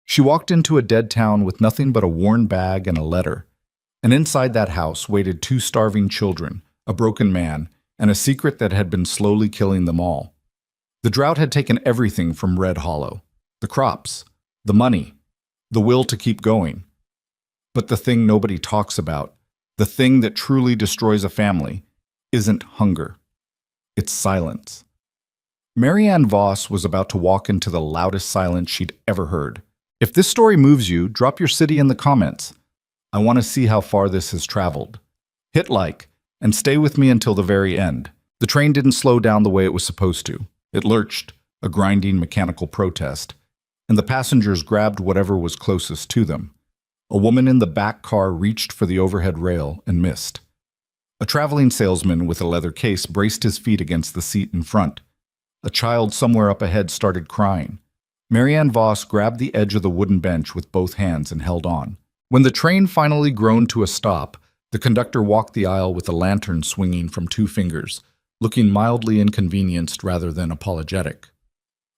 She walked into a dead town with nothing but a worn bag and a letter. And inside that house waited two starving children, a broken man, and a secret that had been slowly killing them all. The drought had taken everything from Red Hollow. The crops, the money, the will to keep going. But the thing nobody talks about, the thing that truly destroys a family, isn't hunger. It's silence. Marianne Voss was about to walk into the loudest silence she'd ever heard. If this story moves you, drop your city in the comments. I want to see how far this has traveled. Hit like, and stay with me until the very end. The train didn't slow down the way it was supposed to. It lurched, a grinding mechanical protest, and the passengers grabbed whatever was closest to them. A woman in the back car reached for the overhead rail and missed. A traveling salesman with a leather case braced his feet against the seat in front. A child somewhere up ahead started crying. Marianne Voss grabbed the edge of the wooden bench with both hands and held on. When the train finally groaned to a stop, the conductor walked the aisle with a lantern swinging from two fingers, looking mildly inconvenienced rather than apologetic.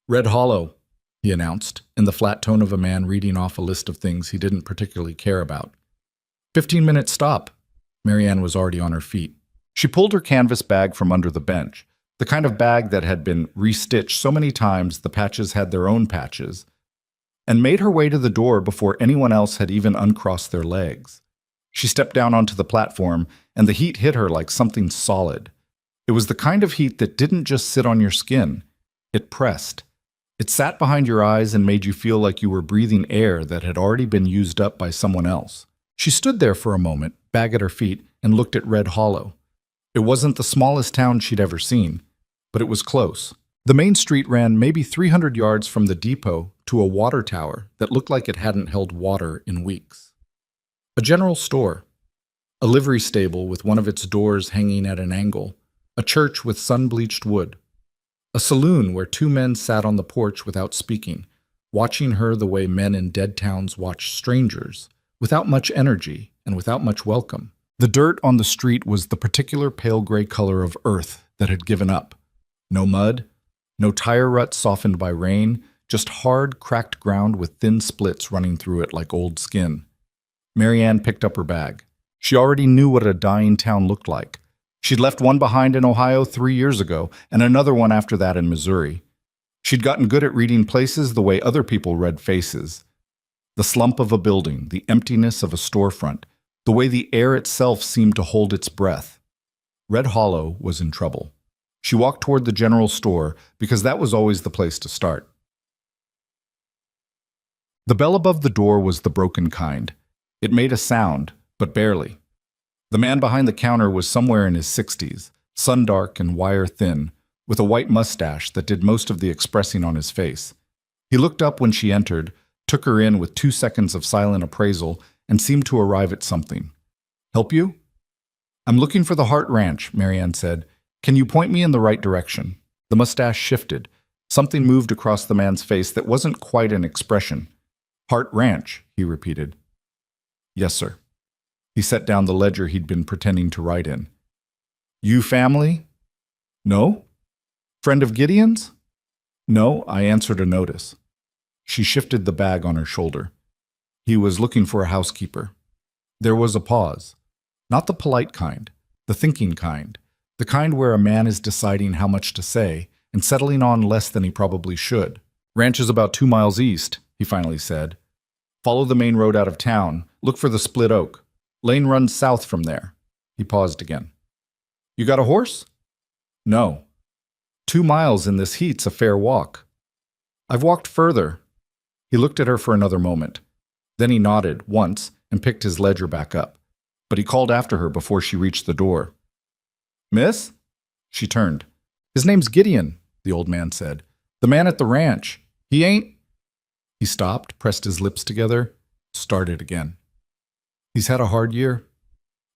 "Red Hollow," he announced, in the flat tone of a man reading off a list of things he didn't particularly care about. 15-minute stop. Marianne was already on her feet. She pulled her canvas bag from under the bench, the kind of bag that had been restitched so many times the patches had their own patches, and made her way to the door before anyone else had even uncrossed their legs. She stepped down onto the platform, and the heat hit her like something solid. It was the kind of heat that didn't just sit on your skin. It pressed. It sat behind your eyes and made you feel like you were breathing air that had already been used up by someone else. She stood there for a moment, bag at her feet, and looked at Red Hollow. It wasn't the smallest town she'd ever seen, but it was close. The main street ran maybe 300 yards from the depot to a water tower that looked like it hadn't held water in weeks. A general store, a livery stable with one of its doors hanging at an angle, a church with sun-bleached wood, a saloon where two men sat on the porch without speaking, watching her the way men in dead towns watch strangers, without much energy and without much welcome. The dirt on the street was the particular pale gray color of earth that had given up. No mud, no tire ruts softened by rain, just hard, cracked ground with thin splits running through it like old skin. Marianne picked up her bag. She already knew what a dying town looked like. She'd left one behind in Ohio 3 years ago, and another one after that in Missouri. She'd gotten good at reading places the way other people read faces. The slump of a building, the emptiness of a storefront, the way the air itself seemed to hold its breath. Red Hollow was in trouble. She walked toward the general store because that was always the place to start. The bell above the door was the broken kind. It made a sound, but barely. The man behind the counter was somewhere in his 60s, sun-dark and wire-thin, with a white mustache that did most of the expressing on his face. He looked up when she entered, took her in with 2 seconds of silent appraisal, and seemed to arrive at something. "Help you?" "I'm looking for the Hart Ranch," Marianne said. "Can you point me in the right direction?" The mustache shifted. Something moved across the man's face that wasn't quite an expression. "Hart Ranch," he repeated. "Yes, sir." He set down the ledger he'd been pretending to write in. "You family?" "No." "Friend of Gideon's?" "No, I answered a notice." She shifted the bag on her shoulder. "He was looking for a housekeeper." There was a pause. Not the polite kind, the thinking kind, the kind where a man is deciding how much to say and settling on less than he probably should. "Ranch is about 2 miles east," he finally said. "Follow the main road out of town. Look for the split oak. Lane runs south from there." He paused again. "You got a horse?" "No." 2 miles in this heat's a fair walk." "I've walked further." He looked at her for another moment. Then he nodded once and picked his ledger back up. But he called after her before she reached the door. "Miss?" She turned. "His name's Gideon," the old man said. "The man at the ranch. He ain't—" He stopped, pressed his lips together, started again. "He's had a hard year."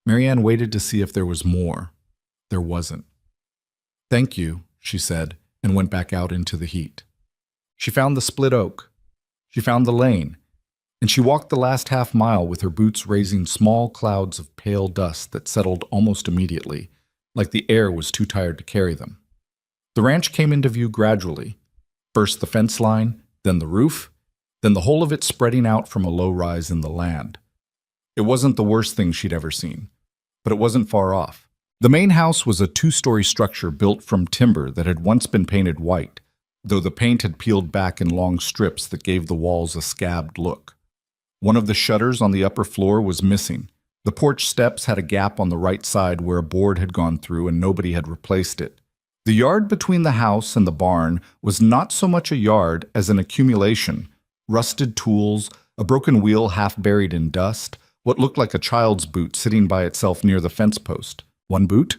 Marianne waited to see if there was more. There wasn't. "Thank you," she said, and went back out into the heat. She found the split oak. She found the lane, and she walked the last half-mile with her boots raising small clouds of pale dust that settled almost immediately, like the air was too tired to carry them. The ranch came into view gradually. First the fence line, then the roof, then the whole of it spreading out from a low rise in the land. It wasn't the worst thing she'd ever seen, but it wasn't far off. The main house was a two-story structure built from timber that had once been painted white, though the paint had peeled back in long strips that gave the walls a scabbed look. One of the shutters on the upper floor was missing. The porch steps had a gap on the right side where a board had gone through and nobody had replaced it. The yard between the house and the barn was not so much a yard as an accumulation. Rusted tools, a broken wheel half buried in dust, what looked like a child's boot sitting by itself near the fence post. One boot?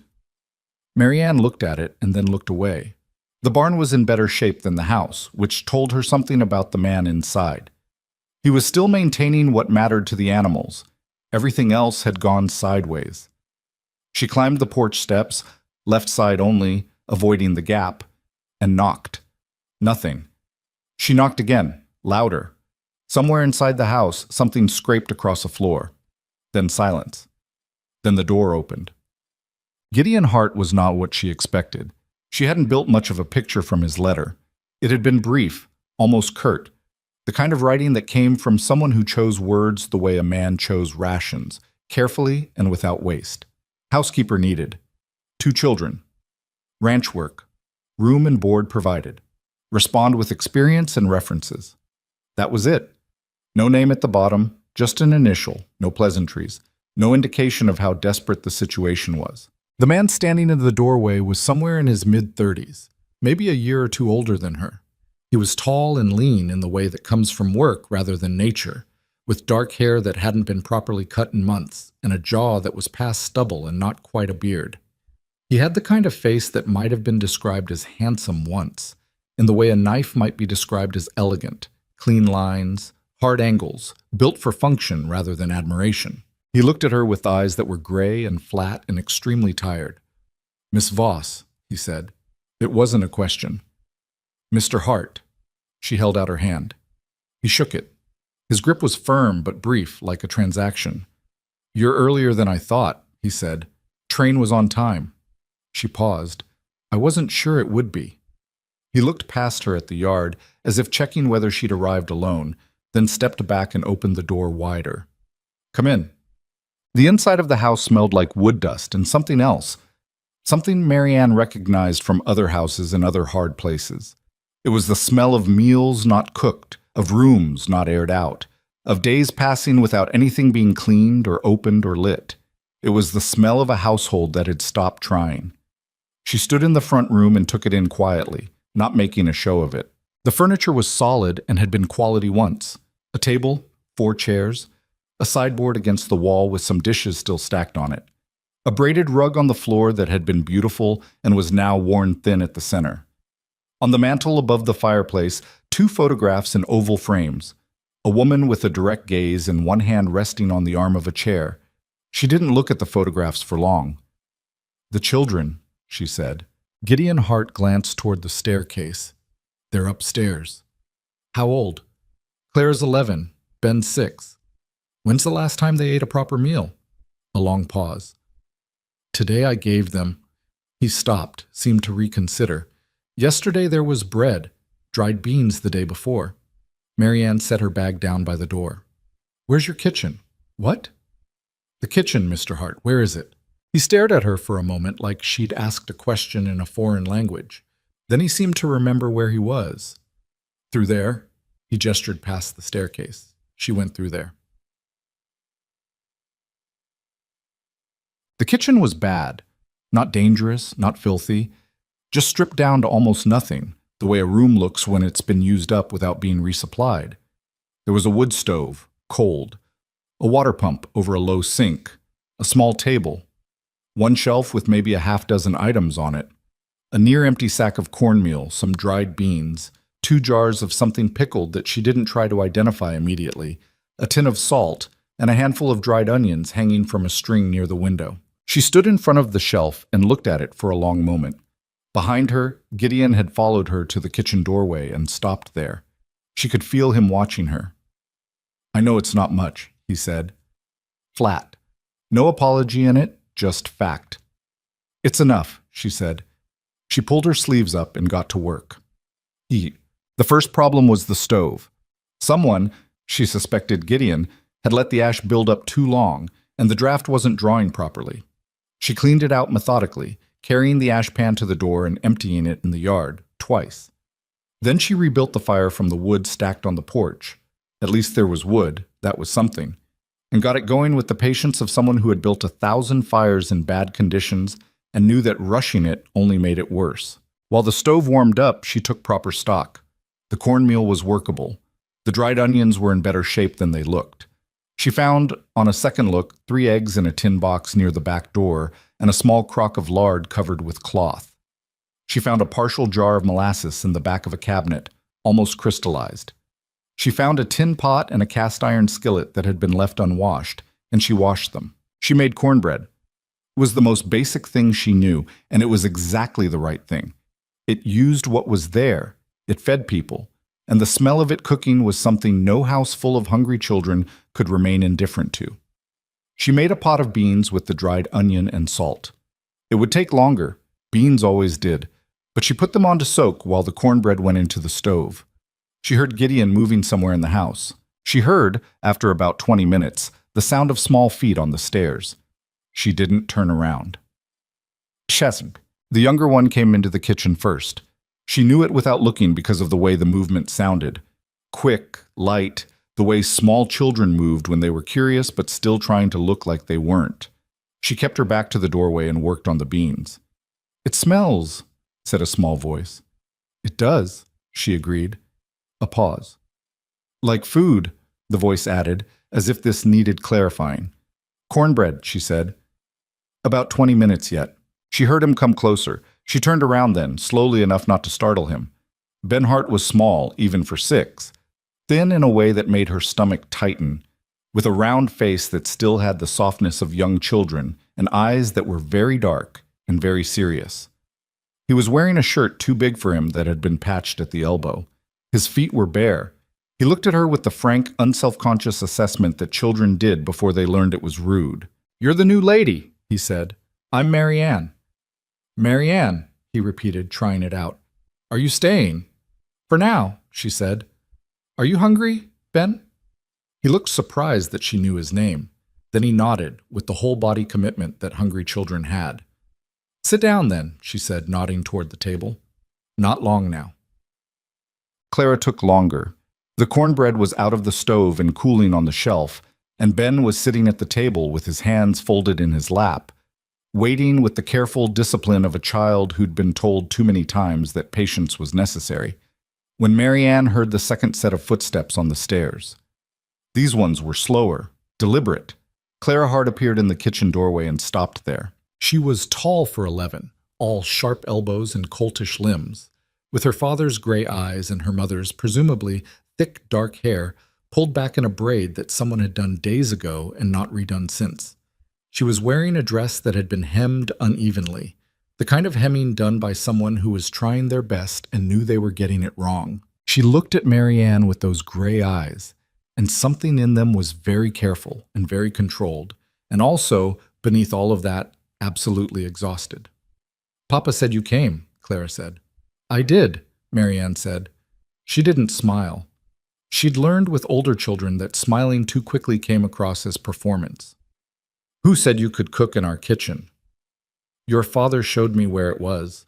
Marianne looked at it and then looked away. The barn was in better shape than the house, which told her something about the man inside. He was still maintaining what mattered to the animals. Everything else had gone sideways. She climbed the porch steps, left side only, avoiding the gap, and knocked. Nothing. She knocked again, louder. Somewhere inside the house, something scraped across the floor. Then silence. Then the door opened. Gideon Hart was not what she expected. She hadn't built much of a picture from his letter. It had been brief, almost curt, the kind of writing that came from someone who chose words the way a man chose rations, carefully and without waste. Housekeeper needed. 2 children. Ranch work. Room and board provided. Respond with experience and references. That was it. No name at the bottom, just an initial, no pleasantries, no indication of how desperate the situation was. The man standing in the doorway was somewhere in his mid-30s, maybe a year or two older than her. He was tall and lean in the way that comes from work rather than nature, with dark hair that hadn't been properly cut in months, and a jaw that was past stubble and not quite a beard. He had the kind of face that might have been described as handsome once, in the way a knife might be described as elegant, clean lines, hard angles, built for function rather than admiration. He looked at her with eyes that were gray and flat and extremely tired. "Miss Voss," he said. It wasn't a question. "Mr. Hart." She held out her hand. He shook it. His grip was firm but brief, like a transaction. "You're earlier than I thought," he said. "Train was on time." She paused. "I wasn't sure it would be." He looked past her at the yard, as if checking whether she'd arrived alone, then stepped back and opened the door wider. "Come in." The inside of the house smelled like wood dust and something else, something Marianne recognized from other houses in other hard places. It was the smell of meals not cooked, of rooms not aired out, of days passing without anything being cleaned or opened or lit. It was the smell of a household that had stopped trying. She stood in the front room and took it in quietly, not making a show of it. The furniture was solid and had been quality once. A table, 4 chairs, a sideboard against the wall with some dishes still stacked on it. A braided rug on the floor that had been beautiful and was now worn thin at the center. On the mantel above the fireplace, 2 photographs in oval frames. A woman with a direct gaze and one hand resting on the arm of a chair. She didn't look at the photographs for long. "The children," she said. Gideon Hart glanced toward the staircase. "They're upstairs." "How old?" "Claire's 11, Ben's 6. "When's the last time they ate a proper meal?" A long pause. "Today I gave them." He stopped, seemed to reconsider. "Yesterday there was bread, dried beans the day before." Marianne set her bag down by the door. "Where's your kitchen?" "What?" "The kitchen, Mr. Hart. Where is it?" He stared at her for a moment like she'd asked a question in a foreign language. Then he seemed to remember where he was. "Through there." He gestured past the staircase. She went through there. The kitchen was bad. Not dangerous, not filthy. Just stripped down to almost nothing, the way a room looks when it's been used up without being resupplied. There was a wood stove, cold. A water pump over a low sink. A small table. One shelf with maybe a half-dozen items on it. A near-empty sack of cornmeal, some dried beans, 2 jars of something pickled that she didn't try to identify immediately, a tin of salt, and a handful of dried onions hanging from a string near the window. She stood in front of the shelf and looked at it for a long moment. Behind her, Gideon had followed her to the kitchen doorway and stopped there. She could feel him watching her. "I know it's not much," he said. Flat. No apology in it, just fact. "It's enough," she said. She pulled her sleeves up and got to work. Eat. The first problem was the stove. Someone, she suspected Gideon, had let the ash build up too long, and the draft wasn't drawing properly. She cleaned it out methodically, carrying the ash pan to the door and emptying it in the yard, twice. Then she rebuilt the fire from the wood stacked on the porch. At least there was wood, that was something, and got it going with the patience of someone who had built 1,000 fires in bad conditions and knew that rushing it only made it worse. While the stove warmed up, she took proper stock. The cornmeal was workable. The dried onions were in better shape than they looked. She found, on a second look, 3 eggs in a tin box near the back door and a small crock of lard covered with cloth. She found a partial jar of molasses in the back of a cabinet, almost crystallized. She found a tin pot and a cast-iron skillet that had been left unwashed, and she washed them. She made cornbread. It was the most basic thing she knew, and it was exactly the right thing. It used what was there. It fed people, and the smell of it cooking was something no house full of hungry children could remain indifferent to. She made a pot of beans with the dried onion and salt. It would take longer. Beans always did, but she put them on to soak while the cornbread went into the stove. She heard Gideon moving somewhere in the house. She heard, after about 20 minutes, the sound of small feet on the stairs. She didn't turn around. Chesn, the younger one, came into the kitchen first. She knew it without looking because of the way the movement sounded. Quick, light, the way small children moved when they were curious but still trying to look like they weren't. She kept her back to the doorway and worked on the beans. "It smells," said a small voice. "It does," she agreed. A pause. "Like food," the voice added, as if this needed clarifying. "Cornbread," she said. "About 20 minutes yet." She heard him come closer. She turned around then, slowly enough not to startle him. Ben Hart was small, even for 6, thin in a way that made her stomach tighten, with a round face that still had the softness of young children and eyes that were very dark and very serious. He was wearing a shirt too big for him that had been patched at the elbow. His feet were bare. He looked at her with the frank, unselfconscious assessment that children did before they learned it was rude. "You're the new lady," he said. "I'm Marianne." "Marianne," he repeated, trying it out. "Are you staying?" "For now," she said. "Are you hungry, Ben?" He looked surprised that she knew his name. Then he nodded, with the whole-body commitment that hungry children had. "Sit down, then," she said, nodding toward the table. "Not long now." Clara took longer. The cornbread was out of the stove and cooling on the shelf, and Ben was sitting at the table with his hands folded in his lap, waiting with the careful discipline of a child who'd been told too many times that patience was necessary, when Marianne heard the second set of footsteps on the stairs. These ones were slower, deliberate. Clara Hart appeared in the kitchen doorway and stopped there. She was tall for 11, all sharp elbows and coltish limbs, with her father's gray eyes and her mother's, presumably, thick dark hair pulled back in a braid that someone had done days ago and not redone since. She was wearing a dress that had been hemmed unevenly, the kind of hemming done by someone who was trying their best and knew they were getting it wrong. She looked at Marianne with those gray eyes, and something in them was very careful and very controlled, and also, beneath all of that, absolutely exhausted. "Papa said you came," Clara said. "I did," Marianne said. She didn't smile. She'd learned with older children that smiling too quickly came across as performance. "Who said you could cook in our kitchen?" "Your father showed me where it was."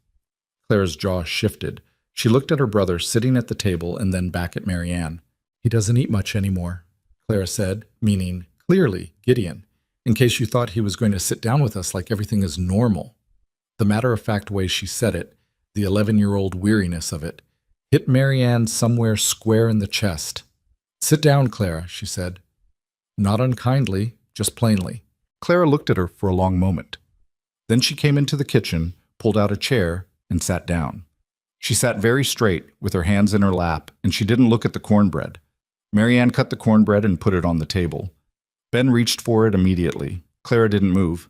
Clara's jaw shifted. She looked at her brother sitting at the table and then back at Marianne. "He doesn't eat much anymore," Clara said, meaning, clearly, Gideon, in case you thought he was going to sit down with us like everything is normal. The matter-of-fact way she said it, the 11-year-old weariness of it, hit Marianne somewhere square in the chest. "Sit down, Clara," she said. Not unkindly, just plainly. Clara looked at her for a long moment. Then she came into the kitchen, pulled out a chair, and sat down. She sat very straight, with her hands in her lap, and she didn't look at the cornbread. Marianne cut the cornbread and put it on the table. Ben reached for it immediately. Clara didn't move.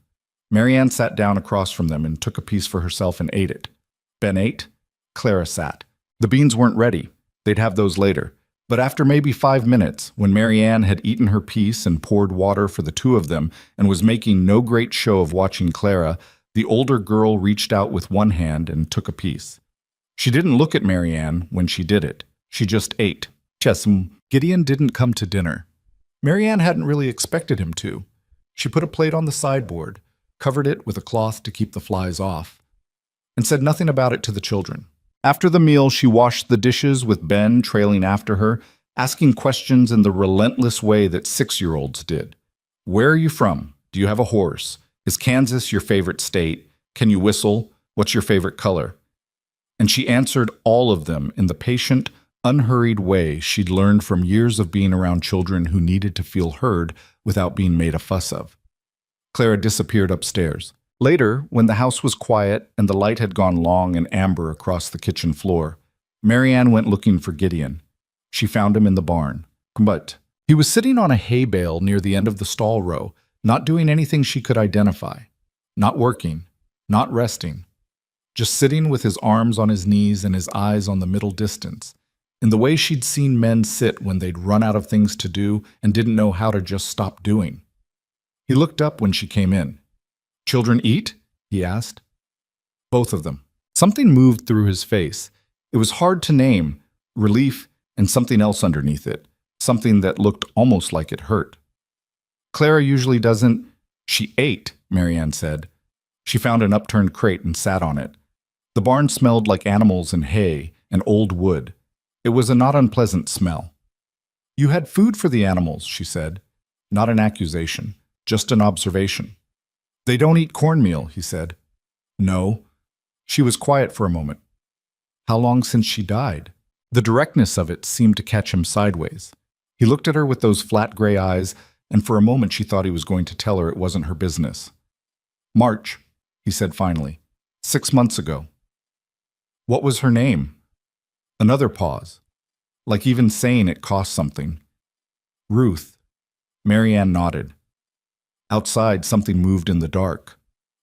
Marianne sat down across from them and took a piece for herself and ate it. Ben ate. Clara sat. The beans weren't ready. They'd have those later. But after maybe 5 minutes, when Marianne had eaten her piece and poured water for the 2 of them and was making no great show of watching Clara, the older girl reached out with one hand and took a piece. She didn't look at Marianne when she did it. She just ate. "Chesum," Gideon didn't come to dinner. Marianne hadn't really expected him to. She put a plate on the sideboard, covered it with a cloth to keep the flies off, and said nothing about it to the children. After the meal, she washed the dishes with Ben trailing after her, asking questions in the relentless way that 6-year-olds did. Where are you from? Do you have a horse? Is Kansas your favorite state? Can you whistle? What's your favorite color? And she answered all of them in the patient, unhurried way she'd learned from years of being around children who needed to feel heard without being made a fuss of. Clara disappeared upstairs. Later, when the house was quiet and the light had gone long and amber across the kitchen floor, Marianne went looking for Gideon. She found him in the barn. But he was sitting on a hay bale near the end of the stall row, not doing anything she could identify. Not working, not resting. Just sitting with his arms on his knees and his eyes on the middle distance, in the way she'd seen men sit when they'd run out of things to do and didn't know how to just stop doing. He looked up when she came in. "Children eat?" he asked. Both of them. Something moved through his face. It was hard to name, relief and something else underneath it, something that looked almost like it hurt. Clara usually doesn't. She ate, Marianne said. She found an upturned crate and sat on it. The barn smelled like animals and hay and old wood. It was a not unpleasant smell. "You had food for the animals," she said. Not an accusation, just an observation. "They don't eat cornmeal," he said. "No." She was quiet for a moment. How long since she died? The directness of it seemed to catch him sideways. He looked at her with those flat gray eyes, and for a moment she thought he was going to tell her it wasn't her business. "March," he said finally. 6 months ago. "What was her name?" Another pause. Like even saying it cost something. "Ruth." Marianne nodded. Outside, something moved in the dark.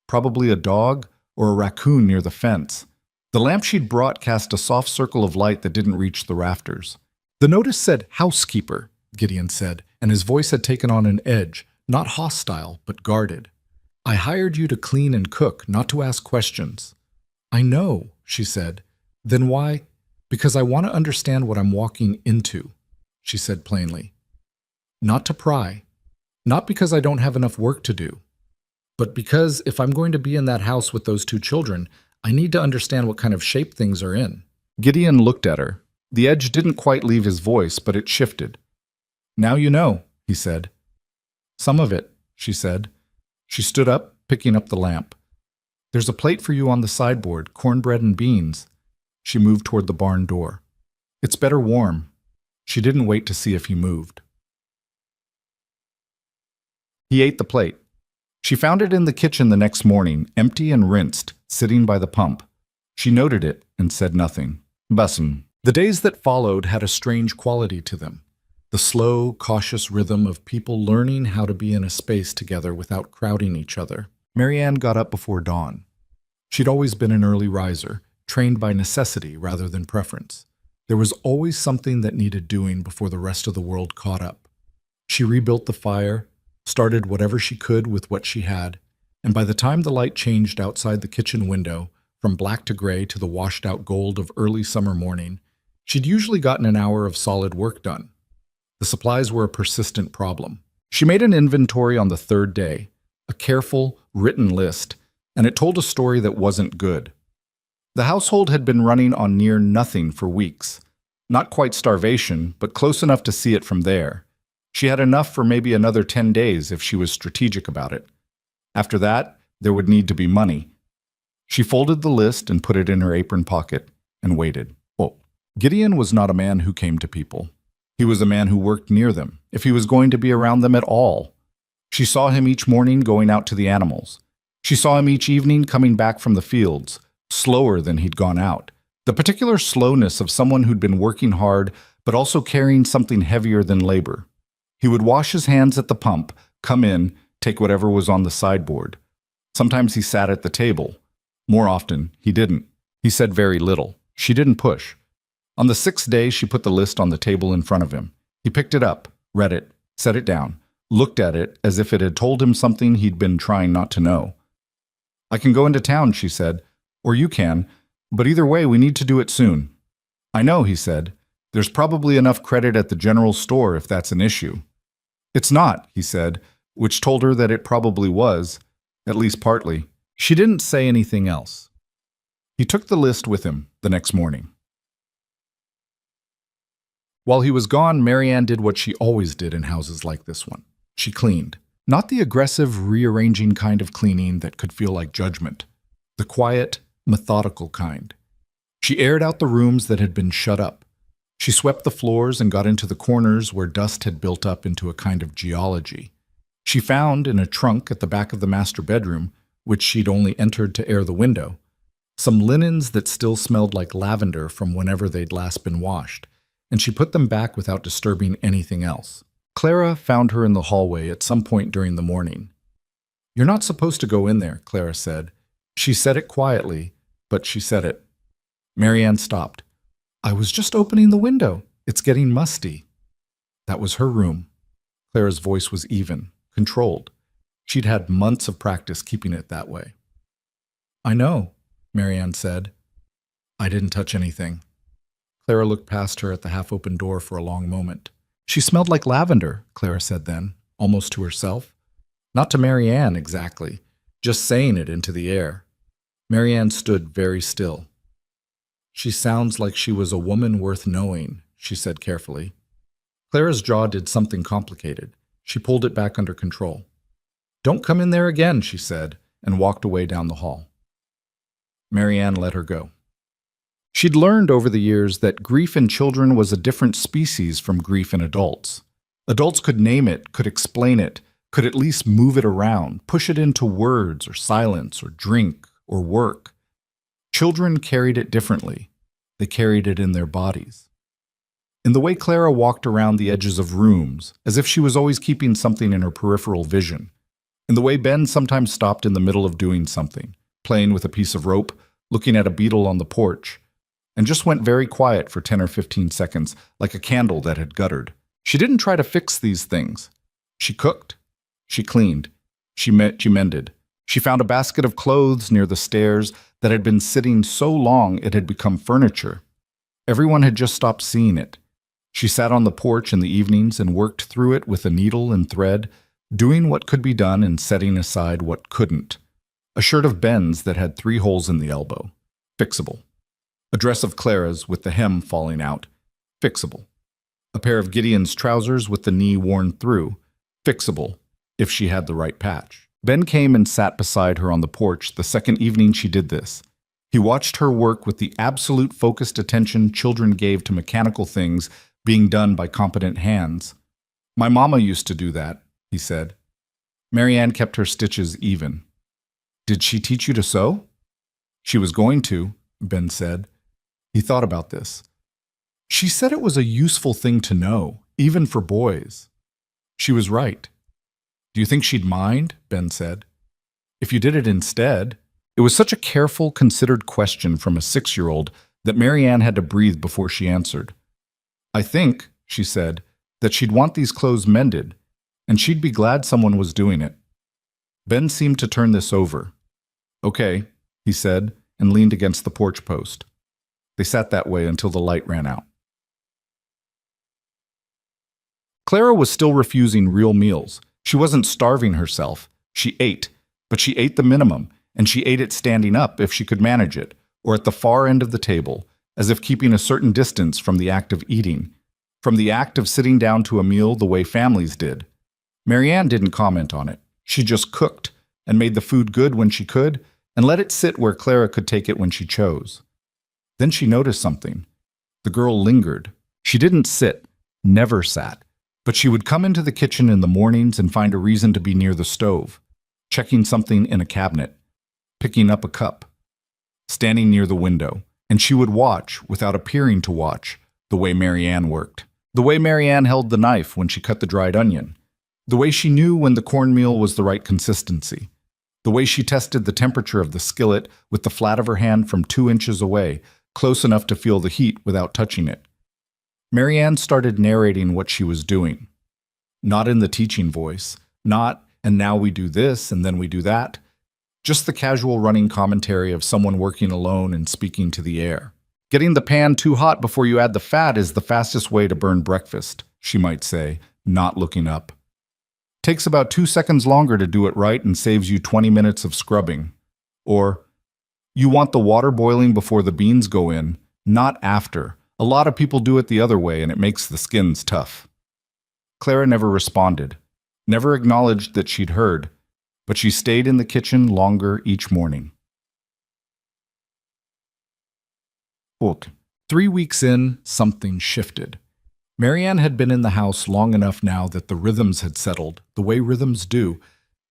Probably a dog or a raccoon near the fence. The lamp she'd brought cast a soft circle of light that didn't reach the rafters. The notice said housekeeper, Gideon said, and his voice had taken on an edge, not hostile, but guarded. "I hired you to clean and cook, not to ask questions." "I know," she said. "Then why?" "Because I want to understand what I'm walking into," she said plainly. "Not to pry. Not because I don't have enough work to do. But because if I'm going to be in that house with those 2 children, I need to understand what kind of shape things are in." Gideon looked at her. The edge didn't quite leave his voice, but it shifted. "Now you know," he said. "Some of it," she said. She stood up, picking up the lamp. "There's a plate for you on the sideboard, cornbread and beans." She moved toward the barn door. "It's better warm." She didn't wait to see if he moved. He ate the plate. She found it in the kitchen the next morning, empty and rinsed, sitting by the pump. She noted it and said nothing. Bussum. The days that followed had a strange quality to them. The slow, cautious rhythm of people learning how to be in a space together without crowding each other. Marianne got up before dawn. She'd always been an early riser, trained by necessity rather than preference. There was always something that needed doing before the rest of the world caught up. She rebuilt the fire, started whatever she could with what she had, and by the time the light changed outside the kitchen window, from black to gray to the washed-out gold of early summer morning, she'd usually gotten an hour of solid work done. The supplies were a persistent problem. She made an inventory on the 3rd day, a careful, written list, and it told a story that wasn't good. The household had been running on near nothing for weeks. Not quite starvation, but close enough to see it from there. She had enough for maybe another 10 days if she was strategic about it. After that, there would need to be money. She folded the list and put it in her apron pocket and waited. Well, Gideon was not a man who came to people. He was a man who worked near them, if he was going to be around them at all. She saw him each morning going out to the animals. She saw him each evening coming back from the fields, slower than he'd gone out. The particular slowness of someone who'd been working hard, but also carrying something heavier than labor. He would wash his hands at the pump, come in, take whatever was on the sideboard. Sometimes he sat at the table. More often, he didn't. He said very little. She didn't push. On the 6th day, she put the list on the table in front of him. He picked it up, read it, set it down, looked at it as if it had told him something he'd been trying not to know. "I can go into town," she said, "or you can, but either way, we need to do it soon." "I know," he said. There's probably enough credit at the general store if that's an issue. It's not, he said, which told her that it probably was, at least partly. She didn't say anything else. He took the list with him the next morning. While he was gone, Marianne did what she always did in houses like this one. She cleaned. Not the aggressive, rearranging kind of cleaning that could feel like judgment. The quiet, methodical kind. She aired out the rooms that had been shut up. She swept the floors and got into the corners where dust had built up into a kind of geology. She found, in a trunk at the back of the master bedroom, which she'd only entered to air the window, some linens that still smelled like lavender from whenever they'd last been washed, and she put them back without disturbing anything else. Clara found her in the hallway at some point during the morning. "You're not supposed to go in there," Clara said. She said it quietly, but she said it. Marianne stopped. "I was just opening the window. It's getting musty." That was her room. Clara's voice was even, controlled. She'd had months of practice keeping it that way. "I know," Marianne said. "I didn't touch anything." Clara looked past her at the half-open door for a long moment. "She smelled like lavender," Clara said then, almost to herself. Not to Marianne, exactly, just saying it into the air. Marianne stood very still. "She sounds like she was a woman worth knowing," she said carefully. Clara's jaw did something complicated. She pulled it back under control. "Don't come in there again," she said, and walked away down the hall. Marianne let her go. She'd learned over the years that grief in children was a different species from grief in adults. Adults could name it, could explain it, could at least move it around, push it into words or silence or drink or work. Children carried it differently. They carried it in their bodies. In the way Clara walked around the edges of rooms, as if she was always keeping something in her peripheral vision. In the way Ben sometimes stopped in the middle of doing something, playing with a piece of rope, looking at a beetle on the porch, and just went very quiet for 10 or 15 seconds, like a candle that had guttered. She didn't try to fix these things. She cooked. She cleaned. She mended. She found a basket of clothes near the stairs that had been sitting so long it had become furniture. Everyone had just stopped seeing it. She sat on the porch in the evenings and worked through it with a needle and thread, doing what could be done and setting aside what couldn't. A shirt of Ben's that had 3 holes in the elbow. Fixable. A dress of Clara's with the hem falling out. Fixable. A pair of Gideon's trousers with the knee worn through. Fixable, if she had the right patch. Ben came and sat beside her on the porch the second evening she did this. He watched her work with the absolute focused attention children gave to mechanical things being done by competent hands. "My mama used to do that," he said. Marianne kept her stitches even. "Did she teach you to sew?" "She was going to," Ben said. He thought about this. "She said it was a useful thing to know, even for boys." She was right. "Do you think she'd mind?" Ben said. "If you did it instead." It was such a careful, considered question from a 6-year-old that Marianne had to breathe before she answered. "I think," she said, "that she'd want these clothes mended, and she'd be glad someone was doing it." Ben seemed to turn this over. "Okay," he said, and leaned against the porch post. They sat that way until the light ran out. Clara was still refusing real meals. She wasn't starving herself. She ate, but she ate the minimum, and she ate it standing up if she could manage it, or at the far end of the table, as if keeping a certain distance from the act of eating, from the act of sitting down to a meal the way families did. Marianne didn't comment on it. She just cooked, and made the food good when she could, and let it sit where Clara could take it when she chose. Then she noticed something. The girl lingered. She didn't sit, never sat, but she would come into the kitchen in the mornings and find a reason to be near the stove, checking something in a cabinet, picking up a cup, standing near the window, and she would watch, without appearing to watch, the way Marianne worked, the way Marianne held the knife when she cut the dried onion, the way she knew when the cornmeal was the right consistency, the way she tested the temperature of the skillet with the flat of her hand from 2 inches away, close enough to feel the heat without touching it. Marianne started narrating what she was doing. Not in the teaching voice, not, "and now we do this and then we do that," just the casual running commentary of someone working alone and speaking to the air. Getting the pan too hot before you add the fat is the fastest way to burn breakfast, she might say, not looking up. Takes about 2 seconds longer to do it right and saves you 20 minutes of scrubbing. Or, you want the water boiling before the beans go in, not after. A lot of people do it the other way and it makes the skins tough. Clara never responded, never acknowledged that she'd heard, but she stayed in the kitchen longer each morning. 3 weeks in, something shifted. Marianne had been in the house long enough now that the rhythms had settled, the way rhythms do.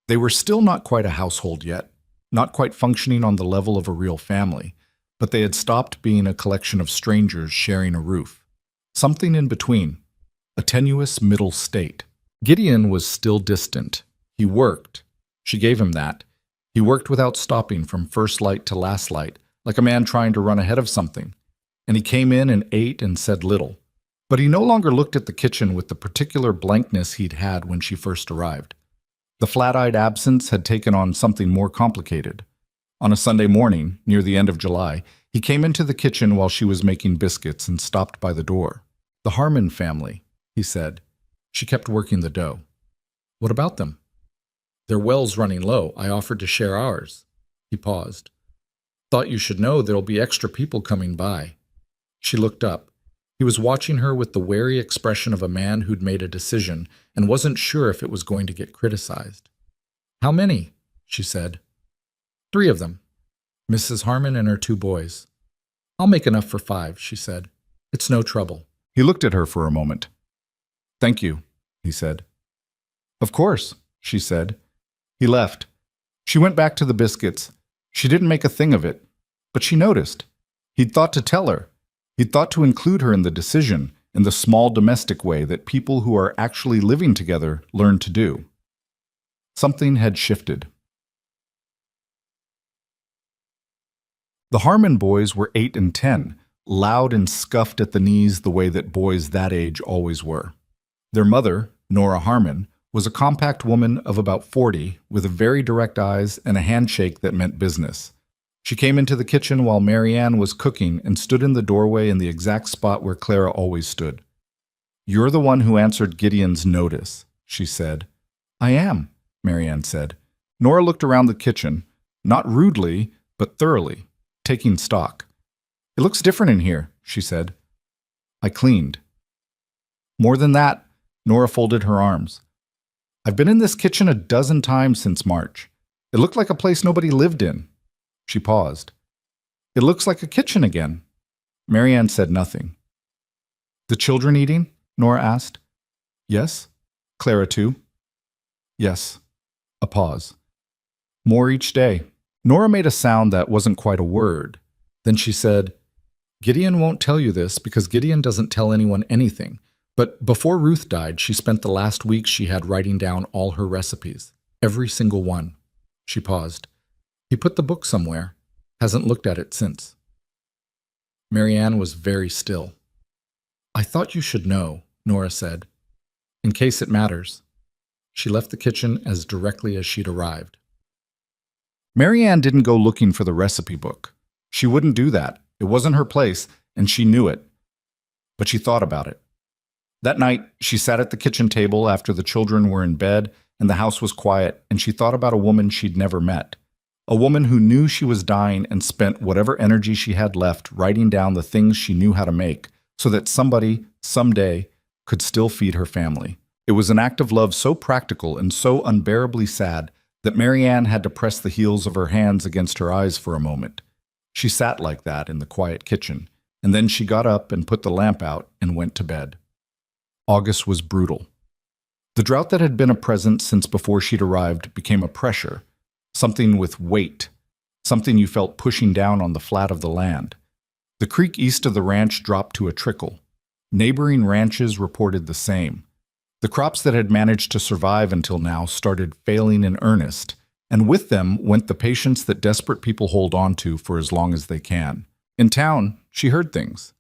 They were still not quite a household yet, not quite functioning on the level of a real family, but they had stopped being a collection of strangers sharing a roof. Something in between, a tenuous middle state. Gideon was still distant. He worked. She gave him that. He worked without stopping from first light to last light, like a man trying to run ahead of something. And he came in and ate and said little. But he no longer looked at the kitchen with the particular blankness he'd had when she first arrived. The flat-eyed absence had taken on something more complicated. On a Sunday morning, near the end of July, he came into the kitchen while she was making biscuits and stopped by the door. "The Harmon family," he said. She kept working the dough. "What about them?" "Their well's running low. I offered to share ours." He paused. "Thought you should know there'll be extra people coming by." She looked up. He was watching her with the wary expression of a man who'd made a decision and wasn't sure if it was going to get criticized. "How many?" she said. "3 of them. Mrs. Harmon and her 2 boys. I'll make enough for 5, she said. "It's no trouble." He looked at her for a moment. "Thank you," he said. "Of course," she said. He left. She went back to the biscuits. She didn't make a thing of it, but she noticed. He'd thought to tell her. He'd thought to include her in the decision, in the small domestic way that people who are actually living together learn to do. Something had shifted. The Harmon boys were 8 and 10, loud and scuffed at the knees the way that boys that age always were. Their mother, Nora Harmon, was a compact woman of about 40, with very direct eyes and a handshake that meant business. She came into the kitchen while Marianne was cooking and stood in the doorway in the exact spot where Clara always stood. "You're the one who answered Gideon's notice," she said. "I am," Marianne said. Nora looked around the kitchen, not rudely, but thoroughly, taking stock. "It looks different in here," she said. "I cleaned." "More than that," Nora folded her arms. "I've been in this kitchen a dozen times since March. It looked like a place nobody lived in." She paused. "It looks like a kitchen again." Marianne said nothing. "The children eating?" Nora asked. "Yes." "Clara too?" "Yes." A pause. "More each day." Nora made a sound that wasn't quite a word. Then she said, "Gideon won't tell you this because Gideon doesn't tell anyone anything. But before Ruth died, she spent the last week she had writing down all her recipes. Every single one." She paused. "He put the book somewhere. Hasn't looked at it since." Marianne was very still. "I thought you should know," Nora said. "In case it matters." She left the kitchen as directly as she'd arrived. Marianne didn't go looking for the recipe book. She wouldn't do that. It wasn't her place, and she knew it. But she thought about it. That night, she sat at the kitchen table after the children were in bed and the house was quiet, and she thought about a woman she'd never met. A woman who knew she was dying and spent whatever energy she had left writing down the things she knew how to make so that somebody, someday, could still feed her family. It was an act of love so practical and so unbearably sad that Marianne had to press the heels of her hands against her eyes for a moment. She sat like that in the quiet kitchen, and then she got up and put the lamp out and went to bed. August was brutal. The drought that had been a present since before she'd arrived became a pressure, something with weight, something you felt pushing down on the flat of the land. The creek east of the ranch dropped to a trickle. Neighboring ranches reported the same. The crops that had managed to survive until now started failing in earnest, and with them went the patience that desperate people hold on to for as long as they can. In town, she heard things.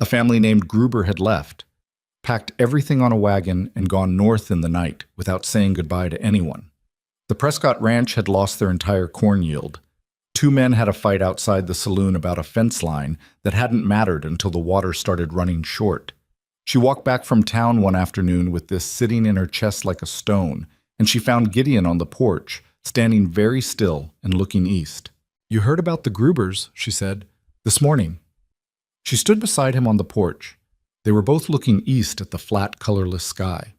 A family named Gruber had left, packed everything on a wagon, and gone north in the night without saying goodbye to anyone. The Prescott Ranch had lost their entire corn yield. Two men had a fight outside the saloon about a fence line that hadn't mattered until the water started running short. She walked back from town one afternoon with this sitting in her chest like a stone, and she found Gideon on the porch, standing very still and looking east. "You heard about the Grubers," she said, "this morning." She stood beside him on the porch. They were both looking east at the flat, colorless sky.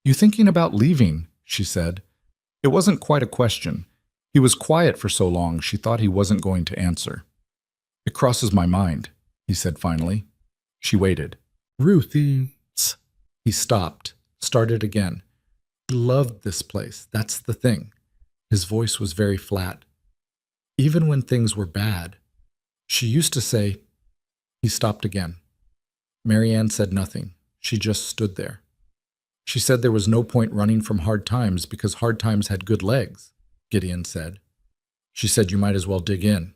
"You thinking about leaving?" she said. It wasn't quite a question. He was quiet for so long she thought he wasn't going to answer. "It crosses my mind," he said finally. She waited. "Ruthie." He stopped, started again. He loved this place, that's the thing. His voice was very flat. Even when things were bad. She used to say. He stopped again. Marianne said nothing. She just stood there. She said there was no point running from hard times because hard times had good legs, Gideon said. She said you might as well dig in.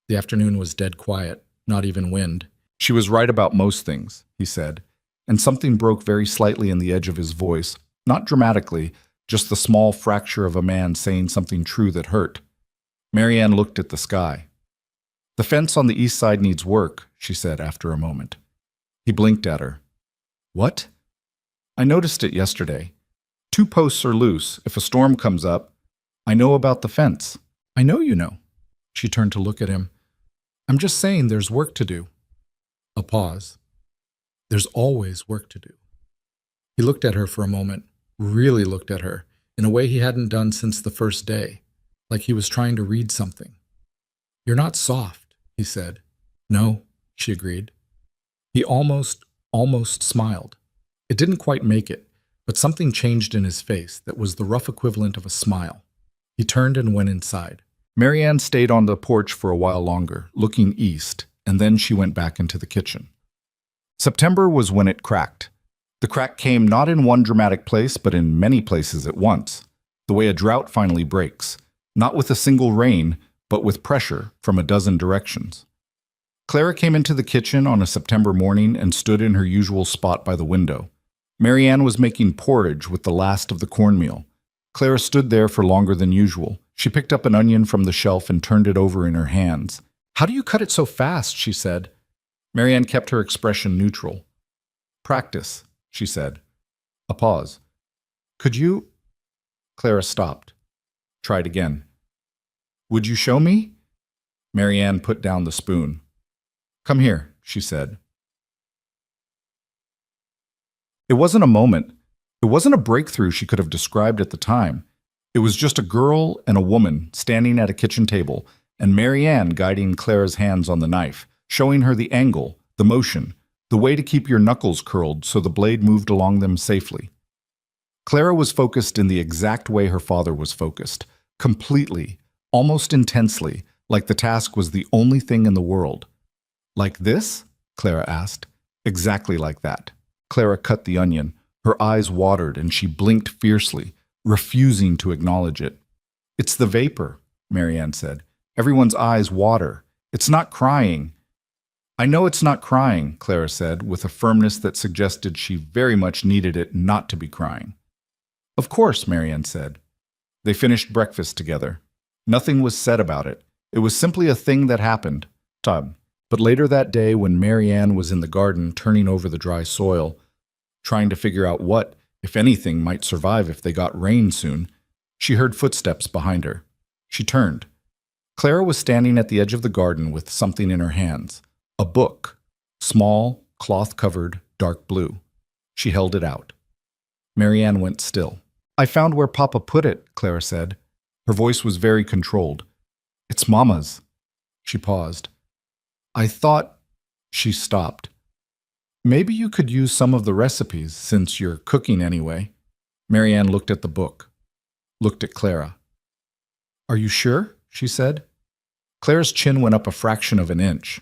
The afternoon was dead quiet, not even wind. She was right about most things, he said, and something broke very slightly in the edge of his voice, not dramatically, just the small fracture of a man saying something true that hurt. Marianne looked at the sky. "The fence on the east side needs work," she said after a moment. He blinked at her. "What?" "I noticed it yesterday. 2 posts are loose. If a storm comes up, I know about the fence." "I know you know." She turned to look at him. "I'm just saying there's work to do." A pause. "There's always work to do." He looked at her for a moment, really looked at her, in a way he hadn't done since the first day, like he was trying to read something. "You're not soft," he said. "No," she agreed. He almost smiled. It didn't quite make it, but something changed in his face that was the rough equivalent of a smile. He turned and went inside. Marianne stayed on the porch for a while longer, looking east, and then she went back into the kitchen. September was when it cracked. The crack came not in one dramatic place, but in many places at once, the way a drought finally breaks, not with a single rain, but with pressure from a dozen directions. Clara came into the kitchen on a September morning and stood in her usual spot by the window. Marianne was making porridge with the last of the cornmeal. Clara stood there for longer than usual. She picked up an onion from the shelf and turned it over in her hands. "How do you cut it so fast?" she said. Marianne kept her expression neutral. "Practice," she said. A pause. "Could you—" Clara stopped. Tried again. "Would you show me?" Marianne put down the spoon. "Come here," she said. It wasn't a moment. It wasn't a breakthrough she could have described at the time. It was just a girl and a woman standing at a kitchen table, and Marianne guiding Clara's hands on the knife, showing her the angle, the motion, the way to keep your knuckles curled so the blade moved along them safely. Clara was focused in the exact way her father was focused, completely, almost intensely, like the task was the only thing in the world. "Like this?" Clara asked. "Exactly like that." Clara cut the onion. Her eyes watered and she blinked fiercely, refusing to acknowledge it. "It's the vapor," Marianne said. "Everyone's eyes water. It's not crying." "I know it's not crying," Clara said, with a firmness that suggested she very much needed it not to be crying. "Of course," Marianne said. They finished breakfast together. Nothing was said about it. It was simply a thing that happened. But later that day, when Marianne was in the garden turning over the dry soil, trying to figure out what, if anything, might survive if they got rain soon, she heard footsteps behind her. She turned. Clara was standing at the edge of the garden with something in her hands. A book. Small, cloth-covered, dark blue. She held it out. Marianne went still. "I found where Papa put it," Clara said. Her voice was very controlled. "It's Mama's." She paused. "I thought—" She stopped. "Maybe you could use some of the recipes, since you're cooking anyway." Marianne looked at the book. Looked at Clara. "Are you sure?" she said. Clara's chin went up a fraction of an inch.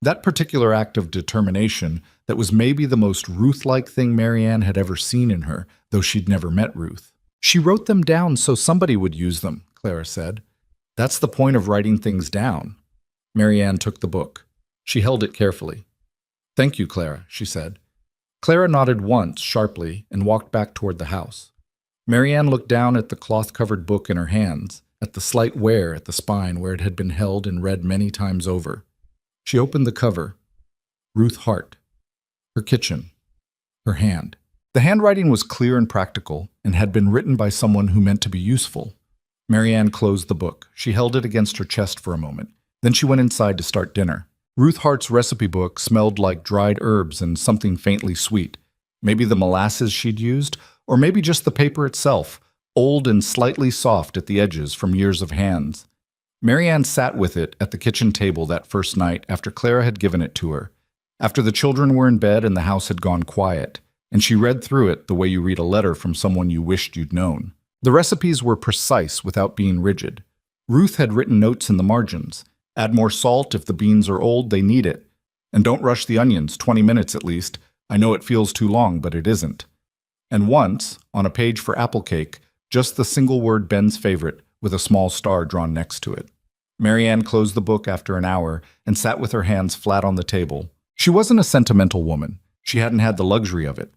That particular act of determination, that was maybe the most Ruth-like thing Marianne had ever seen in her, though she'd never met Ruth. "She wrote them down so somebody would use them," Clara said. "That's the point of writing things down." Marianne took the book. She held it carefully. "Thank you, Clara," she said. Clara nodded once, sharply, and walked back toward the house. Marianne looked down at the cloth-covered book in her hands, at the slight wear at the spine where it had been held and read many times over. She opened the cover. Ruth Hart. Her kitchen. Her hand. The handwriting was clear and practical, and had been written by someone who meant to be useful. Marianne closed the book. She held it against her chest for a moment. Then she went inside to start dinner. Ruth Hart's recipe book smelled like dried herbs and something faintly sweet. Maybe the molasses she'd used, or maybe just the paper itself, old and slightly soft at the edges from years of hands. Marianne sat with it at the kitchen table that first night after Clara had given it to her, after the children were in bed and the house had gone quiet, and she read through it the way you read a letter from someone you wished you'd known. The recipes were precise without being rigid. Ruth had written notes in the margins. Add more salt if the beans are old, they need it. And don't rush the onions, 20 minutes at least. I know it feels too long, but it isn't. And once, on a page for apple cake, just the single word Ben's favorite, with a small star drawn next to it. Marianne closed the book after an hour and sat with her hands flat on the table. She wasn't a sentimental woman. She hadn't had the luxury of it.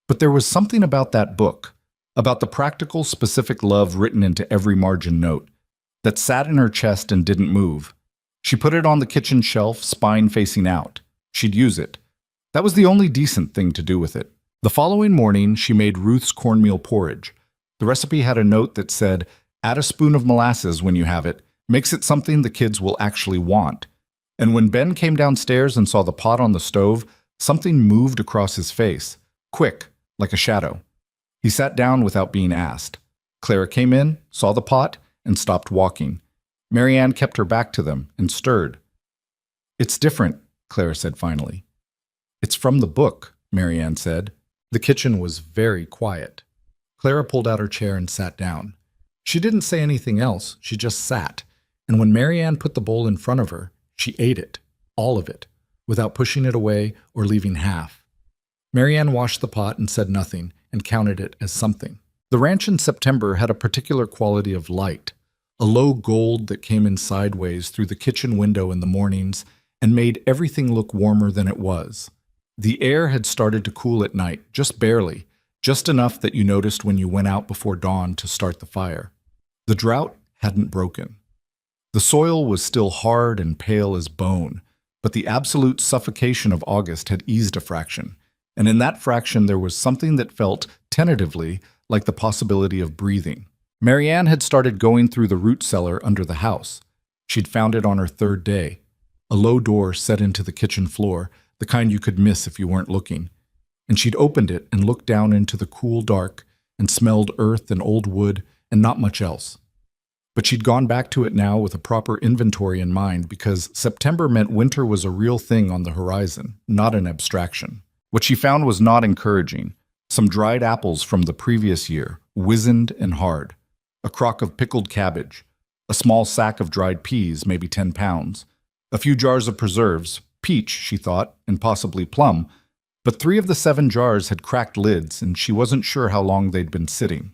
But there was something about that book, about the practical, specific love written into every margin note, that sat in her chest and didn't move. She put it on the kitchen shelf, spine facing out. She'd use it. That was the only decent thing to do with it. The following morning, she made Ruth's cornmeal porridge. The recipe had a note that said, add a spoon of molasses when you have it, makes it something the kids will actually want. And when Ben came downstairs and saw the pot on the stove, something moved across his face, quick, like a shadow. He sat down without being asked. Clara came in, saw the pot, and stopped walking. Marianne kept her back to them and stirred. It's different, Clara said finally. It's from the book, Marianne said. The kitchen was very quiet. Clara pulled out her chair and sat down. She didn't say anything else, she just sat. And when Marianne put the bowl in front of her, she ate it, all of it, without pushing it away or leaving half. Marianne washed the pot and said nothing, and counted it as something. The ranch in September had a particular quality of light, a low gold that came in sideways through the kitchen window in the mornings and made everything look warmer than it was. The air had started to cool at night, just barely, just enough that you noticed when you went out before dawn to start the fire. The drought hadn't broken. The soil was still hard and pale as bone, but the absolute suffocation of August had eased a fraction, and in that fraction there was something that felt, tentatively, like the possibility of breathing. Marianne had started going through the root cellar under the house. She'd found it on her third day, a low door set into the kitchen floor, the kind you could miss if you weren't looking. And she'd opened it and looked down into the cool dark and smelled earth and old wood and not much else. But she'd gone back to it now with a proper inventory in mind because September meant winter was a real thing on the horizon, not an abstraction. What she found was not encouraging. Some dried apples from the previous year, wizened and hard. A crock of pickled cabbage. A small sack of dried peas, maybe 10 pounds. A few jars of preserves, peach, she thought, and possibly plum, but 3 of the 7 jars had cracked lids, and she wasn't sure how long they'd been sitting.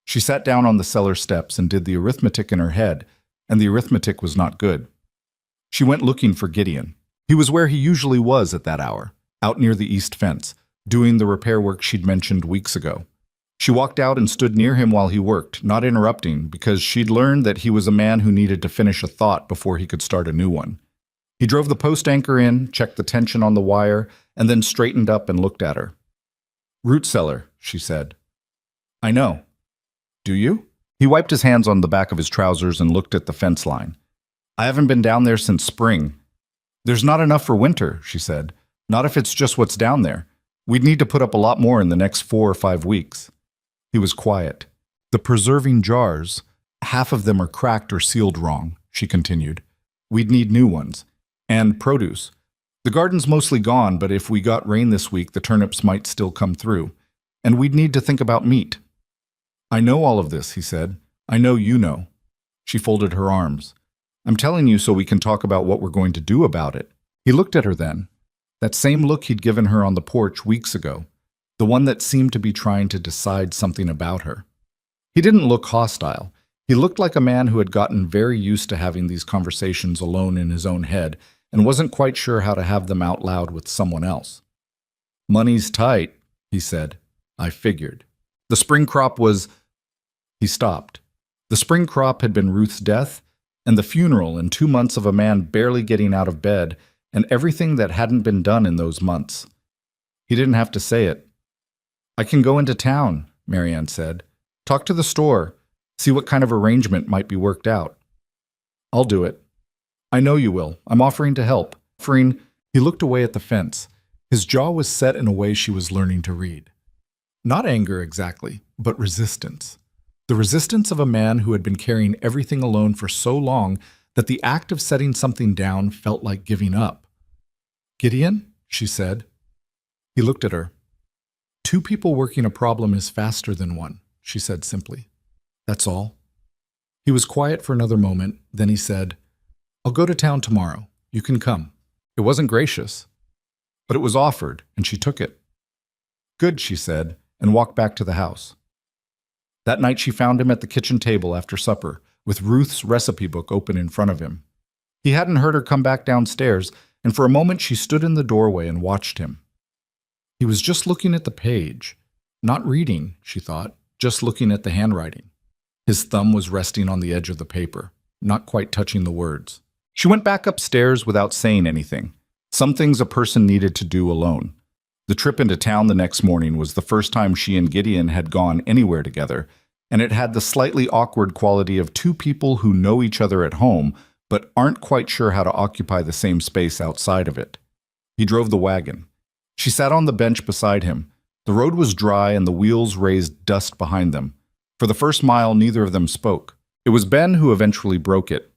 She sat down on the cellar steps and did the arithmetic in her head, and the arithmetic was not good. She went looking for Gideon. He was where he usually was at that hour, out near the east fence, doing the repair work she'd mentioned weeks ago. She walked out and stood near him while he worked, not interrupting, because she'd learned that he was a man who needed to finish a thought before he could start a new one. He drove the post anchor in, checked the tension on the wire, and then straightened up and looked at her. "Root cellar," she said. "I know. Do you?" He wiped his hands on the back of his trousers and looked at the fence line. "I haven't been down there since spring." "There's not enough for winter," she said. "Not if it's just what's down there. We'd need to put up a lot more in the next 4 or 5 weeks." He was quiet. "The preserving jars, half of them are cracked or sealed wrong," she continued. "We'd need new ones. And produce. The garden's mostly gone, but if we got rain this week, the turnips might still come through. And we'd need to think about meat." "I know all of this," he said. "I know you know." She folded her arms. "I'm telling you so we can talk about what we're going to do about it." He looked at her then. That same look he'd given her on the porch weeks ago. The one that seemed to be trying to decide something about her. He didn't look hostile. He looked like a man who had gotten very used to having these conversations alone in his own head and wasn't quite sure how to have them out loud with someone else. "Money's tight," he said. "I figured. The spring crop was—" He stopped. The spring crop had been Ruth's death, and the funeral and 2 months of a man barely getting out of bed, and everything that hadn't been done in those months. He didn't have to say it. "I can go into town," Marianne said. "Talk to the store, see what kind of arrangement might be worked out." "I'll do it." "I know you will. I'm offering to help." He looked away at the fence. His jaw was set in a way she was learning to read. Not anger exactly, but resistance. The resistance of a man who had been carrying everything alone for so long that the act of setting something down felt like giving up. "Gideon?" she said. He looked at her. "Two people working a problem is faster than one," she said simply. "That's all." He was quiet for another moment, then he said, "I'll go to town tomorrow. You can come." It wasn't gracious, but it was offered, and she took it. "Good," she said, and walked back to the house. That night she found him at the kitchen table after supper, with Ruth's recipe book open in front of him. He hadn't heard her come back downstairs, and for a moment she stood in the doorway and watched him. He was just looking at the page. Not reading, she thought, just looking at the handwriting. His thumb was resting on the edge of the paper, not quite touching the words. She went back upstairs without saying anything. Some things a person needed to do alone. The trip into town the next morning was the first time she and Gideon had gone anywhere together, and it had the slightly awkward quality of two people who know each other at home, but aren't quite sure how to occupy the same space outside of it. He drove the wagon. She sat on the bench beside him. The road was dry and the wheels raised dust behind them. For the first mile, neither of them spoke. It was Ben who eventually broke it.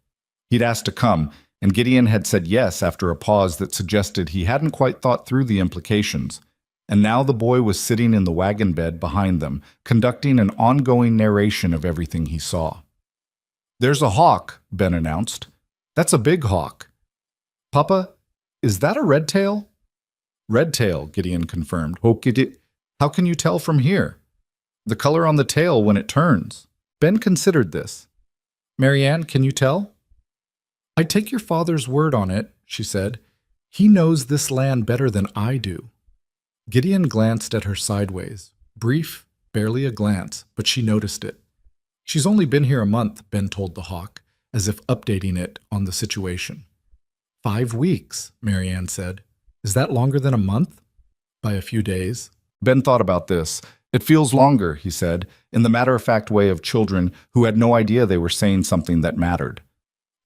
He'd asked to come, and Gideon had said yes after a pause that suggested he hadn't quite thought through the implications. And now the boy was sitting in the wagon bed behind them, conducting an ongoing narration of everything he saw. "There's a hawk," Ben announced. "That's a big hawk." "Papa, is that a redtail?" "Redtail," Gideon confirmed. "How can you tell from here?" "The color on the tail when it turns." Ben considered this. "Marianne, can you tell?" "I take your father's word on it," she said. "He knows this land better than I do." Gideon glanced at her sideways. Brief, barely a glance, but she noticed it. "She's only been here a month," Ben told the hawk, as if updating it on the situation. 5 weeks, Marianne said. "Is that longer than a month?" "By a few days." Ben thought about this. "It feels longer," he said, in the matter-of-fact way of children who had no idea they were saying something that mattered.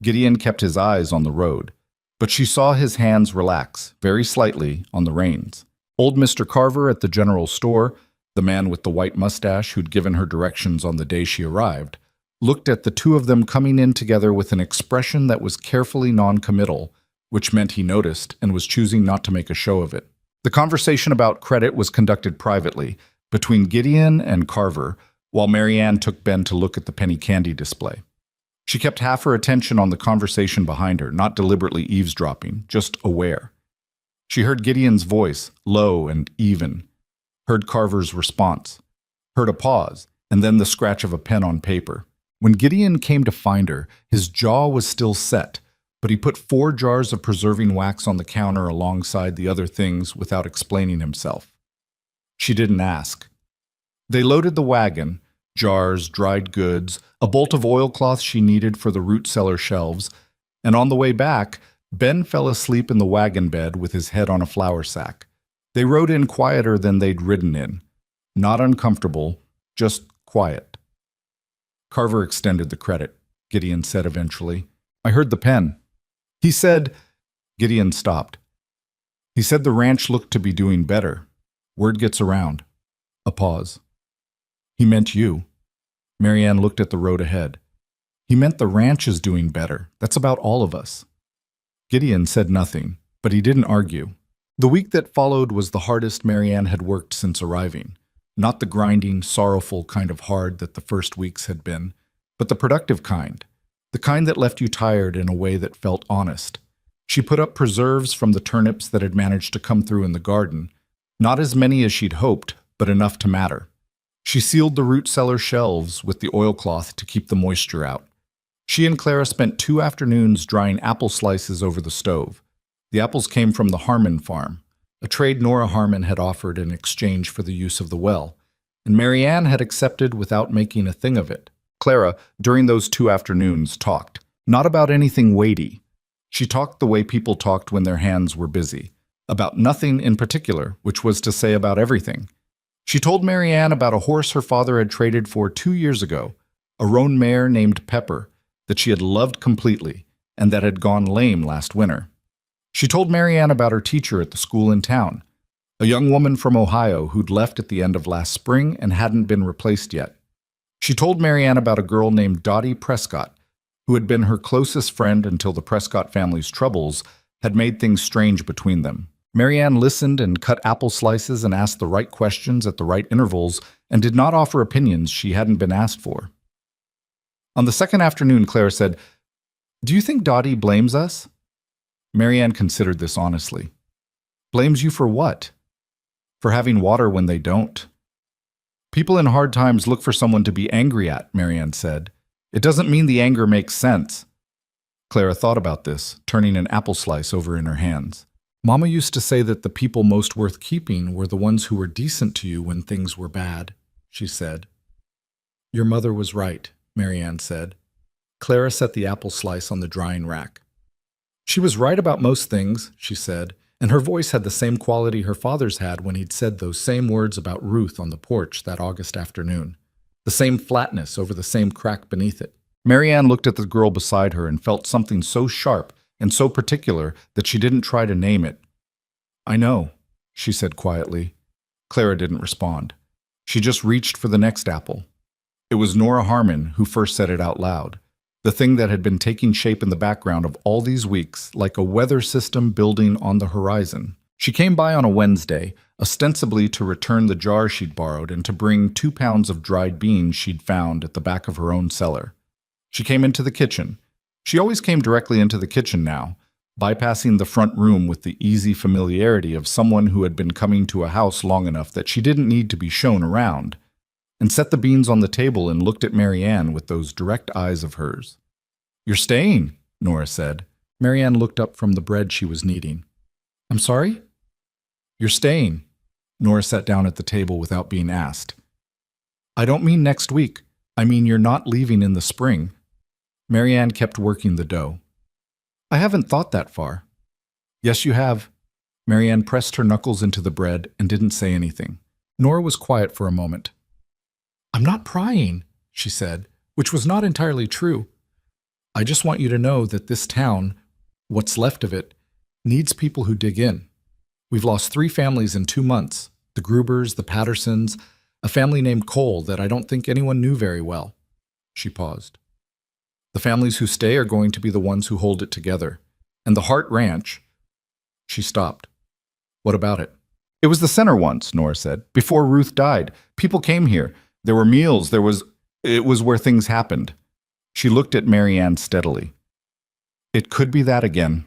Gideon kept his eyes on the road, but she saw his hands relax, very slightly, on the reins. Old Mr. Carver at the general store, the man with the white mustache who'd given her directions on the day she arrived, looked at the two of them coming in together with an expression that was carefully non-committal, which meant he noticed and was choosing not to make a show of it. The conversation about credit was conducted privately, between Gideon and Carver, while Marianne took Ben to look at the penny candy display. She kept half her attention on the conversation behind her, not deliberately eavesdropping, just aware. She heard Gideon's voice, low and even, heard Carver's response, heard a pause, and then the scratch of a pen on paper. When Gideon came to find her, his jaw was still set, but he put 4 jars of preserving wax on the counter alongside the other things without explaining himself. She didn't ask. They loaded the wagon, jars, dried goods, a bolt of oilcloth she needed for the root cellar shelves, and on the way back, Ben fell asleep in the wagon bed with his head on a flour sack. They rode in quieter than they'd ridden in. Not uncomfortable, just quiet. Carver extended the credit, Gideon said eventually. "I heard the pen." He said, Gideon stopped. "He said the ranch looked to be doing better. Word gets around." A pause. "He meant you." Marianne looked at the road ahead. "He meant the ranch is doing better. That's about all of us." Gideon said nothing, but he didn't argue. The week that followed was the hardest Marianne had worked since arriving. Not the grinding, sorrowful kind of hard that the first weeks had been, but the productive kind. The kind that left you tired in a way that felt honest. She put up preserves from the turnips that had managed to come through in the garden. Not as many as she'd hoped, but enough to matter. She sealed the root cellar shelves with the oilcloth to keep the moisture out. She and Clara spent 2 afternoons drying apple slices over the stove. The apples came from the Harmon farm, a trade Nora Harmon had offered in exchange for the use of the well, and Marianne had accepted without making a thing of it. Clara, during those 2 afternoons, talked. Not about anything weighty. She talked the way people talked when their hands were busy. About nothing in particular, which was to say about everything. She told Marianne about a horse her father had traded for 2 years ago, a roan mare named Pepper, that she had loved completely, and that had gone lame last winter. She told Marianne about her teacher at the school in town, a young woman from Ohio who'd left at the end of last spring and hadn't been replaced yet. She told Marianne about a girl named Dottie Prescott, who had been her closest friend until the Prescott family's troubles had made things strange between them. Marianne listened and cut apple slices and asked the right questions at the right intervals and did not offer opinions she hadn't been asked for. On the second afternoon, Clara said, "Do you think Dottie blames us?" Marianne considered this honestly. Blames you for what? For having water when they don't. People in hard times look for someone to be angry at, Marianne said. It doesn't mean the anger makes sense. Clara thought about this, turning an apple slice over in her hands. Mama used to say that the people most worth keeping were the ones who were decent to you when things were bad, she said. Your mother was right, Marianne said. Clara set the apple slice on the drying rack. She was right about most things, she said, and her voice had the same quality her father's had when he'd said those same words about Ruth on the porch that August afternoon. The same flatness over the same crack beneath it. Marianne looked at the girl beside her and felt something so sharp and so particular that she didn't try to name it. I know, she said quietly. Clara didn't respond. She just reached for the next apple. It was Nora Harmon who first said it out loud, the thing that had been taking shape in the background of all these weeks, like a weather system building on the horizon. She came by on a Wednesday, ostensibly to return the jar she'd borrowed and to bring 2 pounds of dried beans she'd found at the back of her own cellar. She came into the kitchen. She always came directly into the kitchen now, bypassing the front room with the easy familiarity of someone who had been coming to a house long enough that she didn't need to be shown around, and set the beans on the table and looked at Marianne with those direct eyes of hers. You're staying, Nora said. Marianne looked up from the bread she was kneading. I'm sorry? You're staying. Nora sat down at the table without being asked. I don't mean next week. I mean you're not leaving in the spring. Marianne kept working the dough. I haven't thought that far. Yes, you have. Marianne pressed her knuckles into the bread and didn't say anything. Nora was quiet for a moment. I'm not prying, she said, which was not entirely true. I just want you to know that this town, what's left of it, needs people who dig in. We've lost 3 families in 2 months, the Grubers, the Pattersons, a family named Cole that I don't think anyone knew very well. She paused. The families who stay are going to be the ones who hold it together. And the Hart Ranch... She stopped. What about it? It was the center once, Nora said. Before Ruth died, people came here. There were meals, it was where things happened. She looked at Marianne steadily. It could be that again.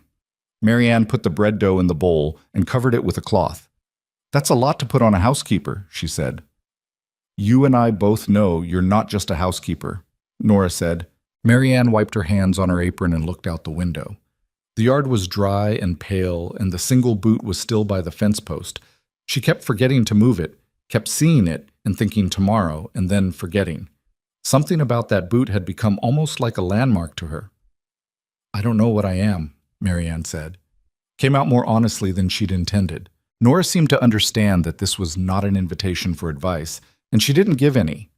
Marianne put the bread dough in the bowl and covered it with a cloth. That's a lot to put on a housekeeper, she said. You and I both know you're not just a housekeeper, Nora said. Marianne wiped her hands on her apron and looked out the window. The yard was dry and pale, and the single boot was still by the fence post. She kept forgetting to move it, kept seeing it and thinking tomorrow, and then forgetting. Something about that boot had become almost like a landmark to her. I don't know what I am, Marianne said. Came out more honestly than she'd intended. Nora seemed to understand that this was not an invitation for advice, and she didn't give any.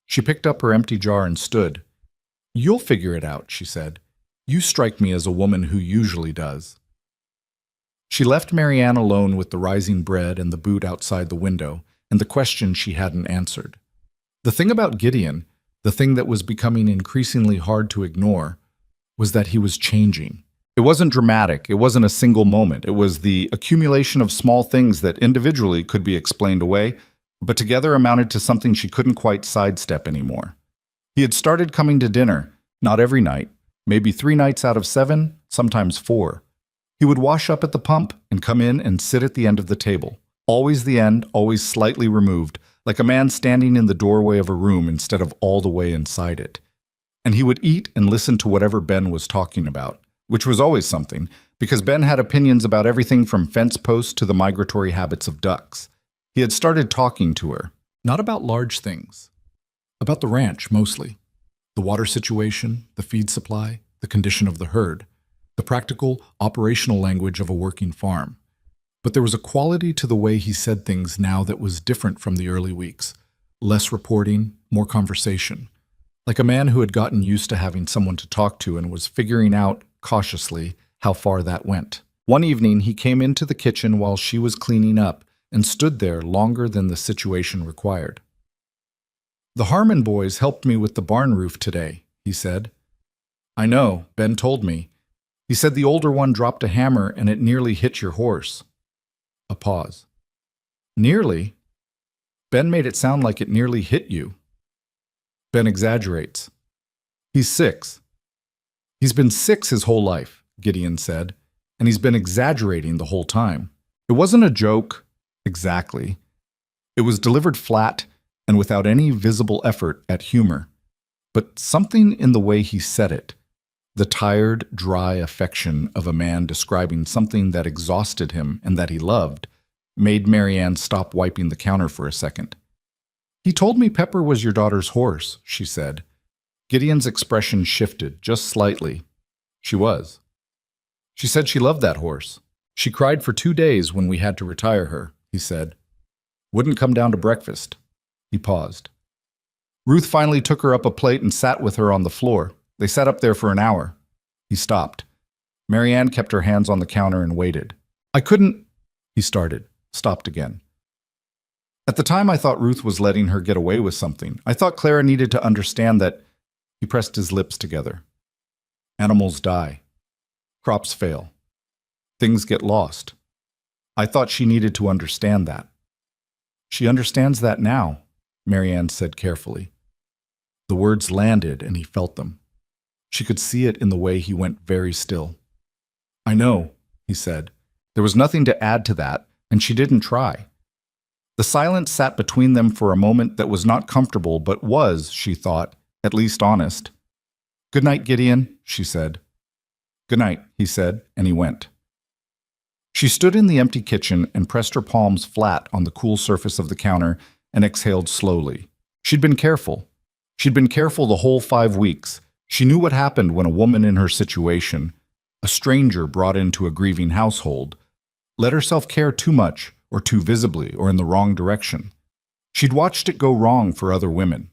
She picked up her empty jar and stood. You'll figure it out, she said. You strike me as a woman who usually does. She left Marianne alone with the rising bread and the boot outside the window, and the question she hadn't answered. The thing about Gideon, the thing that was becoming increasingly hard to ignore, was that he was changing. It wasn't dramatic, it wasn't a single moment, it was the accumulation of small things that individually could be explained away, but together amounted to something she couldn't quite sidestep anymore. He had started coming to dinner, not every night, maybe 3 nights out of 7, sometimes 4. He would wash up at the pump and come in and sit at the end of the table. Always the end, always slightly removed, like a man standing in the doorway of a room instead of all the way inside it. And he would eat and listen to whatever Ben was talking about, which was always something, because Ben had opinions about everything from fence posts to the migratory habits of ducks. He had started talking to her, not about large things, about the ranch mostly. The water situation, the feed supply, the condition of the herd, the practical, operational language of a working farm. But there was a quality to the way he said things now that was different from the early weeks. Less reporting, more conversation. Like a man who had gotten used to having someone to talk to and was figuring out, cautiously, how far that went. One evening, he came into the kitchen while she was cleaning up and stood there longer than the situation required. "The Harmon boys helped me with the barn roof today," he said. "I know, Ben told me. He said the older one dropped a hammer and it nearly hit your horse." A pause. "Nearly? Ben made it sound like it nearly hit you." Ben exaggerates. "He's 6. He's been 6 his whole life," Gideon said, "and he's been exaggerating the whole time. It wasn't a joke, exactly. It was delivered flat and without any visible effort at humor. But something in the way he said it, the tired, dry affection of a man describing something that exhausted him and that he loved, made Marianne stop wiping the counter for a second. "He told me Pepper was your daughter's horse," she said. Gideon's expression shifted, just slightly. "She was. She said she loved that horse. She cried for 2 days when we had to retire her," he said. "Wouldn't come down to breakfast." He paused. "Ruth finally took her up a plate and sat with her on the floor. They sat up there for an hour." He stopped. Marianne kept her hands on the counter and waited. "I couldn't," he started, stopped again. "At the time I thought Ruth was letting her get away with something. I thought Clara needed to understand that—" He pressed his lips together. "Animals die. Crops fail. Things get lost. I thought she needed to understand that." "She understands that now," Marianne said carefully. The words landed and he felt them. She could see it in the way he went very still. "I know," he said. There was nothing to add to that, and she didn't try. The silence sat between them for a moment that was not comfortable, but was, she thought, at least honest. "Good night, Gideon," she said. "Good night," he said, and he went. She stood in the empty kitchen and pressed her palms flat on the cool surface of the counter and exhaled slowly. She'd been careful. She'd been careful the whole 5 weeks. She knew what happened when a woman in her situation, a stranger brought into a grieving household, let herself care too much or too visibly or in the wrong direction. She'd watched it go wrong for other women.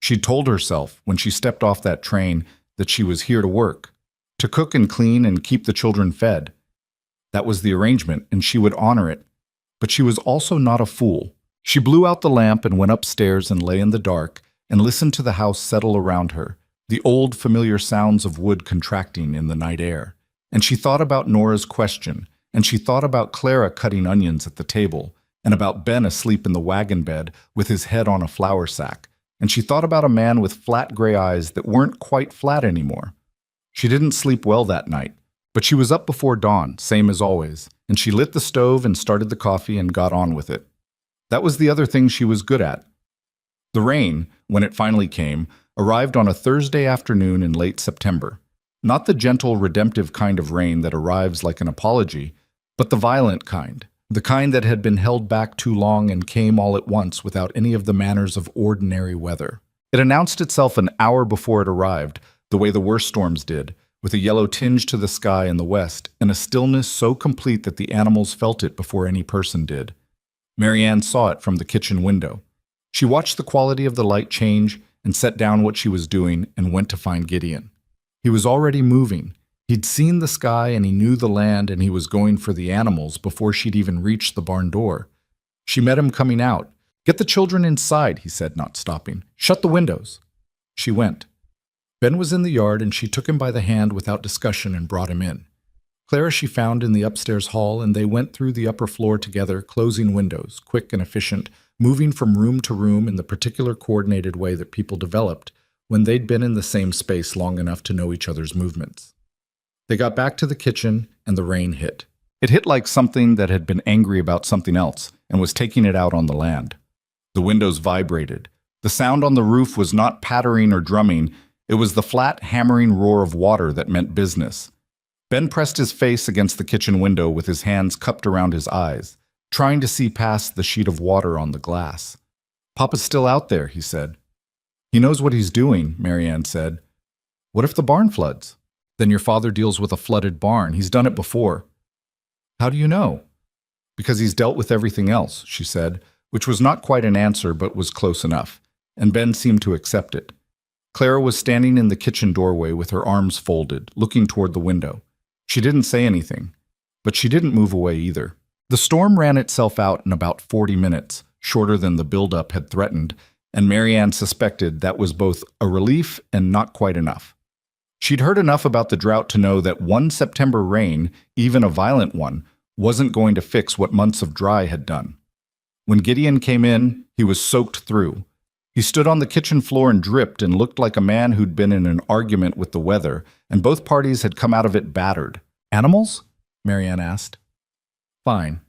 She'd told herself when she stepped off that train that she was here to work, to cook and clean and keep the children fed. That was the arrangement, and she would honor it. But she was also not a fool. She blew out the lamp and went upstairs and lay in the dark and listened to the house settle around her, the old familiar sounds of wood contracting in the night air. And she thought about Nora's question, and she thought about Clara cutting onions at the table, and about Ben asleep in the wagon bed with his head on a flour sack, and she thought about a man with flat gray eyes that weren't quite flat anymore. She didn't sleep well that night, but she was up before dawn, same as always, and she lit the stove and started the coffee and got on with it. That was the other thing she was good at. The rain, when it finally came, arrived on a Thursday afternoon in late September. Not the gentle, redemptive kind of rain that arrives like an apology, but the violent kind, the kind that had been held back too long and came all at once without any of the manners of ordinary weather. It announced itself an hour before it arrived, the way the worst storms did, with a yellow tinge to the sky in the west, and a stillness so complete that the animals felt it before any person did. Marianne saw it from the kitchen window. She watched the quality of the light change and set down what she was doing and went to find Gideon. He was already moving. He'd seen the sky and he knew the land, and he was going for the animals before she'd even reached the barn door. She met him coming out. "Get the children inside," he said, not stopping. "Shut the windows." She went. Ben was in the yard, and she took him by the hand without discussion and brought him in. Clara she found in the upstairs hall, and they went through the upper floor together, closing windows, quick and efficient, moving from room to room in the particular coordinated way that people developed when they'd been in the same space long enough to know each other's movements. They got back to the kitchen, and the rain hit. It hit like something that had been angry about something else and was taking it out on the land. The windows vibrated. The sound on the roof was not pattering or drumming. It was the flat, hammering roar of water that meant business. Ben pressed his face against the kitchen window with his hands cupped around his eyes, trying to see past the sheet of water on the glass. "Papa's still out there," he said. He knows what he's doing, Marianne said. What if the barn floods? Then your father deals with a flooded barn. He's done it before. How do you know? Because he's dealt with everything else, she said, which was not quite an answer but was close enough, and Ben seemed to accept it. Clara was standing in the kitchen doorway with her arms folded, looking toward the window. She didn't say anything, but she didn't move away either. The storm ran itself out in about 40 minutes, shorter than the buildup had threatened, and Marianne suspected that was both a relief and not quite enough. She'd heard enough about the drought to know that one September rain, even a violent one, wasn't going to fix what months of dry had done. When Gideon came in, he was soaked through. He stood on the kitchen floor and dripped and looked like a man who'd been in an argument with the weather, and both parties had come out of it battered. Animals? Marianne asked. Fine.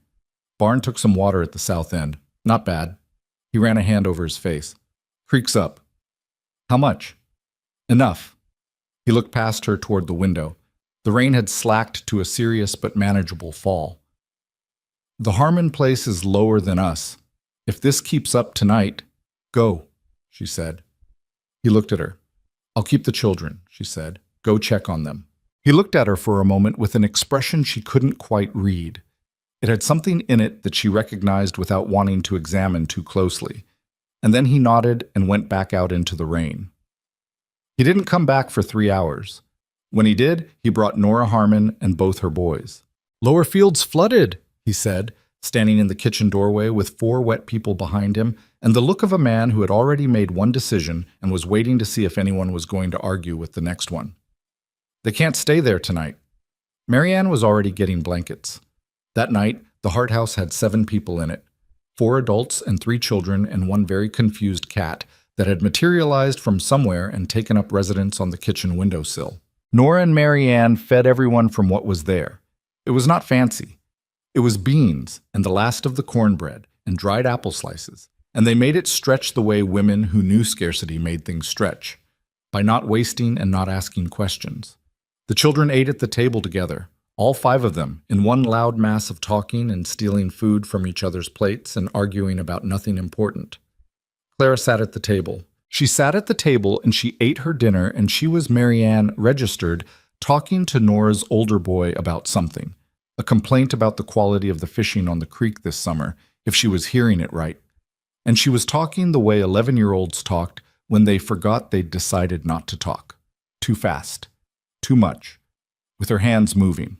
Barn took some water at the south end. Not bad. He ran a hand over his face. Creek's up. How much? Enough. He looked past her toward the window. The rain had slacked to a serious but manageable fall. The Harmon place is lower than us. If this keeps up tonight, go, she said. He looked at her. I'll keep the children, she said. Go check on them. He looked at her for a moment with an expression she couldn't quite read. It had something in it that she recognized without wanting to examine too closely. And then he nodded and went back out into the rain. He didn't come back for 3 hours. When he did, he brought Nora Harmon and both her boys. Lower Field's flooded, he said, standing in the kitchen doorway with 4 wet people behind him and the look of a man who had already made one decision and was waiting to see if anyone was going to argue with the next one. They can't stay there tonight. Marianne was already getting blankets. That night, the Hart house had 7 people in it, 4 adults and 3 children and 1 very confused cat that had materialized from somewhere and taken up residence on the kitchen windowsill. Nora and Marianne fed everyone from what was there. It was not fancy. It was beans and the last of the cornbread and dried apple slices, and they made it stretch the way women who knew scarcity made things stretch, by not wasting and not asking questions. The children ate at the table together, all 5 of them, in one loud mass of talking and stealing food from each other's plates and arguing about nothing important. Clara sat at the table. She sat at the table and she ate her dinner, and she was Marianne registered, talking to Nora's older boy about something, a complaint about the quality of the fishing on the creek this summer, if she was hearing it right. And she was talking the way 11-year-olds talked when they forgot they'd decided not to talk. Too fast. Too much. With her hands moving.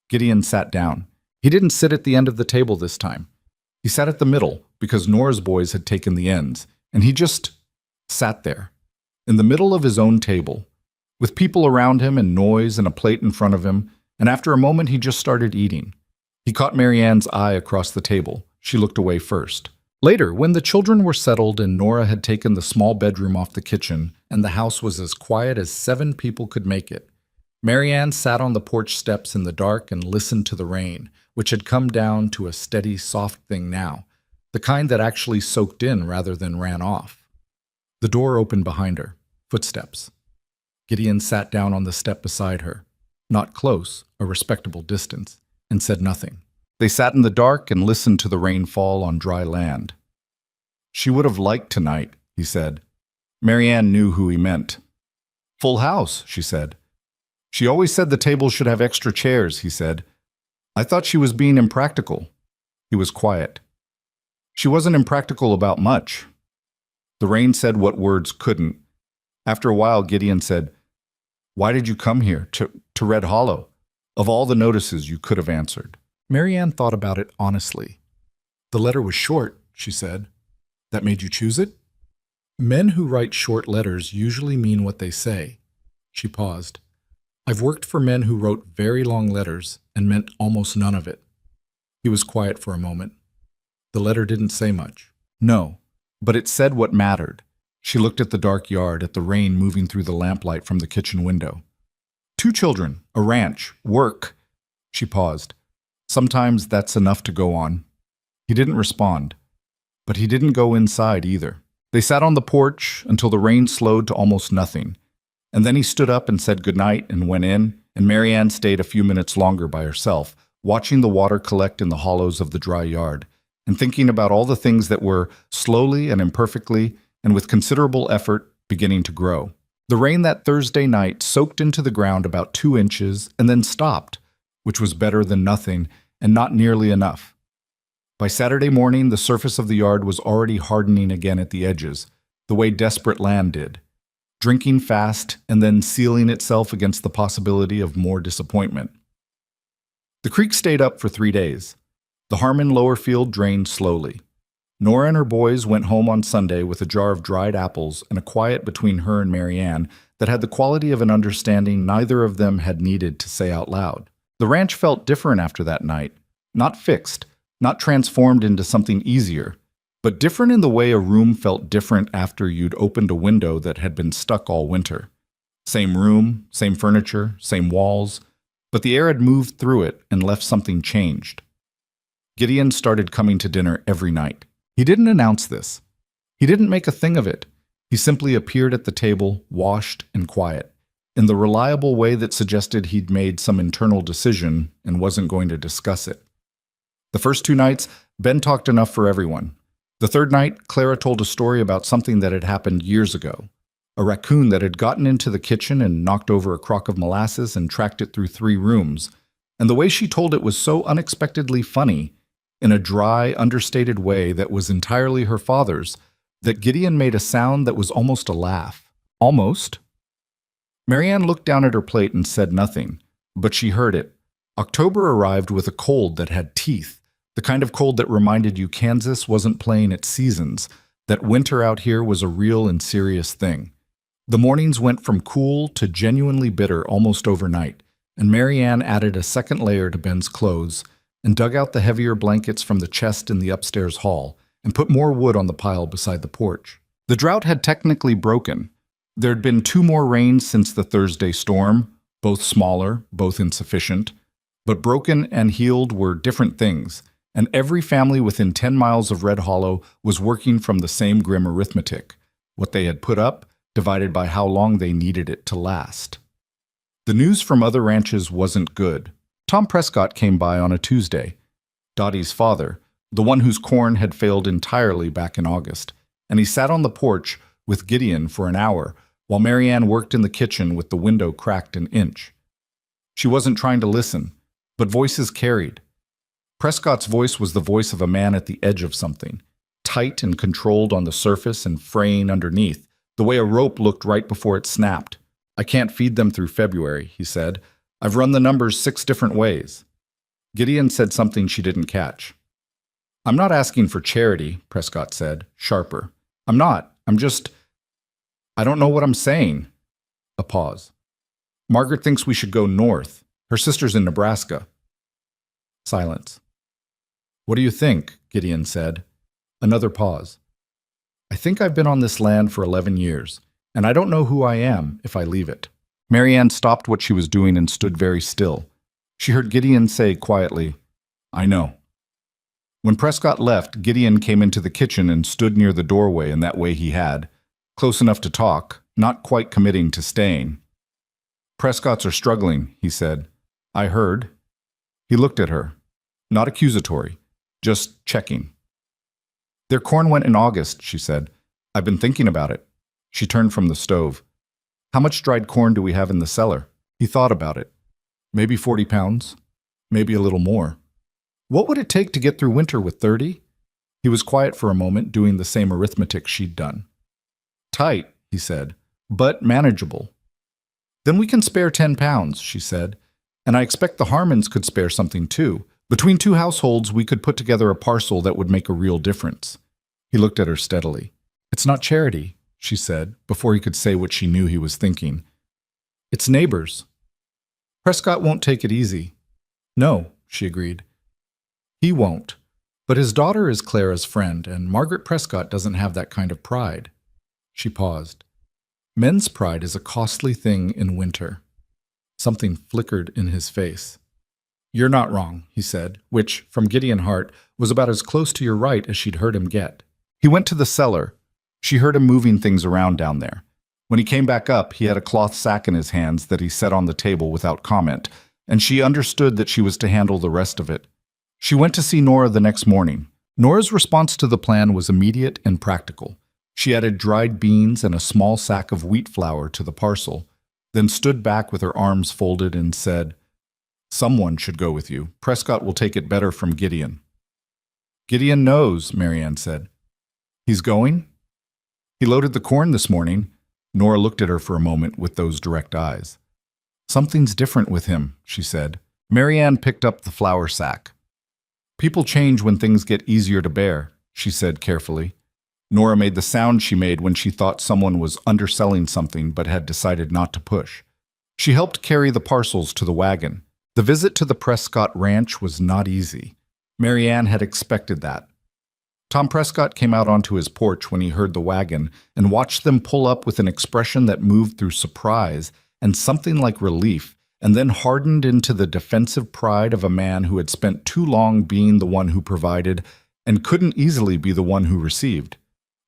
Gideon sat down. He didn't sit at the end of the table this time. He sat at the middle because Nora's boys had taken the ends, and he just sat there, in the middle of his own table, with people around him and noise and a plate in front of him, and after a moment he just started eating. He caught Marianne's eye across the table. She looked away first. Later, when the children were settled and Nora had taken the small bedroom off the kitchen and the house was as quiet as 7 people could make it, Marianne sat on the porch steps in the dark and listened to the rain, which had come down to a steady, soft thing now, the kind that actually soaked in rather than ran off. The door opened behind her. Footsteps. Gideon sat down on the step beside her, not close, a respectable distance, and said nothing. They sat in the dark and listened to the rain fall on dry land. She would have liked tonight, he said. Marianne knew who he meant. Full house, she said. She always said the table should have extra chairs, he said. I thought she was being impractical. He was quiet. She wasn't impractical about much. The rain said what words couldn't. After a while, Gideon said, Why did you come here, to Red Hollow? Of all the notices you could have answered. Marianne thought about it honestly. The letter was short, she said. That made you choose it? Men who write short letters usually mean what they say. She paused. I've worked for men who wrote very long letters and meant almost none of it. He was quiet for a moment. The letter didn't say much. No, but it said what mattered. She looked at the dark yard, at the rain moving through the lamplight from the kitchen window. 2 children, a ranch, work. She paused. Sometimes that's enough to go on. He didn't respond, but he didn't go inside either. They sat on the porch until the rain slowed to almost nothing, and then he stood up and said goodnight and went in, and Marianne stayed a few minutes longer by herself, watching the water collect in the hollows of the dry yard, and thinking about all the things that were, slowly and imperfectly, and with considerable effort, beginning to grow. The rain that Thursday night soaked into the ground about 2 inches and then stopped, which was better than nothing and not nearly enough. By Saturday morning, the surface of the yard was already hardening again at the edges, the way desperate land did, drinking fast and then sealing itself against the possibility of more disappointment. The creek stayed up for 3 days. The Harmon lower field drained slowly. Nora and her boys went home on Sunday with a jar of dried apples and a quiet between her and Marianne that had the quality of an understanding neither of them had needed to say out loud. The ranch felt different after that night, not fixed, not transformed into something easier, but different in the way a room felt different after you'd opened a window that had been stuck all winter. Same room, same furniture, same walls, but the air had moved through it and left something changed. Gideon started coming to dinner every night. He didn't announce this. He didn't make a thing of it. He simply appeared at the table, washed and quiet, in the reliable way that suggested he'd made some internal decision and wasn't going to discuss it. The first 2 nights, Ben talked enough for everyone. The third night, Clara told a story about something that had happened years ago. A raccoon that had gotten into the kitchen and knocked over a crock of molasses and tracked it through 3 rooms. And the way she told it was so unexpectedly funny, in a dry, understated way that was entirely her father's, that Gideon made a sound that was almost a laugh. Almost. Marianne looked down at her plate and said nothing, but she heard it. October arrived with a cold that had teeth, the kind of cold that reminded you Kansas wasn't playing its seasons, that winter out here was a real and serious thing. The mornings went from cool to genuinely bitter almost overnight, and Marianne added a second layer to Ben's clothes and dug out the heavier blankets from the chest in the upstairs hall and put more wood on the pile beside the porch. The drought had technically broken. There'd been 2 more rains since the Thursday storm, both smaller, both insufficient. But broken and healed were different things, and every family within 10 miles of Red Hollow was working from the same grim arithmetic, what they had put up divided by how long they needed it to last. The news from other ranches wasn't good. Tom Prescott came by on a Tuesday, Dottie's father, the one whose corn had failed entirely back in August, and he sat on the porch with Gideon for an hour while Marianne worked in the kitchen with the window cracked an inch. She wasn't trying to listen, but voices carried. Prescott's voice was the voice of a man at the edge of something, tight and controlled on the surface and fraying underneath, the way a rope looked right before it snapped. "I can't feed them through February," he said. "I've run the numbers 6 different ways." Gideon said something she didn't catch. "I'm not asking for charity," Prescott said, sharper. I'm not. I don't know what I'm saying." A pause. "Margaret thinks we should go north. Her sister's in Nebraska." Silence. "What do you think?" Gideon said. Another pause. "I think I've been on this land for 11 years, and I don't know who I am if I leave it." Marianne stopped what she was doing and stood very still. She heard Gideon say quietly, "I know." When Prescott left, Gideon came into the kitchen and stood near the doorway in that way he had, close enough to talk, not quite committing to staying. "Prescotts are struggling," he said. "I heard." He looked at her. Not accusatory, just checking. "Their corn went in August," she said. "I've been thinking about it." She turned from the stove. "How much dried corn do we have in the cellar?" He thought about it. "Maybe 40 pounds. Maybe a little more." "What would it take to get through winter with 30? He was quiet for a moment, doing the same arithmetic she'd done. "Tight," he said, "but manageable." "Then we can spare 10 pounds, she said. "And I expect the Harmons could spare something too. Between 2 households, we could put together a parcel that would make a real difference." He looked at her steadily. "It's not charity," she said, before he could say what she knew he was thinking. "It's neighbors." "Prescott won't take it easy." "No," she agreed. "He won't. But his daughter is Clara's friend, and Margaret Prescott doesn't have that kind of pride." She paused. "Men's pride is a costly thing in winter." Something flickered in his face. "You're not wrong," he said, which, from Gideon Hart, was about as close to "you're right" as she'd heard him get. He went to the cellar. She heard him moving things around down there. When he came back up, he had a cloth sack in his hands that he set on the table without comment, and she understood that she was to handle the rest of it. She went to see Nora the next morning. Nora's response to the plan was immediate and practical. She added dried beans and a small sack of wheat flour to the parcel, then stood back with her arms folded and said, "Someone should go with you. Prescott will take it better from Gideon." "Gideon knows," Marianne said. "He's going?" "He loaded the corn this morning." Nora looked at her for a moment with those direct eyes. "Something's different with him," she said. Marianne picked up the flour sack. "People change when things get easier to bear," she said carefully. Nora made the sound she made when she thought someone was underselling something but had decided not to push. She helped carry the parcels to the wagon. The visit to the Prescott ranch was not easy. Marianne had expected that. Tom Prescott came out onto his porch when he heard the wagon and watched them pull up with an expression that moved through surprise and something like relief, and then hardened into the defensive pride of a man who had spent too long being the one who provided and couldn't easily be the one who received.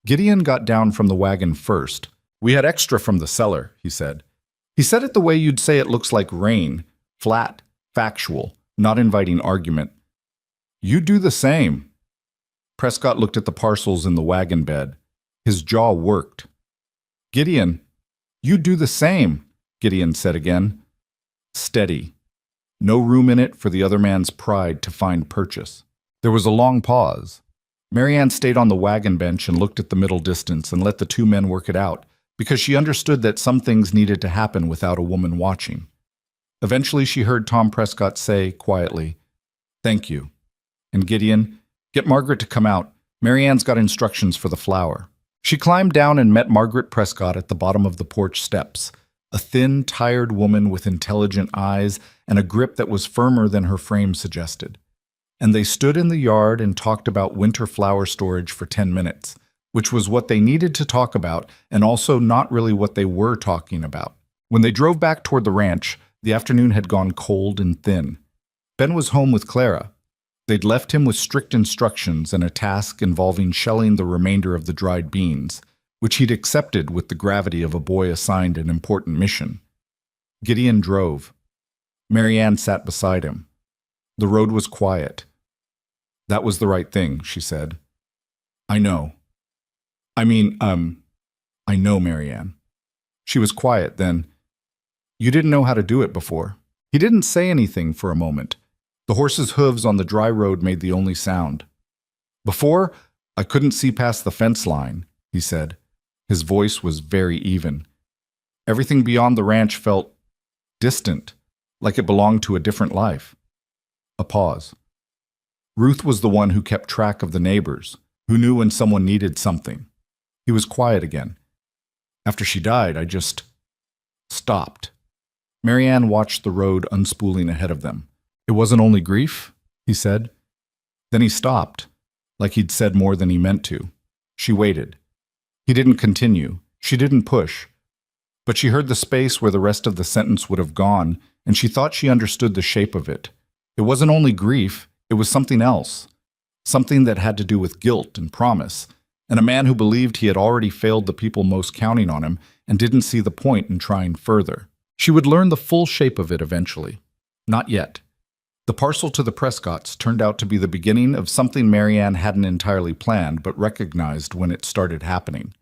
Gideon got down from the wagon first. "We had extra from the cellar," he said. He said it the way you'd say it looks like rain, flat, factual, not inviting argument. "You do the same." Prescott looked at the parcels in the wagon bed. His jaw worked. "Gideon, you do the same," Gideon said again. Steady. No room in it for the other man's pride to find purchase. There was a long pause. Marianne stayed on the wagon bench and looked at the middle distance and let the two men work it out, because she understood that some things needed to happen without a woman watching. Eventually she heard Tom Prescott say, quietly, "Thank you." And Gideon, "Get Margaret to come out. Marianne's got instructions for the flour." She climbed down and met Margaret Prescott at the bottom of the porch steps, a thin, tired woman with intelligent eyes and a grip that was firmer than her frame suggested. And they stood in the yard and talked about winter flour storage for 10 minutes, which was what they needed to talk about and also not really what they were talking about. When they drove back toward the ranch, the afternoon had gone cold and thin. Ben was home with Clara. They'd left him with strict instructions and a task involving shelling the remainder of the dried beans, which he'd accepted with the gravity of a boy assigned an important mission. Gideon drove. Marianne sat beside him. The road was quiet. "That was the right thing," she said. "I know. I know, Marianne." She was quiet then. "You didn't know how to do it before." He didn't say anything for a moment. The horse's hooves on the dry road made the only sound. "Before, I couldn't see past the fence line," he said. His voice was very even. "Everything beyond the ranch felt distant, like it belonged to a different life." A pause. "Ruth was the one who kept track of the neighbors, who knew when someone needed something." He was quiet again. "After she died, I just stopped." Marianne watched the road unspooling ahead of them. "It wasn't only grief?" he said. Then he stopped, like he'd said more than he meant to. She waited. He didn't continue. She didn't push. But she heard the space where the rest of the sentence would have gone, and she thought she understood the shape of it. It wasn't only grief, it was something else. Something that had to do with guilt and promise, and a man who believed he had already failed the people most counting on him and didn't see the point in trying further. She would learn the full shape of it eventually. Not yet. The parcel to the Prescotts turned out to be the beginning of something Marianne hadn't entirely planned but recognized when it started happening.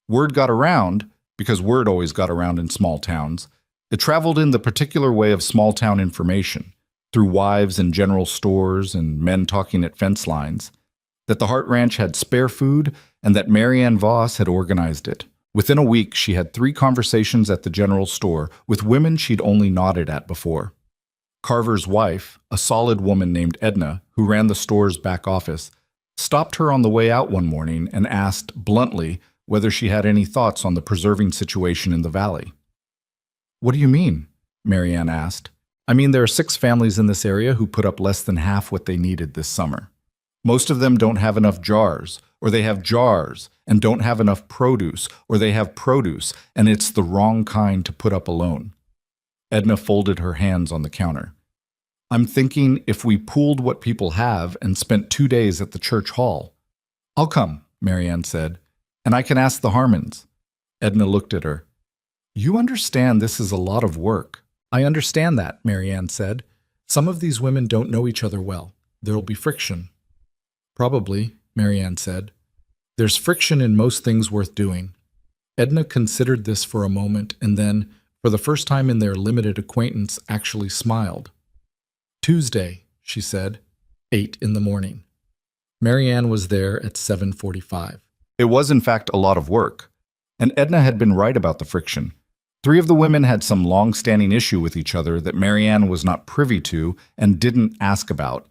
Word got around, because word always got around in small towns. It traveled in the particular way of small town information, through wives in general stores and men talking at fence lines, that the Hart Ranch had spare food and that Marianne Voss had organized it. Within a week, she had 3 conversations at the general store with women she'd only nodded at before. Carver's wife, a solid woman named Edna, who ran the store's back office, stopped her on the way out one morning and asked, bluntly, whether she had any thoughts on the preserving situation in the valley. "What do you mean?" Marianne asked. "I mean, there are 6 families in this area who put up less than half what they needed this summer. Most of them don't have enough jars, or they have jars and don't have enough produce, or they have produce, and it's the wrong kind to put up alone." Edna folded her hands on the counter. "I'm thinking if we pooled what people have and spent 2 days at the church hall." "I'll come," Marianne said, "and I can ask the Harmons." Edna looked at her. "You understand this is a lot of work." "I understand that," Marianne said. "Some of these women don't know each other well. There'll be friction." "Probably," Marianne said. There's friction in most things worth doing. Edna considered this for a moment and then, for the first time in their limited acquaintance, actually smiled. Tuesday, she said, 8 in the morning. Marianne was there at 7:45. It was, in fact, a lot of work, and Edna had been right about the friction. 3 of the women had some long-standing issue with each other that Marianne was not privy to and didn't ask about,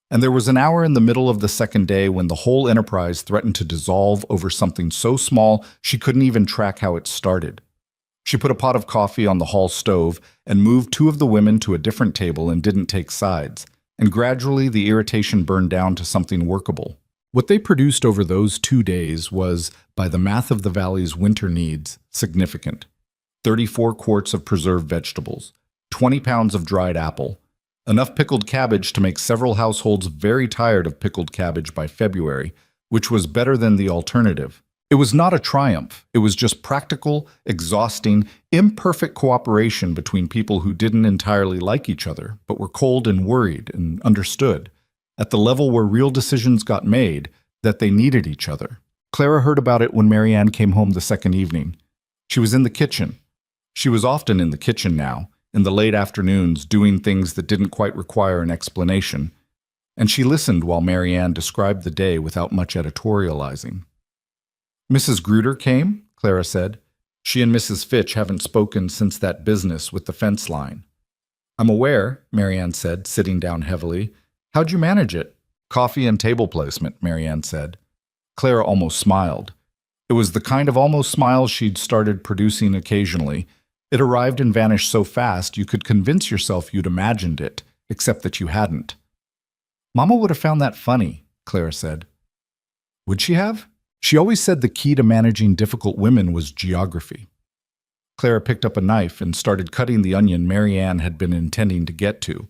and there was an hour in the middle of the second day when the whole enterprise threatened to dissolve over something so small she couldn't even track how it started. She put a pot of coffee on the hall stove and moved 2 of the women to a different table and didn't take sides, and gradually the irritation burned down to something workable. What they produced over those 2 days was, by the math of the valley's winter needs, significant. 34 quarts of preserved vegetables, 20 pounds of dried apple, enough pickled cabbage to make several households very tired of pickled cabbage by February, which was better than the alternative. It was not a triumph. It was just practical, exhausting, imperfect cooperation between people who didn't entirely like each other, but were cold and worried and understood, at the level where real decisions got made, that they needed each other. Clara heard about it when Marianne came home the second evening. She was in the kitchen. She was often in the kitchen now, in the late afternoons, doing things that didn't quite require an explanation, and she listened while Marianne described the day without much editorializing. Mrs. Gruder came, Clara said. She and Mrs. Fitch haven't spoken since that business with the fence line. I'm aware, Marianne said, sitting down heavily. How'd you manage it? Coffee and table placement, Marianne said. Clara almost smiled. It was the kind of almost smile she'd started producing occasionally. It arrived and vanished so fast you could convince yourself you'd imagined it, except that you hadn't. Mama would have found that funny, Clara said. Would she have? She always said the key to managing difficult women was geography. Clara picked up a knife and started cutting the onion Marianne had been intending to get to.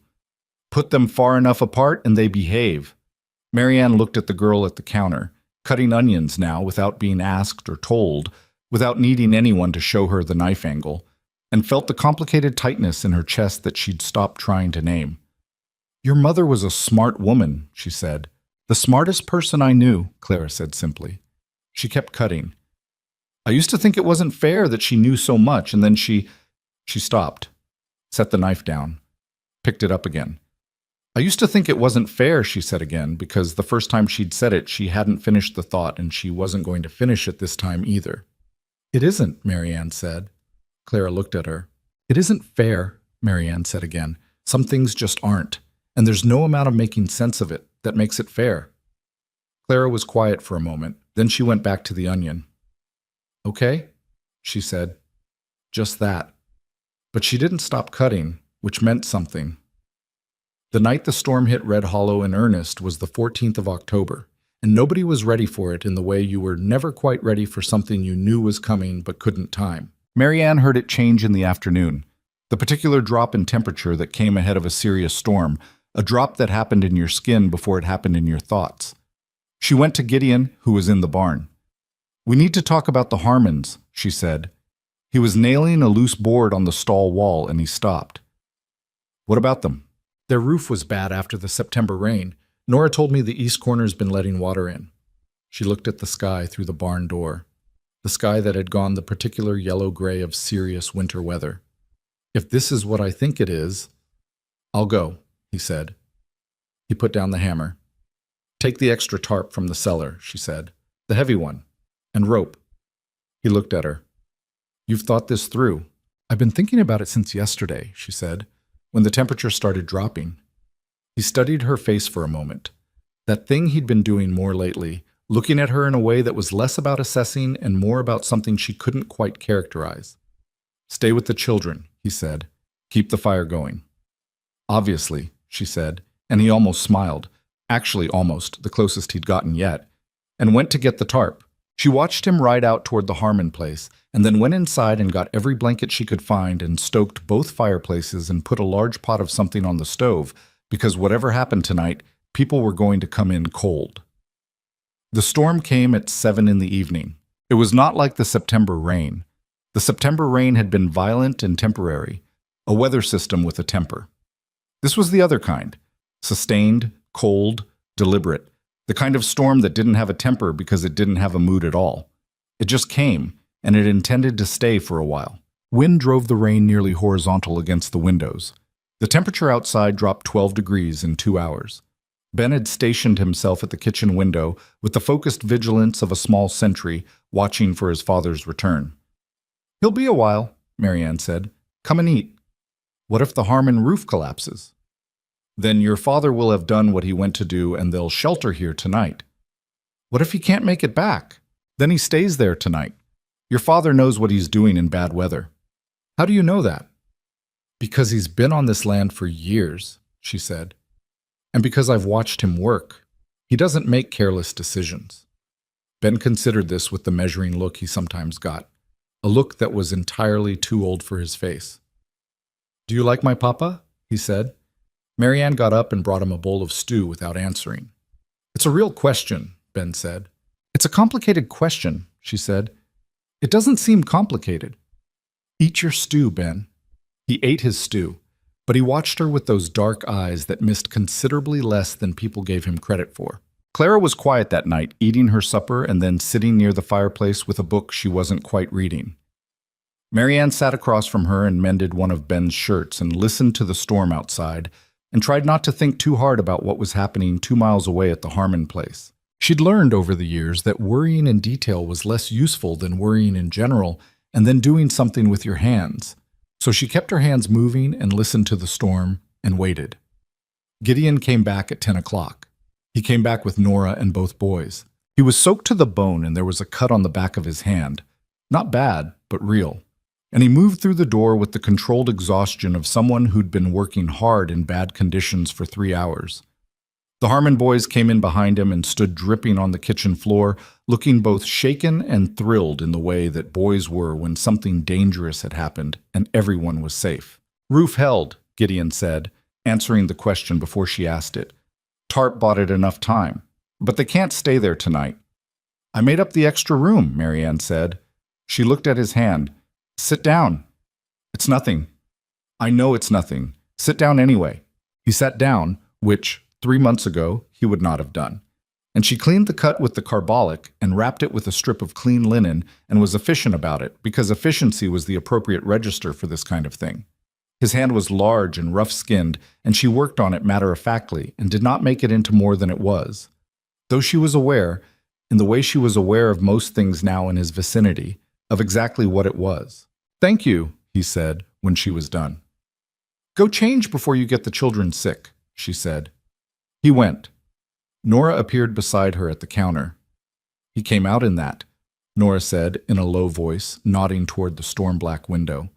Put them far enough apart and they behave. Marianne looked at the girl at the counter, cutting onions now without being asked or told, without needing anyone to show her the knife angle, and felt the complicated tightness in her chest that she'd stopped trying to name. Your mother was a smart woman, she said. The smartest person I knew, Clara said simply. She kept cutting. I used to think it wasn't fair that she knew so much, and then she stopped, set the knife down, picked it up again. I used to think it wasn't fair, she said again, because the first time she'd said it, she hadn't finished the thought, and she wasn't going to finish it this time either. It isn't, Marianne said. Clara looked at her. It isn't fair, Marianne said again. Some things just aren't, and there's no amount of making sense of it that makes it fair. Clara was quiet for a moment, then she went back to the onion. Okay, she said. Just that. But she didn't stop cutting, which meant something. The night the storm hit Red Hollow in earnest was the 14th of October, and nobody was ready for it in the way you were never quite ready for something you knew was coming but couldn't time. Marianne heard it change in the afternoon, the particular drop in temperature that came ahead of a serious storm, a drop that happened in your skin before it happened in your thoughts. She went to Gideon, who was in the barn. We need to talk about the Harmons, she said. He was nailing a loose board on the stall wall and he stopped. What about them? Their roof was bad after the September rain. Nora told me the east corner's been letting water in. She looked at the sky through the barn door, the sky that had gone the particular yellow-gray of serious winter weather. If this is what I think it is, I'll go, he said. He put down the hammer. Take the extra tarp from the cellar, she said. The heavy one. And rope. He looked at her. You've thought this through. I've been thinking about it since yesterday, she said, when the temperature started dropping. He studied her face for a moment. That thing he'd been doing more lately, looking at her in a way that was less about assessing and more about something she couldn't quite characterize. Stay with the children, he said. Keep the fire going. Obviously, she said, and he almost smiled, actually almost, the closest he'd gotten yet, and went to get the tarp. She watched him ride out toward the Harmon place, and then went inside and got every blanket she could find and stoked both fireplaces and put a large pot of something on the stove, because whatever happened tonight, people were going to come in cold. The storm came at 7 in the evening. It was not like the September rain. The September rain had been violent and temporary, a weather system with a temper. This was the other kind, sustained, cold, deliberate, The kind of storm that didn't have a temper because it didn't have a mood at all. It just came, and it intended to stay for a while. Wind drove the rain nearly horizontal against the windows. The temperature outside dropped 12 degrees in 2 hours. Ben had stationed himself at the kitchen window with the focused vigilance of a small sentry watching for his father's return. "He'll be a while," Marianne said. "Come and eat." "What if the Harmon roof collapses?" "Then your father will have done what he went to do and they'll shelter here tonight." "What if he can't make it back? Then he stays there tonight. Your father knows what he's doing in bad weather." "How do you know that?" "Because he's been on this land for years," she said. "And because I've watched him work. He doesn't make careless decisions." Ben considered this with the measuring look he sometimes got, a look that was entirely too old for his face. "Do you like my papa?" he said. Marianne got up and brought him a bowl of stew without answering. "It's a real question," Ben said. "It's a complicated question," she said. "It doesn't seem complicated." "Eat your stew, Ben." He ate his stew, but he watched her with those dark eyes that missed considerably less than people gave him credit for. Clara was quiet that night, eating her supper and then sitting near the fireplace with a book she wasn't quite reading. Marianne sat across from her and mended one of Ben's shirts and listened to the storm outside and tried not to think too hard about what was happening 2 miles away at the Harmon place. She'd learned over the years that worrying in detail was less useful than worrying in general and then doing something with your hands. So she kept her hands moving and listened to the storm and waited. Gideon came back at 10 o'clock. He came back with Nora and both boys. He was soaked to the bone and there was a cut on the back of his hand. Not bad, but real. And he moved through the door with the controlled exhaustion of someone who'd been working hard in bad conditions for 3 hours. The Harmon boys came in behind him and stood dripping on the kitchen floor, looking both shaken and thrilled in the way that boys were when something dangerous had happened and everyone was safe. "Roof held," Gideon said, answering the question before she asked it. "Tarp bought it enough time. But they can't stay there tonight." "I made up the extra room," Marianne said. She looked at his hand. "Sit down." "It's nothing." "I know it's nothing. Sit down anyway." He sat down, which 3 months ago he would not have done. And she cleaned the cut with the carbolic and wrapped it with a strip of clean linen and was efficient about it because efficiency was the appropriate register for this kind of thing. His hand was large and rough-skinned, and she worked on it matter-of-factly and did not make it into more than it was. Though she was aware, in the way she was aware of most things now in his vicinity, of exactly what it was. "Thank you," he said when she was done. "Go change before you get the children sick," she said. He went. Nora appeared beside her at the counter. "He came out in that," Nora said in a low voice, nodding toward the storm-black window.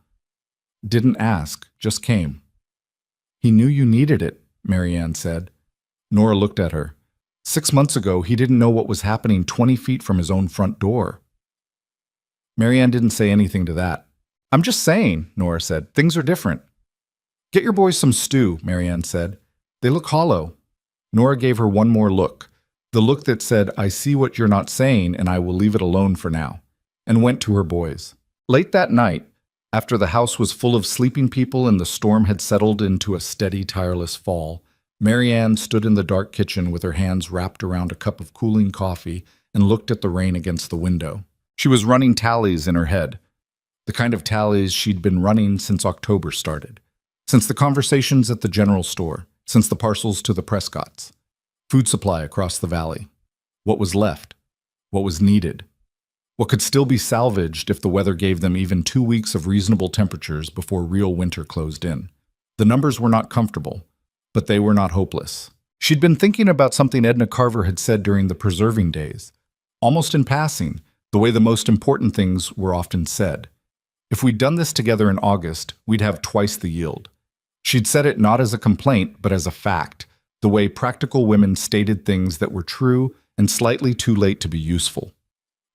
"Didn't ask, just came." "He knew you needed it," Marianne said. Nora looked at her. 6 months ago, he didn't know what was happening 20 feet from his own front door. Marianne didn't say anything to that. "I'm just saying," Nora said. "Things are different." "Get your boys some stew," Marianne said. "They look hollow." Nora gave her one more look, the look that said, "I see what you're not saying and I will leave it alone for now," and went to her boys. Late that night, after the house was full of sleeping people and the storm had settled into a steady, tireless fall, Marianne stood in the dark kitchen with her hands wrapped around a cup of cooling coffee and looked at the rain against the window. She was running tallies in her head, the kind of tallies she'd been running since October started, since the conversations at the general store, since the parcels to the Prescotts, food supply across the valley, what was left, what was needed, what could still be salvaged if the weather gave them even 2 weeks of reasonable temperatures before real winter closed in. The numbers were not comfortable, but they were not hopeless. She'd been thinking about something Edna Carver had said during the preserving days, almost in passing, the way the most important things were often said. If we'd done this together in August, we'd have twice the yield. She'd said it not as a complaint, but as a fact, the way practical women stated things that were true and slightly too late to be useful.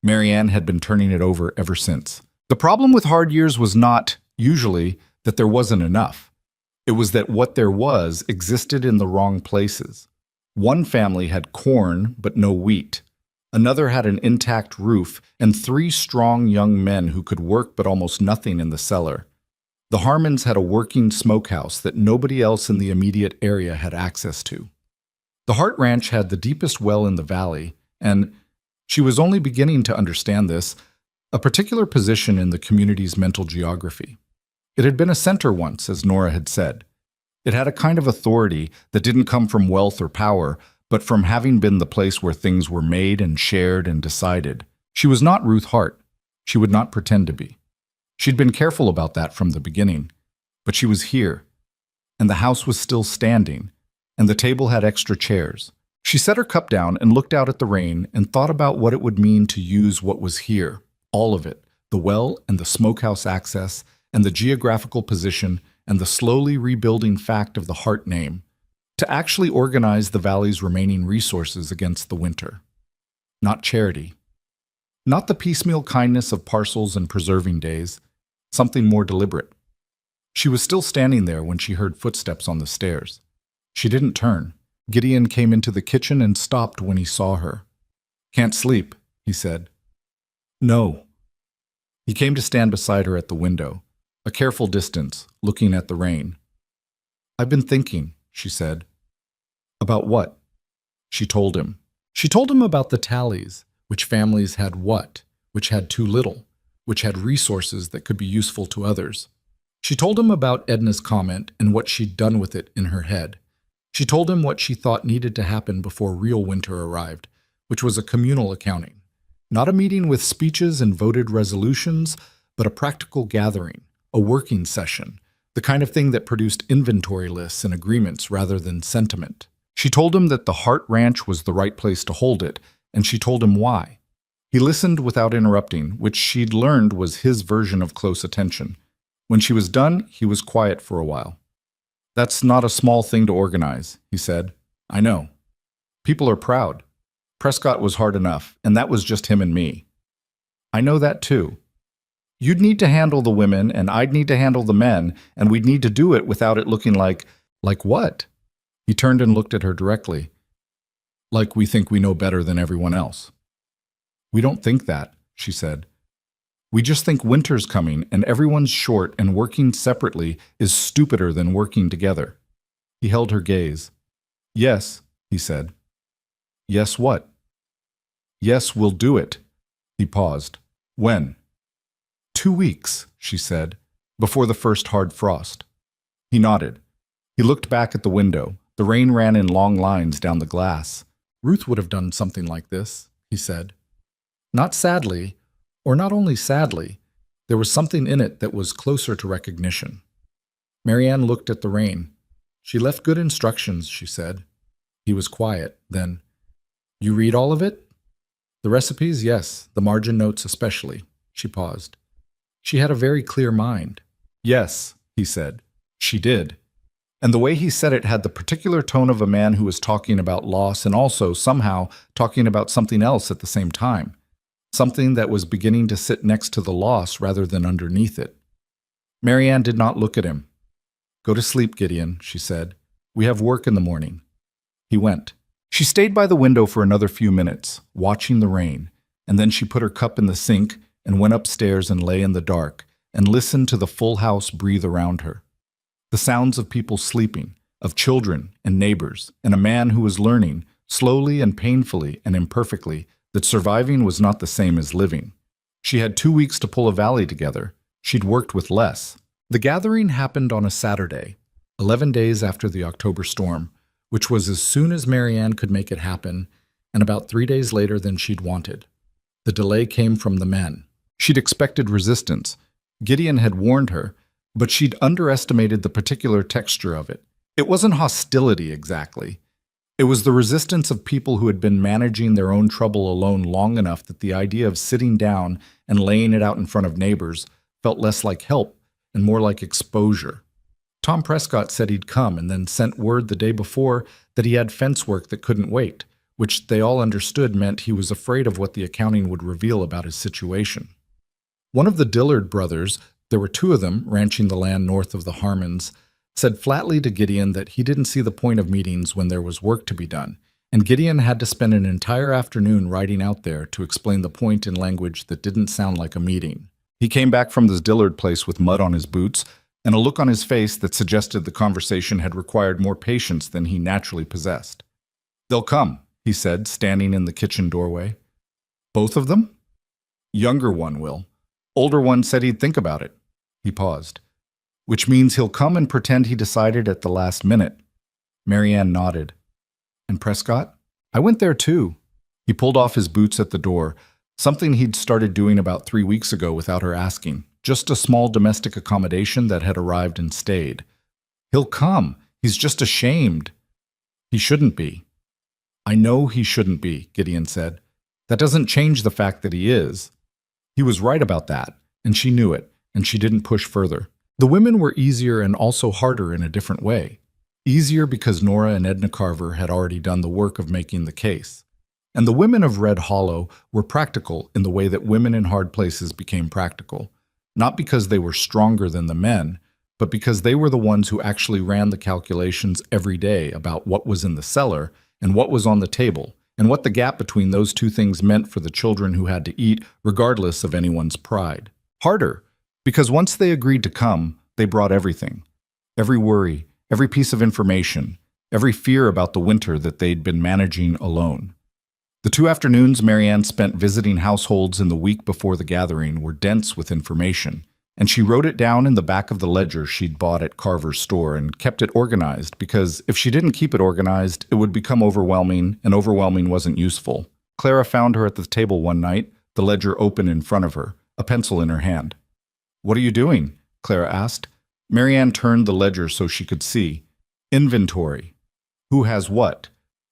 Marianne had been turning it over ever since. The problem with hard years was not, usually, that there wasn't enough. It was that what there was existed in the wrong places. One family had corn, but no wheat. Another had an intact roof and 3 strong young men who could work but almost nothing in the cellar. The Harmons had a working smokehouse that nobody else in the immediate area had access to. The Hart Ranch had the deepest well in the valley, and she was only beginning to understand this, a particular position in the community's mental geography. It had been a center once, as Nora had said. It had a kind of authority that didn't come from wealth or power, but from having been the place where things were made and shared and decided. She was not Ruth Hart. She would not pretend to be. She'd been careful about that from the beginning. But she was here, and the house was still standing, and the table had extra chairs. She set her cup down and looked out at the rain and thought about what it would mean to use what was here, all of it, the well and the smokehouse access and the geographical position and the slowly rebuilding fact of the Hart name, to actually organize the valley's remaining resources against the winter. Not charity. Not the piecemeal kindness of parcels and preserving days, something more deliberate. She was still standing there when she heard footsteps on the stairs. She didn't turn. Gideon came into the kitchen and stopped when he saw her. "Can't sleep," he said. "No." He came to stand beside her at the window, a careful distance, looking at the rain. "I've been thinking," she said. "About what?" She told him. She told him about the tallies, which families had what, which had too little, which had resources that could be useful to others. She told him about Edna's comment and what she'd done with it in her head. She told him what she thought needed to happen before real winter arrived, which was a communal accounting. Not a meeting with speeches and voted resolutions, but a practical gathering, a working session, the kind of thing that produced inventory lists and agreements rather than sentiment. She told him that the Hart Ranch was the right place to hold it, and she told him why. He listened without interrupting, which she'd learned was his version of close attention. When she was done, he was quiet for a while. "That's not a small thing to organize," he said. "I know. People are proud. Prescott was hard enough, and that was just him and me. I know that too. You'd need to handle the women, and I'd need to handle the men, and we'd need to do it without it looking like what?" He turned and looked at her directly. "Like we think we know better than everyone else." "We don't think that," she said. "We just think winter's coming and everyone's short, and working separately is stupider than working together." He held her gaze. "Yes," he said. "Yes, what?" "Yes, we'll do it." He paused. "When?" 2 weeks, she said, "before the first hard frost." He nodded. He looked back at the window. The rain ran in long lines down the glass. "Ruth would have done something like this," he said. Not sadly, or not only sadly, there was something in it that was closer to recognition. Marianne looked at the rain. "She left good instructions," she said. He was quiet. Then, "You read all of it?" "The recipes, yes. The margin notes especially." She paused. She had a very clear mind. "Yes," he said. "She did." And the way he said it had the particular tone of a man who was talking about loss and also, somehow, talking about something else at the same time. Something that was beginning to sit next to the loss rather than underneath it. Marianne did not look at him. "Go to sleep, Gideon," she said. "We have work in the morning." He went. She stayed by the window for another few minutes, watching the rain, and then she put her cup in the sink and went upstairs and lay in the dark and listened to the full house breathe around her. The sounds of people sleeping, of children and neighbors, and a man who was learning, slowly and painfully and imperfectly, that surviving was not the same as living. She had 2 weeks to pull a valley together. She'd worked with less. The gathering happened on a Saturday, 11 days after the October storm, which was as soon as Marianne could make it happen, and about 3 days later than she'd wanted. The delay came from the men. She'd expected resistance. Gideon had warned her, but she'd underestimated the particular texture of it. It wasn't hostility exactly. It was the resistance of people who had been managing their own trouble alone long enough that the idea of sitting down and laying it out in front of neighbors felt less like help and more like exposure. Tom Prescott said he'd come and then sent word the day before that he had fence work that couldn't wait, which they all understood meant he was afraid of what the accounting would reveal about his situation. One of the Dillard brothers, there were 2 of them ranching the land north of the Harmons, said flatly to Gideon that he didn't see the point of meetings when there was work to be done, and Gideon had to spend an entire afternoon riding out there to explain the point in language that didn't sound like a meeting. He came back from the Dillard place with mud on his boots and a look on his face that suggested the conversation had required more patience than he naturally possessed. They'll come, he said, standing in the kitchen doorway. Both of them? Younger one will. Older one said he'd think about it. He paused. Which means he'll come and pretend he decided at the last minute. Marianne nodded. And Prescott? I went there too. He pulled off his boots at the door, something he'd started doing about 3 weeks ago without her asking. Just a small domestic accommodation that had arrived and stayed. He'll come. He's just ashamed. He shouldn't be. I know he shouldn't be, Gideon said. That doesn't change the fact that he is. He was right about that, and she knew it, and she didn't push further. The women were easier and also harder in a different way. Easier because Nora and Edna Carver had already done the work of making the case. And the women of Red Hollow were practical in the way that women in hard places became practical. Not because they were stronger than the men, but because they were the ones who actually ran the calculations every day about what was in the cellar and what was on the table, and what the gap between those two things meant for the children who had to eat, regardless of anyone's pride. Harder, because once they agreed to come, they brought everything. Every worry, every piece of information, every fear about the winter that they'd been managing alone. The 2 afternoons Marianne spent visiting households in the week before the gathering were dense with information, and she wrote it down in the back of the ledger she'd bought at Carver's store and kept it organized because if she didn't keep it organized, it would become overwhelming, and overwhelming wasn't useful. Clara found her at the table one night, the ledger open in front of her, a pencil in her hand. "What are you doing?" Clara asked. Marianne turned the ledger so she could see. Inventory. Who has what?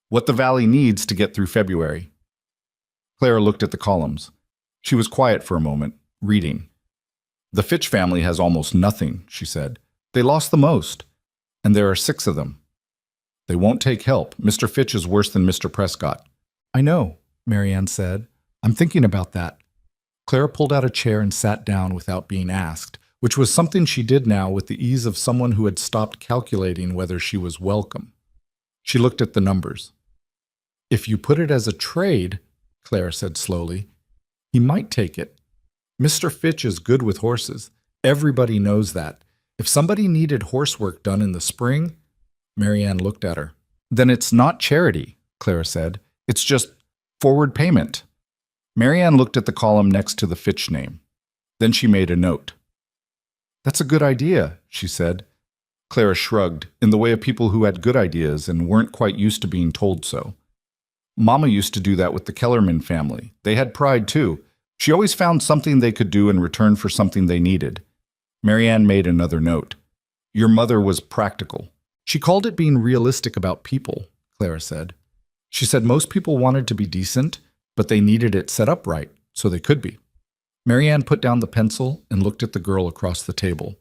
What the valley needs to get through February. Clara looked at the columns. She was quiet for a moment, reading. The Fitch family has almost nothing, she said. They lost the most, and there are 6 of them. They won't take help. Mr. Fitch is worse than Mr. Prescott. I know, Marianne said. I'm thinking about that. Clara pulled out a chair and sat down without being asked, which was something she did now with the ease of someone who had stopped calculating whether she was welcome. She looked at the numbers. If you put it as a trade, Clara said slowly, he might take it. Mr. Fitch is good with horses. Everybody knows that. If somebody needed horsework done in the spring, Marianne looked at her. Then it's not charity, Clara said. It's just forward payment. Marianne looked at the column next to the Fitch name. Then she made a note. That's a good idea, she said. Clara shrugged, in the way of people who had good ideas and weren't quite used to being told so. Mama used to do that with the Kellerman family. They had pride, too. She always found something they could do in return for something they needed. Marianne made another note. Your mother was practical. She called it being realistic about people, Clara said. She said most people wanted to be decent, but they needed it set up right, so they could be. Marianne put down the pencil and looked at the girl across the table.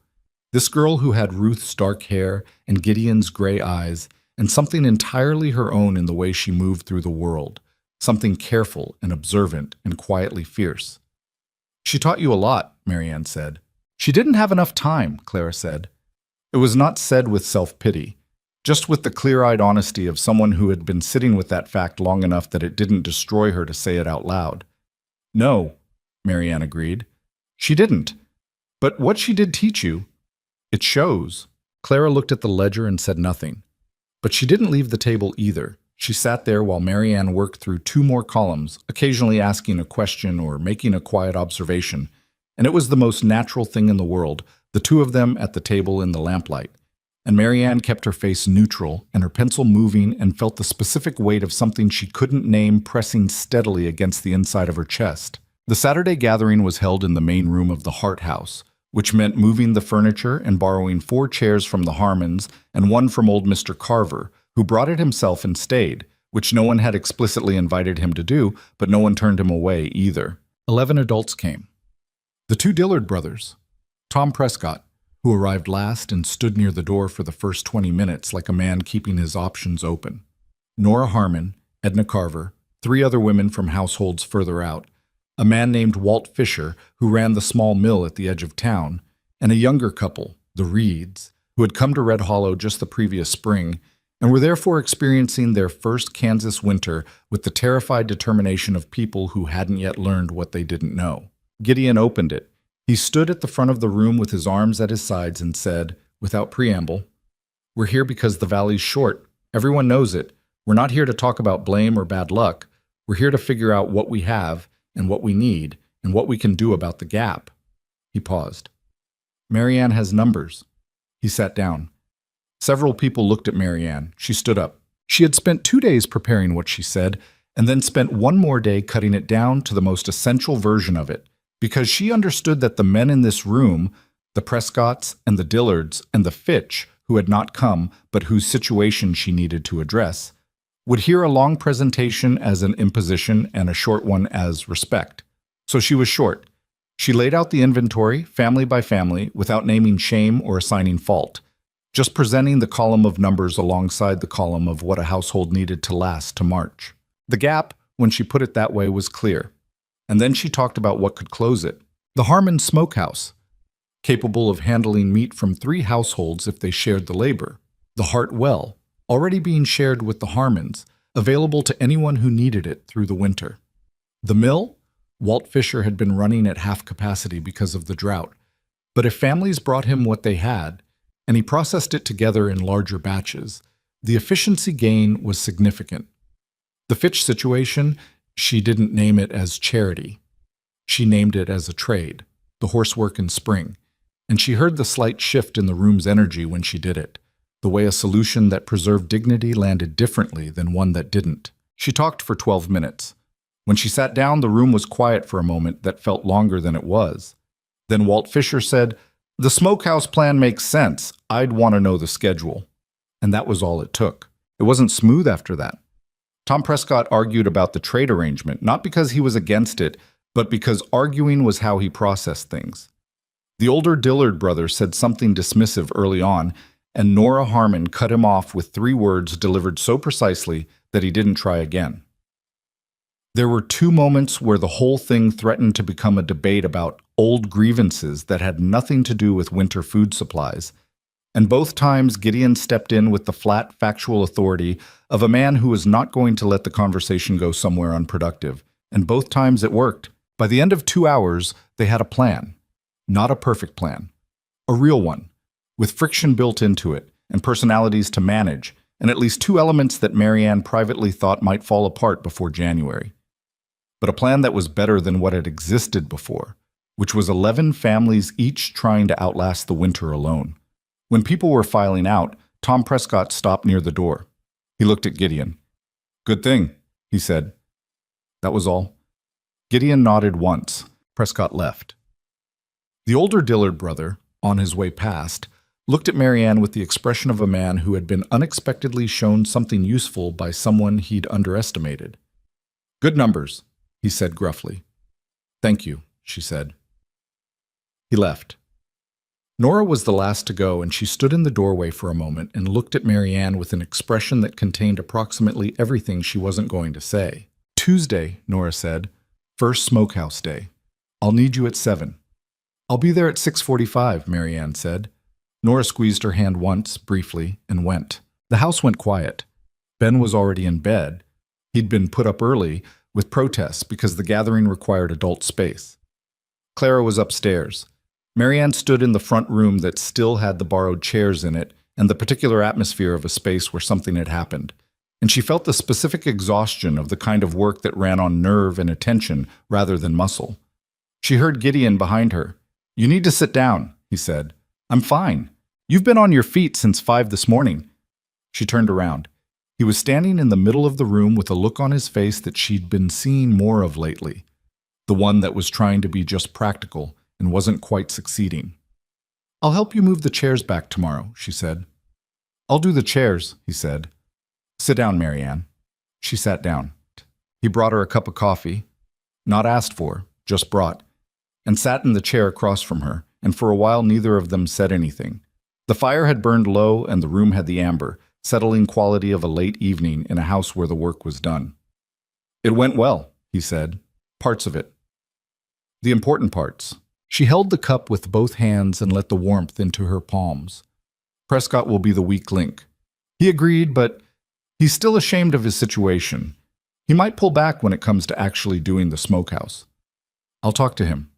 This girl who had Ruth's dark hair and Gideon's gray eyes, and something entirely her own in the way she moved through the world, something careful and observant and quietly fierce. She taught you a lot, Marianne said. She didn't have enough time, Clara said. It was not said with self-pity, just with the clear-eyed honesty of someone who had been sitting with that fact long enough that it didn't destroy her to say it out loud. No, Marianne agreed. She didn't. But what she did teach you, it shows. Clara looked at the ledger and said nothing. But she didn't leave the table either. She sat there while Marianne worked through 2 more columns, occasionally asking a question or making a quiet observation. And it was the most natural thing in the world, the 2 of them at the table in the lamplight. And Marianne kept her face neutral and her pencil moving and felt the specific weight of something she couldn't name pressing steadily against the inside of her chest. The Saturday gathering was held in the main room of the Hart House, which meant moving the furniture and borrowing 4 chairs from the Harmons and 1 from old Mr. Carver, who brought it himself and stayed, which no one had explicitly invited him to do, but no one turned him away either. 11 adults came. The 2 Dillard brothers, Tom Prescott, who arrived last and stood near the door for the first 20 minutes like a man keeping his options open, Nora Harmon, Edna Carver, 3 other women from households further out, a man named Walt Fisher, who ran the small mill at the edge of town, and a younger couple, the Reeds, who had come to Red Hollow just the previous spring and were therefore experiencing their first Kansas winter with the terrified determination of people who hadn't yet learned what they didn't know. Gideon opened it. He stood at the front of the room with his arms at his sides and said, without preamble, "We're here because the valley's short. Everyone knows it. We're not here to talk about blame or bad luck. We're here to figure out what we have and what we need and what we can do about the gap. He paused. Marianne has numbers. He sat down. Several people looked at Marianne. She stood up. She had spent 2 days preparing what she said, and then spent one more day cutting it down to the most essential version of it, because she understood that the men in this room, the Prescotts and the Dillards and the Fitch, who had not come but whose situation she needed to address, would hear a long presentation as an imposition and a short one as respect. So she was short. She laid out the inventory, family by family, without naming shame or assigning fault, just presenting the column of numbers alongside the column of what a household needed to last to March. The gap, when she put it that way, was clear. And then she talked about what could close it. The Harmon Smokehouse, capable of handling meat from 3 households if they shared the labor. The Hart Well, already being shared with the Harmons, available to anyone who needed it through the winter. The mill, Walt Fisher had been running at half capacity because of the drought. But if families brought him what they had, and he processed it together in larger batches, the efficiency gain was significant. The Fitch situation, she didn't name it as charity. She named it as a trade, the horsework in spring, and she heard the slight shift in the room's energy when she did it, the way a solution that preserved dignity landed differently than one that didn't. She talked for 12 minutes. When she sat down, the room was quiet for a moment that felt longer than it was. Then Walt Fisher said, "The smokehouse plan makes sense. I'd want to know the schedule." And that was all it took. It wasn't smooth after that. Tom Prescott argued about the trade arrangement, not because he was against it, but because arguing was how he processed things. The older Dillard brother said something dismissive early on, and Nora Harmon cut him off with 3 words delivered so precisely that he didn't try again. There were 2 moments where the whole thing threatened to become a debate about old grievances that had nothing to do with winter food supplies. And both times Gideon stepped in with the flat, factual authority of a man who was not going to let the conversation go somewhere unproductive. And both times it worked. By the end of 2 hours, they had a plan. Not a perfect plan. A real one, with friction built into it, and personalities to manage, and at least 2 elements that Marianne privately thought might fall apart before January. But a plan that was better than what had existed before, which was 11 families each trying to outlast the winter alone. When people were filing out, Tom Prescott stopped near the door. He looked at Gideon. "Good thing," he said. That was all. Gideon nodded once. Prescott left. The older Dillard brother, on his way past, looked at Marianne with the expression of a man who had been unexpectedly shown something useful by someone he'd underestimated. "Good numbers," he said gruffly. "Thank you," she said. He left. Nora was the last to go, and she stood in the doorway for a moment and looked at Marianne with an expression that contained approximately everything she wasn't going to say. "Tuesday," Nora said. "First smokehouse day. I'll need you at 7. "I'll be there at 6:45, Marianne said. Nora squeezed her hand once, briefly, and went. The house went quiet. Ben was already in bed. He'd been put up early, with protests because the gathering required adult space. Clara was upstairs. Marianne stood in the front room that still had the borrowed chairs in it and the particular atmosphere of a space where something had happened. And she felt the specific exhaustion of the kind of work that ran on nerve and attention rather than muscle. She heard Gideon behind her. "You need to sit down," he said. "I'm fine. You've been on your feet since 5 this morning." She turned around. He was standing in the middle of the room with a look on his face that she'd been seeing more of lately. The one that was trying to be just practical and wasn't quite succeeding. "I'll help you move the chairs back tomorrow," she said. "I'll do the chairs," he said. "Sit down, Marianne." She sat down. He brought her a cup of coffee, not asked for, just brought, and sat in the chair across from her, and for a while neither of them said anything. The fire had burned low and the room had the amber, settling quality of a late evening in a house where the work was done. "It went well," he said. "Parts of it. The important parts." She held the cup with both hands and let the warmth into her palms. "Prescott will be the weak link." He agreed, but he's still ashamed of his situation. He might pull back when it comes to actually doing the smokehouse. "I'll talk to him."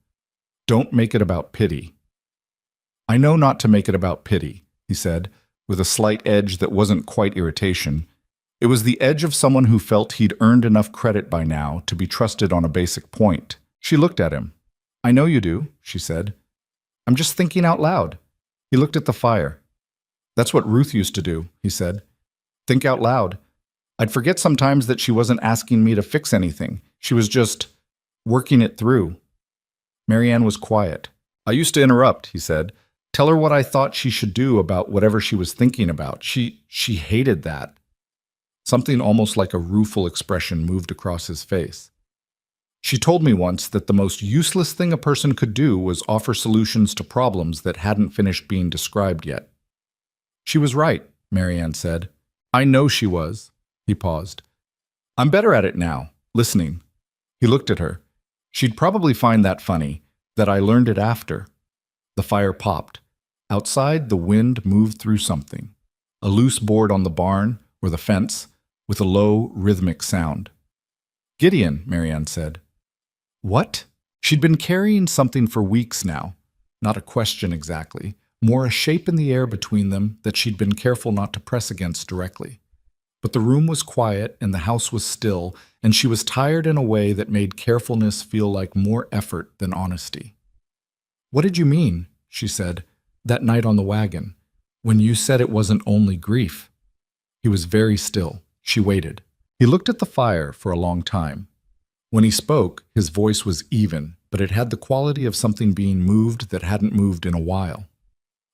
"Don't make it about pity." "I know not to make it about pity," he said, with a slight edge that wasn't quite irritation. It was the edge of someone who felt he'd earned enough credit by now to be trusted on a basic point. She looked at him. "I know you do," she said. "I'm just thinking out loud." He looked at the fire. "That's what Ruth used to do," he said. "Think out loud. I'd forget sometimes that she wasn't asking me to fix anything. She was just working it through." Marianne was quiet. "I used to interrupt," he said. "Tell her what I thought she should do about whatever she was thinking about. She hated that." Something almost like a rueful expression moved across his face. "She told me once that the most useless thing a person could do was offer solutions to problems that hadn't finished being described yet." "She was right," Marianne said. "I know she was." He paused. "I'm better at it now, listening." He looked at her. She'd probably find that funny, that I learned it after. The fire popped. Outside, the wind moved through something. A loose board on the barn, or the fence, with a low, rhythmic sound. "Gideon," Marianne said. "What?" She'd been carrying something for weeks now. Not a question exactly, more a shape in the air between them that she'd been careful not to press against directly. But the room was quiet and the house was still, and she was tired in a way that made carefulness feel like more effort than honesty. "What did you mean," she said, "that night on the wagon, when you said it wasn't only grief?" He was very still. She waited. He looked at the fire for a long time. When he spoke, his voice was even, but it had the quality of something being moved that hadn't moved in a while.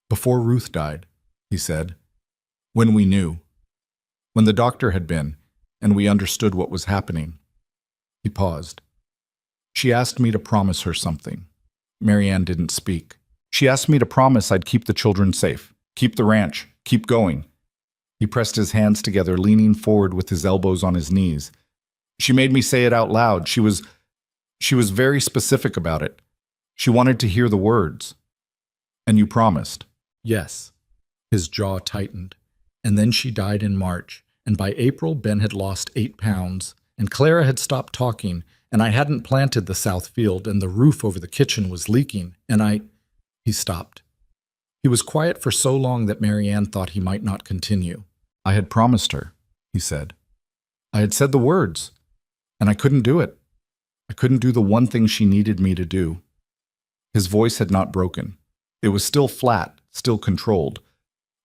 "Before Ruth died," he said. "When we knew. When the doctor had been, and we understood what was happening." He paused. "She asked me to promise her something." Marianne didn't speak. "She asked me to promise I'd keep the children safe, keep the ranch, keep going." He pressed his hands together, leaning forward with his elbows on his knees. "She made me say it out loud. She was very specific about it. She wanted to hear the words." "And you promised?" "Yes." His jaw tightened. "And then she died in March, and by April Ben had lost 8 pounds, and Clara had stopped talking, and I hadn't planted the south field, and the roof over the kitchen was leaking, and I—" He stopped. He was quiet for so long that Marianne thought he might not continue. "I had promised her," he said. "I had said the words, and I couldn't do it. I couldn't do the one thing she needed me to do." His voice had not broken. It was still flat, still controlled.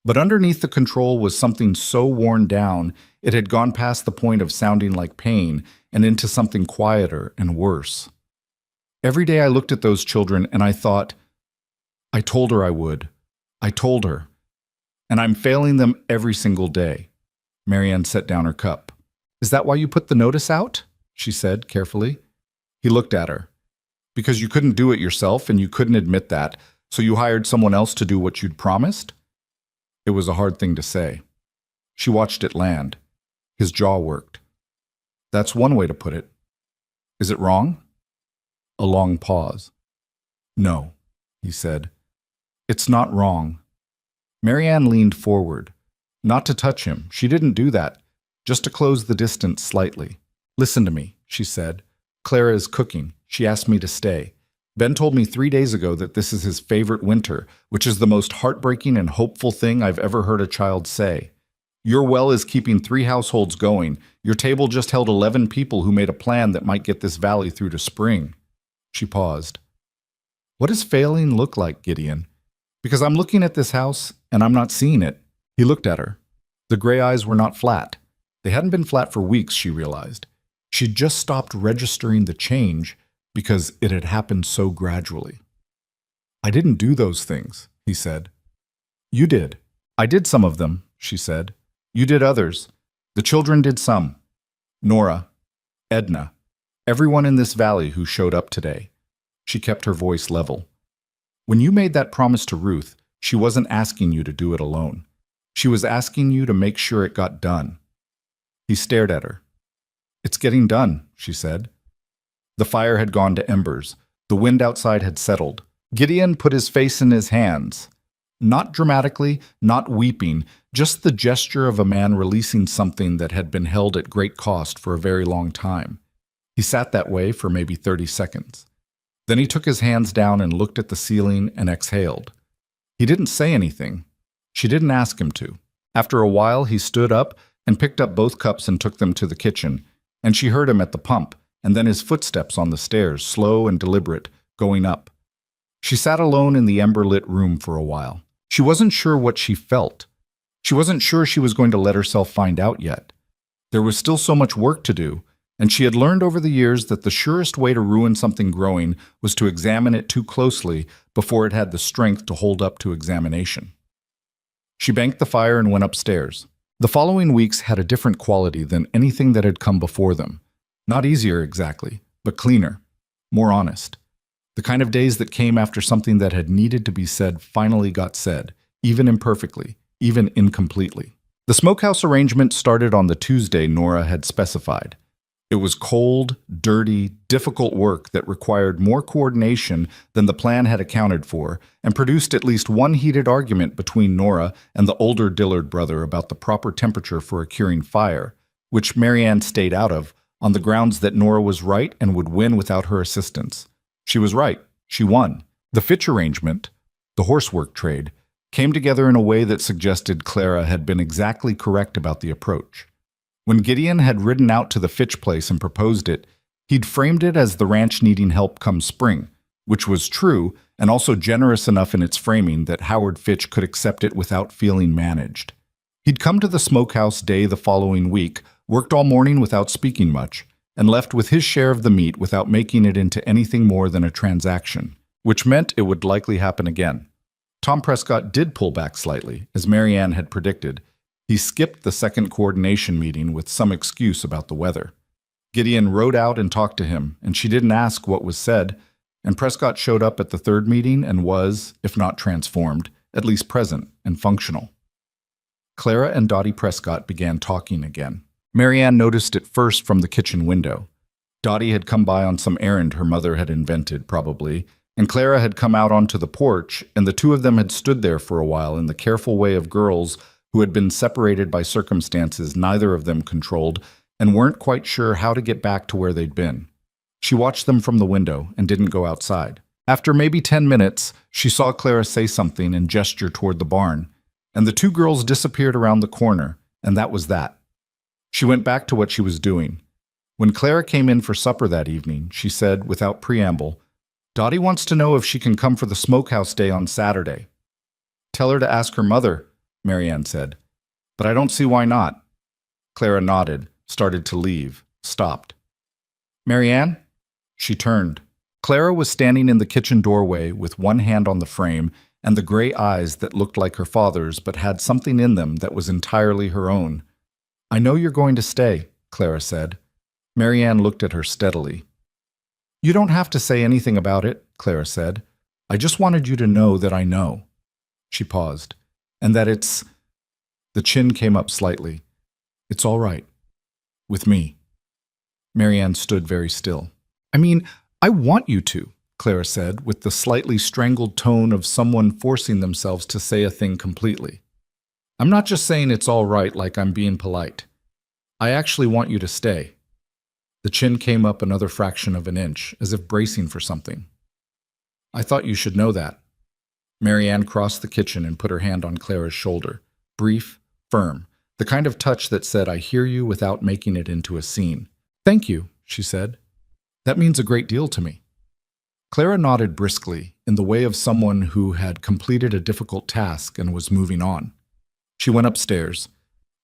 But underneath the control was something so worn down, it had gone past the point of sounding like pain and into something quieter and worse. "Every day I looked at those children and I thought, I told her I would. I told her. And I'm failing them every single day." Marianne set down her cup. "Is that why you put the notice out?" she said carefully. He looked at her. "Because you couldn't do it yourself and you couldn't admit that, so you hired someone else to do what you'd promised?" It was a hard thing to say. She watched it land. His jaw worked. "That's one way to put it. Is it wrong?" A long pause. "No," he said. "It's not wrong." Marianne leaned forward. Not to touch him, she didn't do that, just to close the distance slightly. "Listen to me," she said. "Clara is cooking. She asked me to stay. Ben told me 3 days ago that this is his favorite winter, which is the most heartbreaking and hopeful thing I've ever heard a child say. Your well is keeping 3 households going. Your table just held 11 people who made a plan that might get this valley through to spring." She paused. "What does failing look like, Gideon? Because I'm looking at this house and I'm not seeing it." He looked at her. The gray eyes were not flat. They hadn't been flat for weeks, she realized. She'd just stopped registering the change because it had happened so gradually. "I didn't do those things," he said. "You did." "I did some of them," she said. "You did others. The children did some. Nora, Edna, everyone in this valley who showed up today." She kept her voice level. "When you made that promise to Ruth, she wasn't asking you to do it alone. She was asking you to make sure it got done." He stared at her. "It's getting done," she said. The fire had gone to embers. The wind outside had settled. Gideon put his face in his hands. Not dramatically, not weeping, just the gesture of a man releasing something that had been held at great cost for a very long time. He sat that way for maybe 30 seconds. Then he took his hands down and looked at the ceiling and exhaled. He didn't say anything. She didn't ask him to. After a while, he stood up, and picked up both cups and took them to the kitchen, and she heard him at the pump, and then his footsteps on the stairs, slow and deliberate, going up. She sat alone in the ember-lit room for a while. She wasn't sure what she felt. She wasn't sure she was going to let herself find out yet. There was still so much work to do, and she had learned over the years that the surest way to ruin something growing was to examine it too closely before it had the strength to hold up to examination. She banked the fire and went upstairs. The following weeks had a different quality than anything that had come before them. Not easier exactly, but cleaner, more honest. The kind of days that came after something that had needed to be said finally got said, even imperfectly, even incompletely. The smokehouse arrangement started on the Tuesday Nora had specified. It was cold, dirty, difficult work that required more coordination than the plan had accounted for, and produced at least one heated argument between Nora and the older Dillard brother about the proper temperature for a curing fire, which Marianne stayed out of, on the grounds that Nora was right and would win without her assistance. She was right. She won. The Fitch arrangement, the horsework trade, came together in a way that suggested Clara had been exactly correct about the approach. When Gideon had ridden out to the Fitch place and proposed it, he'd framed it as the ranch needing help come spring, which was true and also generous enough in its framing that Howard Fitch could accept it without feeling managed. He'd come to the smokehouse day the following week, worked all morning without speaking much, and left with his share of the meat without making it into anything more than a transaction, which meant it would likely happen again. Tom Prescott did pull back slightly, as Marianne had predicted. He skipped the second coordination meeting with some excuse about the weather. Gideon rode out and talked to him, and she didn't ask what was said, and Prescott showed up at the third meeting and was, if not transformed, at least present and functional. Clara and Dottie Prescott began talking again. Marianne noticed it first from the kitchen window. Dottie had come by on some errand her mother had invented, probably, and Clara had come out onto the porch, and the two of them had stood there for a while in the careful way of girls who had been separated by circumstances neither of them controlled and weren't quite sure how to get back to where they'd been. She watched them from the window and didn't go outside. After maybe 10 minutes, she saw Clara say something and gesture toward the barn, and the two girls disappeared around the corner, and that was that. She went back to what she was doing. When Clara came in for supper that evening, she said, without preamble, "Dottie wants to know if she can come for the smokehouse day on Saturday." "Tell her to ask her mother," Marianne said. "But I don't see why not." Clara nodded, started to leave, stopped. "Marianne?" She turned. Clara was standing in the kitchen doorway with one hand on the frame and the gray eyes that looked like her father's but had something in them that was entirely her own. "I know you're going to stay," Clara said. Marianne looked at her steadily. "You don't have to say anything about it," Clara said. "I just wanted you to know that I know." She paused. "And that it's—" The chin came up slightly. "It's all right. With me." Marianne stood very still. "I mean, I want you to," Clara said, with the slightly strangled tone of someone forcing themselves to say a thing completely. "I'm not just saying it's all right like I'm being polite. I actually want you to stay." The chin came up another fraction of an inch, as if bracing for something. "I thought you should know that." Marianne crossed the kitchen and put her hand on Clara's shoulder, brief, firm, the kind of touch that said, "I hear you," without making it into a scene. "Thank you," she said. "That means a great deal to me." Clara nodded briskly, in the way of someone who had completed a difficult task and was moving on. She went upstairs.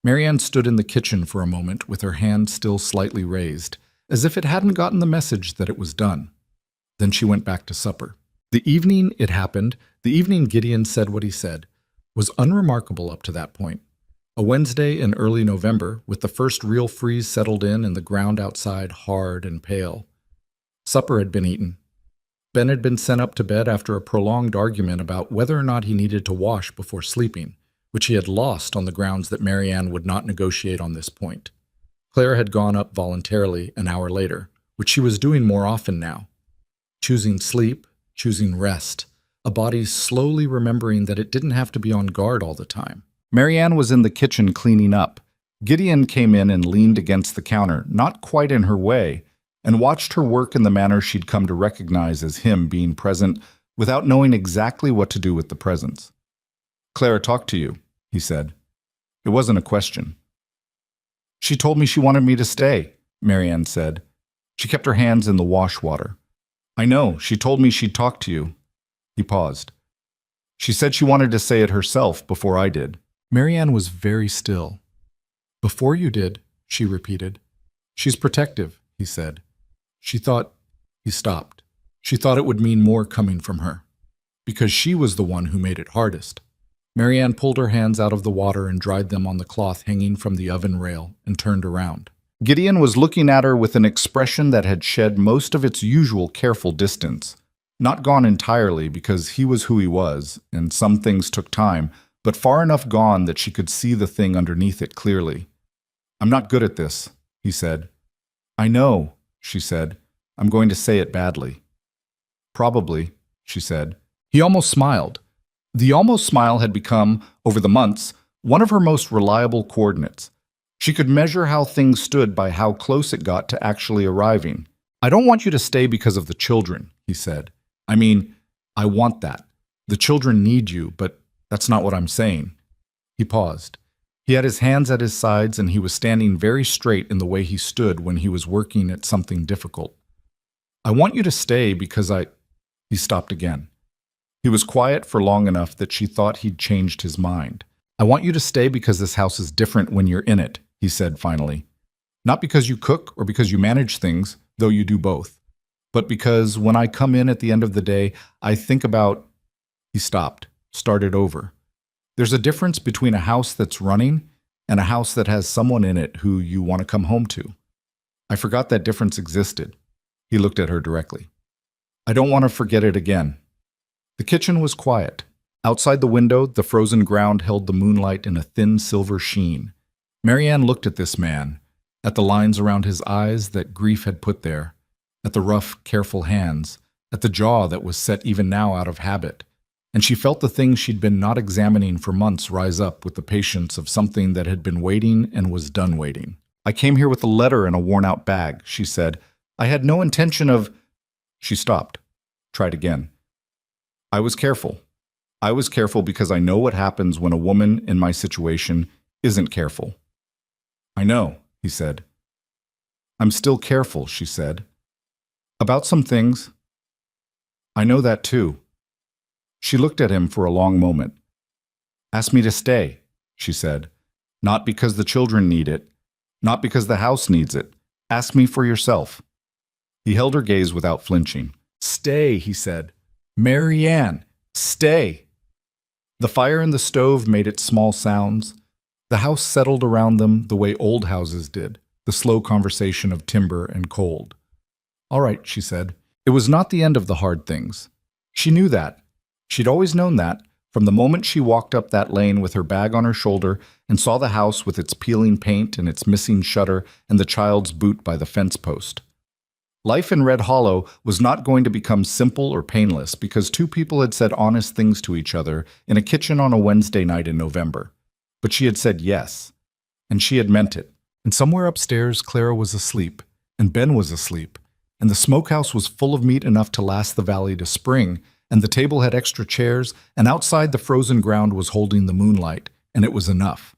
Marianne stood in the kitchen for a moment with her hand still slightly raised, as if it hadn't gotten the message that it was done. Then she went back to supper. The evening it happened, the evening Gideon said what he said, was unremarkable up to that point. A Wednesday in early November, with the first real freeze settled in and the ground outside hard and pale. Supper had been eaten. Ben had been sent up to bed after a prolonged argument about whether or not he needed to wash before sleeping, which he had lost on the grounds that Marianne would not negotiate on this point. Clara had gone up voluntarily an hour later, which she was doing more often now. Choosing sleep, choosing rest, a body slowly remembering that it didn't have to be on guard all the time. Marianne was in the kitchen cleaning up. Gideon came in and leaned against the counter, not quite in her way, and watched her work in the manner she'd come to recognize as him being present without knowing exactly what to do with the presence. "Clara talked to you," he said. It wasn't a question. She told me she wanted me to stay, Marianne said. She kept her hands in the wash water. I know, she told me she'd talk to you. He paused. She said she wanted to say it herself before I did. Marianne was very still. Before you did, she repeated. She's protective, he said. She thought... He stopped. She thought it would mean more coming from her, because she was the one who made it hardest. Marianne pulled her hands out of the water and dried them on the cloth hanging from the oven rail and turned around. Gideon was looking at her with an expression that had shed most of its usual careful distance. Not gone entirely, because he was who he was, and some things took time, but far enough gone that she could see the thing underneath it clearly. I'm not good at this, he said. I know, she said. I'm going to say it badly. Probably, she said. He almost smiled. The almost smile had become, over the months, one of her most reliable coordinates. She could measure how things stood by how close it got to actually arriving. I don't want you to stay because of the children, he said. I mean, I want that. The children need you, but that's not what I'm saying. He paused. He had his hands at his sides and he was standing very straight in the way he stood when he was working at something difficult. I want you to stay because He stopped again. He was quiet for long enough that she thought he'd changed his mind. I want you to stay because this house is different when you're in it, he said finally. Not because you cook or because you manage things, though you do both, but because when I come in at the end of the day, I think about... He stopped, started over. There's a difference between a house that's running and a house that has someone in it who you want to come home to. I forgot that difference existed. He looked at her directly. I don't want to forget it again. The kitchen was quiet. Outside the window, the frozen ground held the moonlight in a thin silver sheen. Marianne looked at this man, at the lines around his eyes that grief had put there, at the rough, careful hands, at the jaw that was set even now out of habit, and she felt the things she'd been not examining for months rise up with the patience of something that had been waiting and was done waiting. I came here with a letter in a worn-out bag, she said. I had no intention of... She stopped. Tried again. I was careful. I was careful because I know what happens when a woman in my situation isn't careful. I know, he said. I'm still careful, she said. About some things. I know that too. She looked at him for a long moment. Ask me to stay, she said. Not because the children need it. Not because the house needs it. Ask me for yourself. He held her gaze without flinching. Stay, he said. Marianne, stay. The fire in the stove made its small sounds. The house settled around them the way old houses did, the slow conversation of timber and cold. All right, she said. It was not the end of the hard things. She knew that. She'd always known that, from the moment she walked up that lane with her bag on her shoulder and saw the house with its peeling paint and its missing shutter and the child's boot by the fence post. Life in Red Hollow was not going to become simple or painless because two people had said honest things to each other in a kitchen on a Wednesday night in November. But she had said yes, and she had meant it. And somewhere upstairs, Clara was asleep, and Ben was asleep, and the smokehouse was full of meat enough to last the valley to spring, and the table had extra chairs, and outside the frozen ground was holding the moonlight, and it was enough.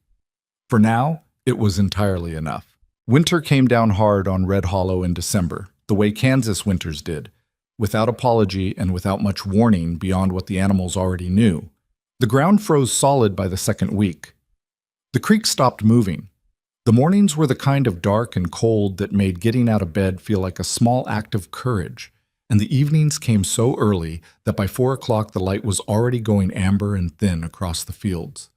For now, it was entirely enough. Winter came down hard on Red Hollow in December, the way Kansas winters did, without apology and without much warning beyond what the animals already knew. The ground froze solid by the second week. The creek stopped moving. The mornings were the kind of dark and cold that made getting out of bed feel like a small act of courage, and the evenings came so early that by 4 o'clock the light was already going amber and thin across the fields.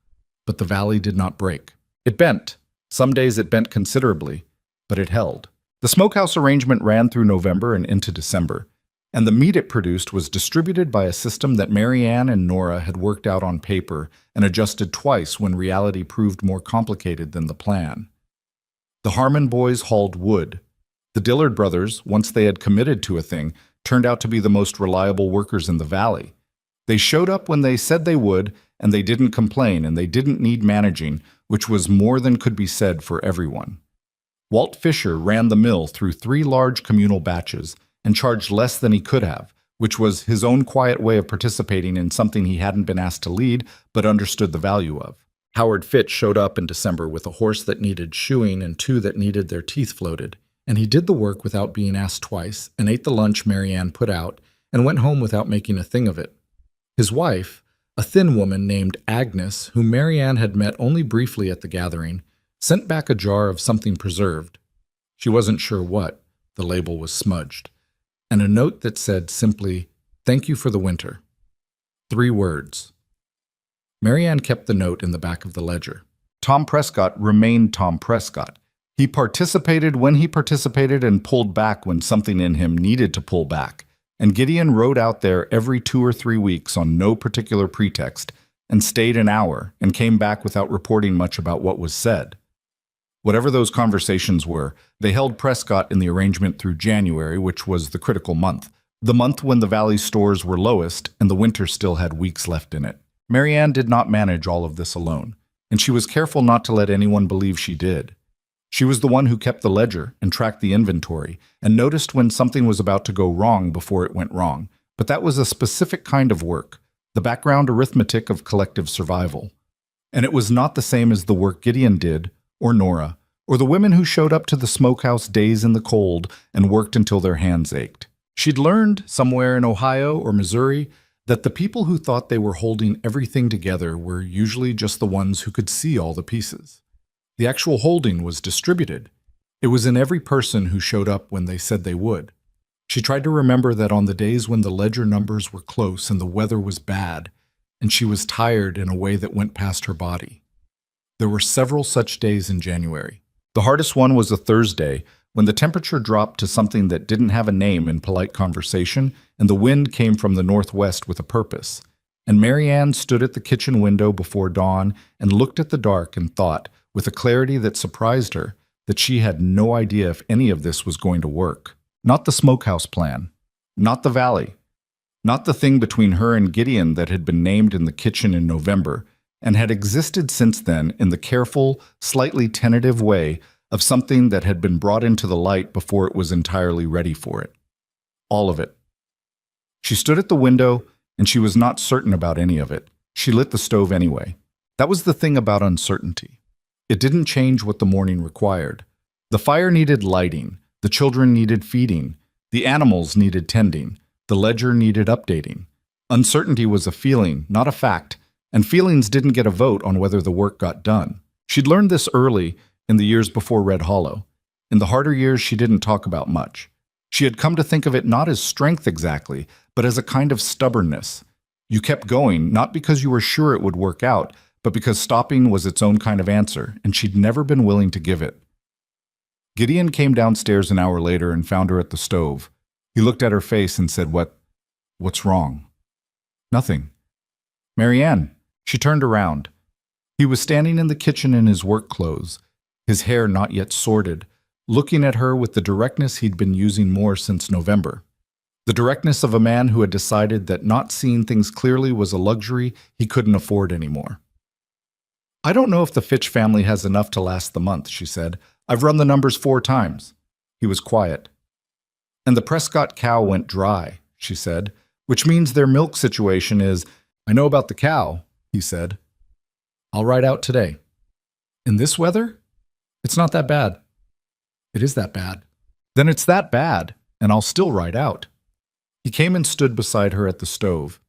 But the valley did not break. It bent. Some days it bent considerably, but it held. The smokehouse arrangement ran through November and into December, and the meat it produced was distributed by a system that Marianne and Nora had worked out on paper and adjusted twice when reality proved more complicated than the plan. The Harmon boys hauled wood. The Dillard brothers, once they had committed to a thing, turned out to be the most reliable workers in the valley. They showed up when they said they would, and they didn't complain, and they didn't need managing, which was more than could be said for everyone. Walt Fisher ran the mill through 3 large communal batches and charged less than he could have, which was his own quiet way of participating in something he hadn't been asked to lead but understood the value of. Howard Fitch showed up in December with a horse that needed shoeing and two that needed their teeth floated, and he did the work without being asked twice and ate the lunch Marianne put out and went home without making a thing of it. His wife, a thin woman named Agnes, whom Marianne had met only briefly at the gathering, sent back a jar of something preserved. She wasn't sure what. The label was smudged. And a note that said simply, "Thank you for the winter." 3 words. Marianne kept the note in the back of the ledger. Tom Prescott remained Tom Prescott. He participated when he participated and pulled back when something in him needed to pull back. And Gideon rode out there every 2 or 3 weeks on no particular pretext and stayed an hour and came back without reporting much about what was said. Whatever those conversations were, they held Prescott in the arrangement through January, which was the critical month, the month when the Valley's stores were lowest and the winter still had weeks left in it. Marianne did not manage all of this alone, and she was careful not to let anyone believe she did. She was the one who kept the ledger and tracked the inventory and noticed when something was about to go wrong before it went wrong, but that was a specific kind of work, the background arithmetic of collective survival. And it was not the same as the work Gideon did, or Nora, or the women who showed up to the smokehouse days in the cold and worked until their hands ached. She'd learned, somewhere in Ohio or Missouri, that the people who thought they were holding everything together were usually just the ones who could see all the pieces. The actual holding was distributed. It was in every person who showed up when they said they would. She tried to remember that on the days when the ledger numbers were close and the weather was bad, and she was tired in a way that went past her body. There were several such days in January. The hardest one was a Thursday, when the temperature dropped to something that didn't have a name in polite conversation, and the wind came from the northwest with a purpose. And Marianne stood at the kitchen window before dawn and looked at the dark and thought, with a clarity that surprised her, that she had no idea if any of this was going to work. Not the smokehouse plan. Not the valley. Not the thing between her and Gideon that had been named in the kitchen in November, and had existed since then in the careful, slightly tentative way of something that had been brought into the light before it was entirely ready for it. All of it. She stood at the window, and she was not certain about any of it. She lit the stove anyway. That was the thing about uncertainty. It didn't change what the morning required. The fire needed lighting, the children needed feeding, the animals needed tending, the ledger needed updating. Uncertainty was a feeling, not a fact, and feelings didn't get a vote on whether the work got done. She'd learned this early, in the years before Red Hollow. In the harder years, she didn't talk about much. She had come to think of it not as strength exactly, but as a kind of stubbornness. You kept going, not because you were sure it would work out, but because stopping was its own kind of answer, and she'd never been willing to give it. Gideon came downstairs an hour later and found her at the stove. He looked at her face and said, What's wrong?" "Nothing." "Marianne." She turned around. He was standing in the kitchen in his work clothes, his hair not yet sorted, looking at her with the directness he'd been using more since November. The directness of a man who had decided that not seeing things clearly was a luxury he couldn't afford anymore. "I don't know if the Fitch family has enough to last the month," she said. "I've run the numbers 4 times. He was quiet. "And the Prescott cow went dry," she said, "which means their milk situation is—" "I know about the cow," he said. "I'll ride out today." "In this weather? It's not that bad." "It is that bad." "Then it's that bad, and I'll still ride out." He came and stood beside her at the stove.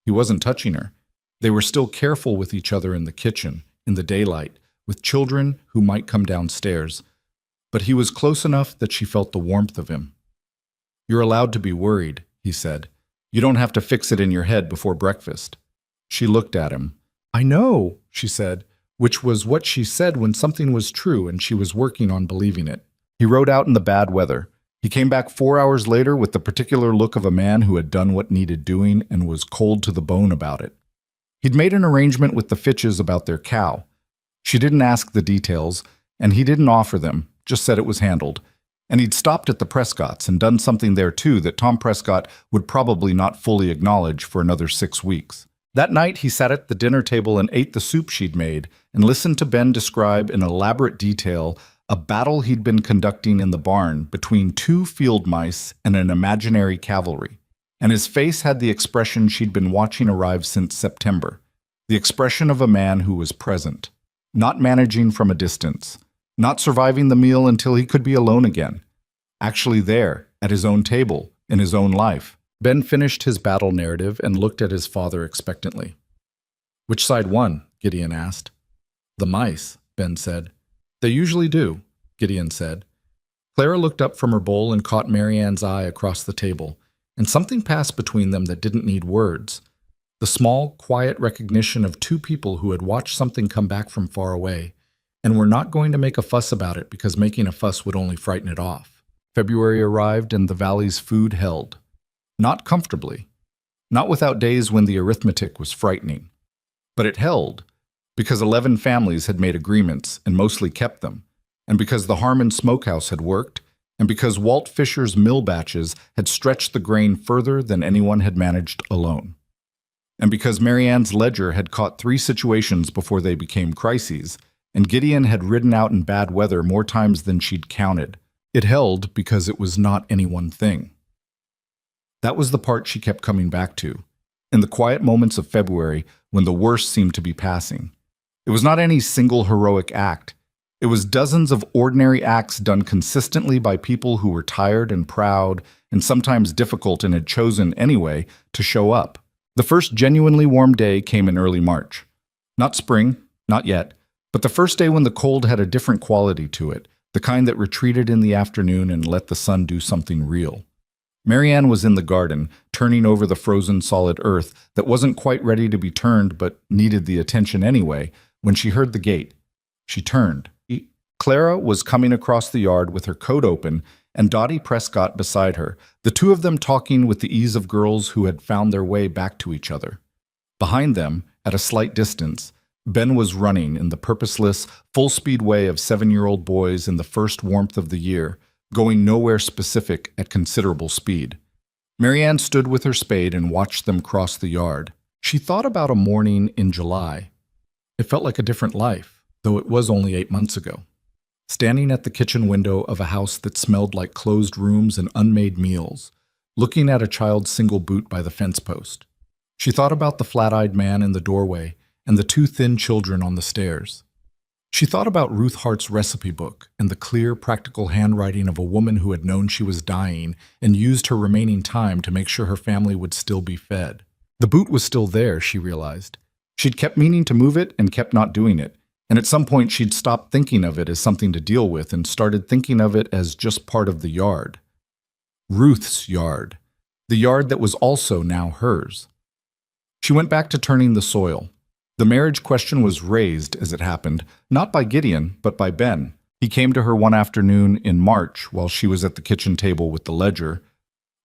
He wasn't touching her. They were still careful with each other in the kitchen, in the daylight, with children who might come downstairs. But he was close enough that she felt the warmth of him. "You're allowed to be worried," he said. "You don't have to fix it in your head before breakfast." She looked at him. "I know," she said, which was what she said when something was true and she was working on believing it. He rode out in the bad weather. He came back 4 hours later with the particular look of a man who had done what needed doing and was cold to the bone about it. He'd made an arrangement with the Fitches about their cow. She didn't ask the details, and he didn't offer them, just said it was handled. And he'd stopped at the Prescotts and done something there too that Tom Prescott would probably not fully acknowledge for another 6 weeks. That night he sat at the dinner table and ate the soup she'd made and listened to Ben describe in elaborate detail a battle he'd been conducting in the barn between 2 field mice and an imaginary cavalry. And his face had the expression she'd been watching arrive since September, the expression of a man who was present. not managing from a distance, not surviving the meal until he could be alone again. Actually there, at his own table, in his own life. Ben finished his battle narrative and looked at his father expectantly. "Which side won?" Gideon asked. "The mice," Ben said. "They usually do," Gideon said. Clara looked up from her bowl and caught Marianne's eye across the table, and something passed between them that didn't need words. The small, quiet recognition of two people who had watched something come back from far away, and were not going to make a fuss about it because making a fuss would only frighten it off. February arrived and the valley's food held. Not comfortably. Not without days when the arithmetic was frightening. But it held, because 11 families had made agreements and mostly kept them, and because the Harmon Smokehouse had worked, and because Walt Fisher's mill batches had stretched the grain further than anyone had managed alone. And because Marianne's ledger had caught 3 situations before they became crises, and Gideon had ridden out in bad weather more times than she'd counted. It held because it was not any one thing. That was the part she kept coming back to, in the quiet moments of February when the worst seemed to be passing. It was not any single heroic act. It was dozens of ordinary acts done consistently by people who were tired and proud and sometimes difficult and had chosen, anyway, to show up. The first genuinely warm day came in early March. Not spring, not yet, but the first day when the cold had a different quality to it, the kind that retreated in the afternoon and let the sun do something real. Marianne was in the garden, turning over the frozen solid earth that wasn't quite ready to be turned but needed the attention anyway, when she heard the gate. She turned. Clara was coming across the yard with her coat open and Dottie Prescott beside her, the two of them talking with the ease of girls who had found their way back to each other. Behind them, at a slight distance, Ben was running in the purposeless, full-speed way of 7-year-old boys in the first warmth of the year, going nowhere specific at considerable speed. Marianne stood with her spade and watched them cross the yard. She thought about a morning in July. It felt like a different life, though it was only 8 months ago. Standing at the kitchen window of a house that smelled like closed rooms and unmade meals, looking at a child's single boot by the fence post. She thought about the flat-eyed man in the doorway and the 2 thin children on the stairs. She thought about Ruth Hart's recipe book and the clear, practical handwriting of a woman who had known she was dying and used her remaining time to make sure her family would still be fed. The boot was still there, she realized. She'd kept meaning to move it and kept not doing it. And at some point she'd stopped thinking of it as something to deal with and started thinking of it as just part of the yard. Ruth's yard. The yard that was also now hers. She went back to turning the soil. The marriage question was raised, as it happened, not by Gideon, but by Ben. He came to her one afternoon in March while she was at the kitchen table with the ledger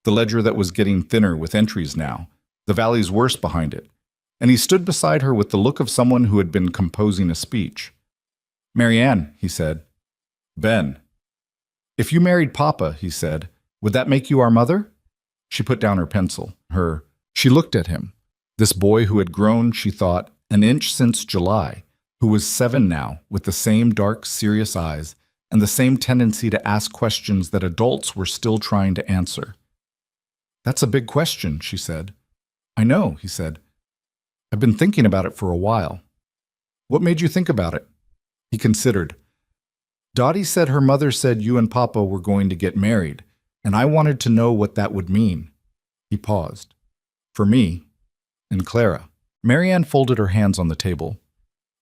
that was getting thinner with entries now, the valley's worse behind it. And he stood beside her with the look of someone who had been composing a speech. "Marianne," he said. "Ben." "If you married Papa," he said, "would that make you our mother?" She put down her pencil. She looked at him. This boy who had grown, she thought, an inch since July, who was 7 now, with the same dark, serious eyes, and the same tendency to ask questions that adults were still trying to answer. "That's a big question," she said. "I know," he said. "I've been thinking about it for a while." "What made you think about it?" He considered. "Dottie said her mother said you and Papa were going to get married, and I wanted to know what that would mean." He paused. "For me and Clara." Marianne folded her hands on the table.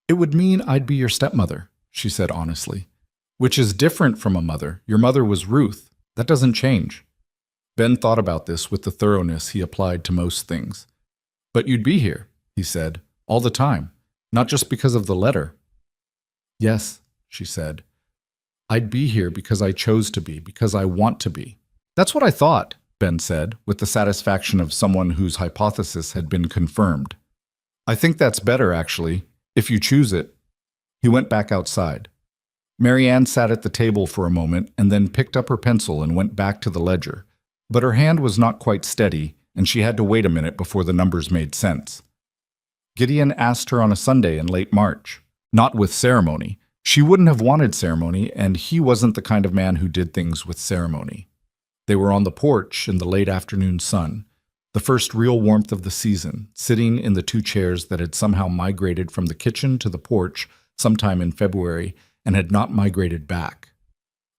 "It would mean I'd be your stepmother," she said honestly. "Which is different from a mother. Your mother was Ruth. That doesn't change." Ben thought about this with the thoroughness he applied to most things. "But you'd be here," he said, "all the time, not just because of the letter." "Yes," she said. "I'd be here because I chose to be, because I want to be." "That's what I thought," Ben said, with the satisfaction of someone whose hypothesis had been confirmed. "I think that's better, actually, if you choose it." He went back outside. Marianne sat at the table for a moment and then picked up her pencil and went back to the ledger. But her hand was not quite steady, and she had to wait a minute before the numbers made sense. Gideon asked her on a Sunday in late March. Not with ceremony. She wouldn't have wanted ceremony, and he wasn't the kind of man who did things with ceremony. They were on the porch in the late afternoon sun, the first real warmth of the season, sitting in the 2 chairs that had somehow migrated from the kitchen to the porch sometime in February, and had not migrated back.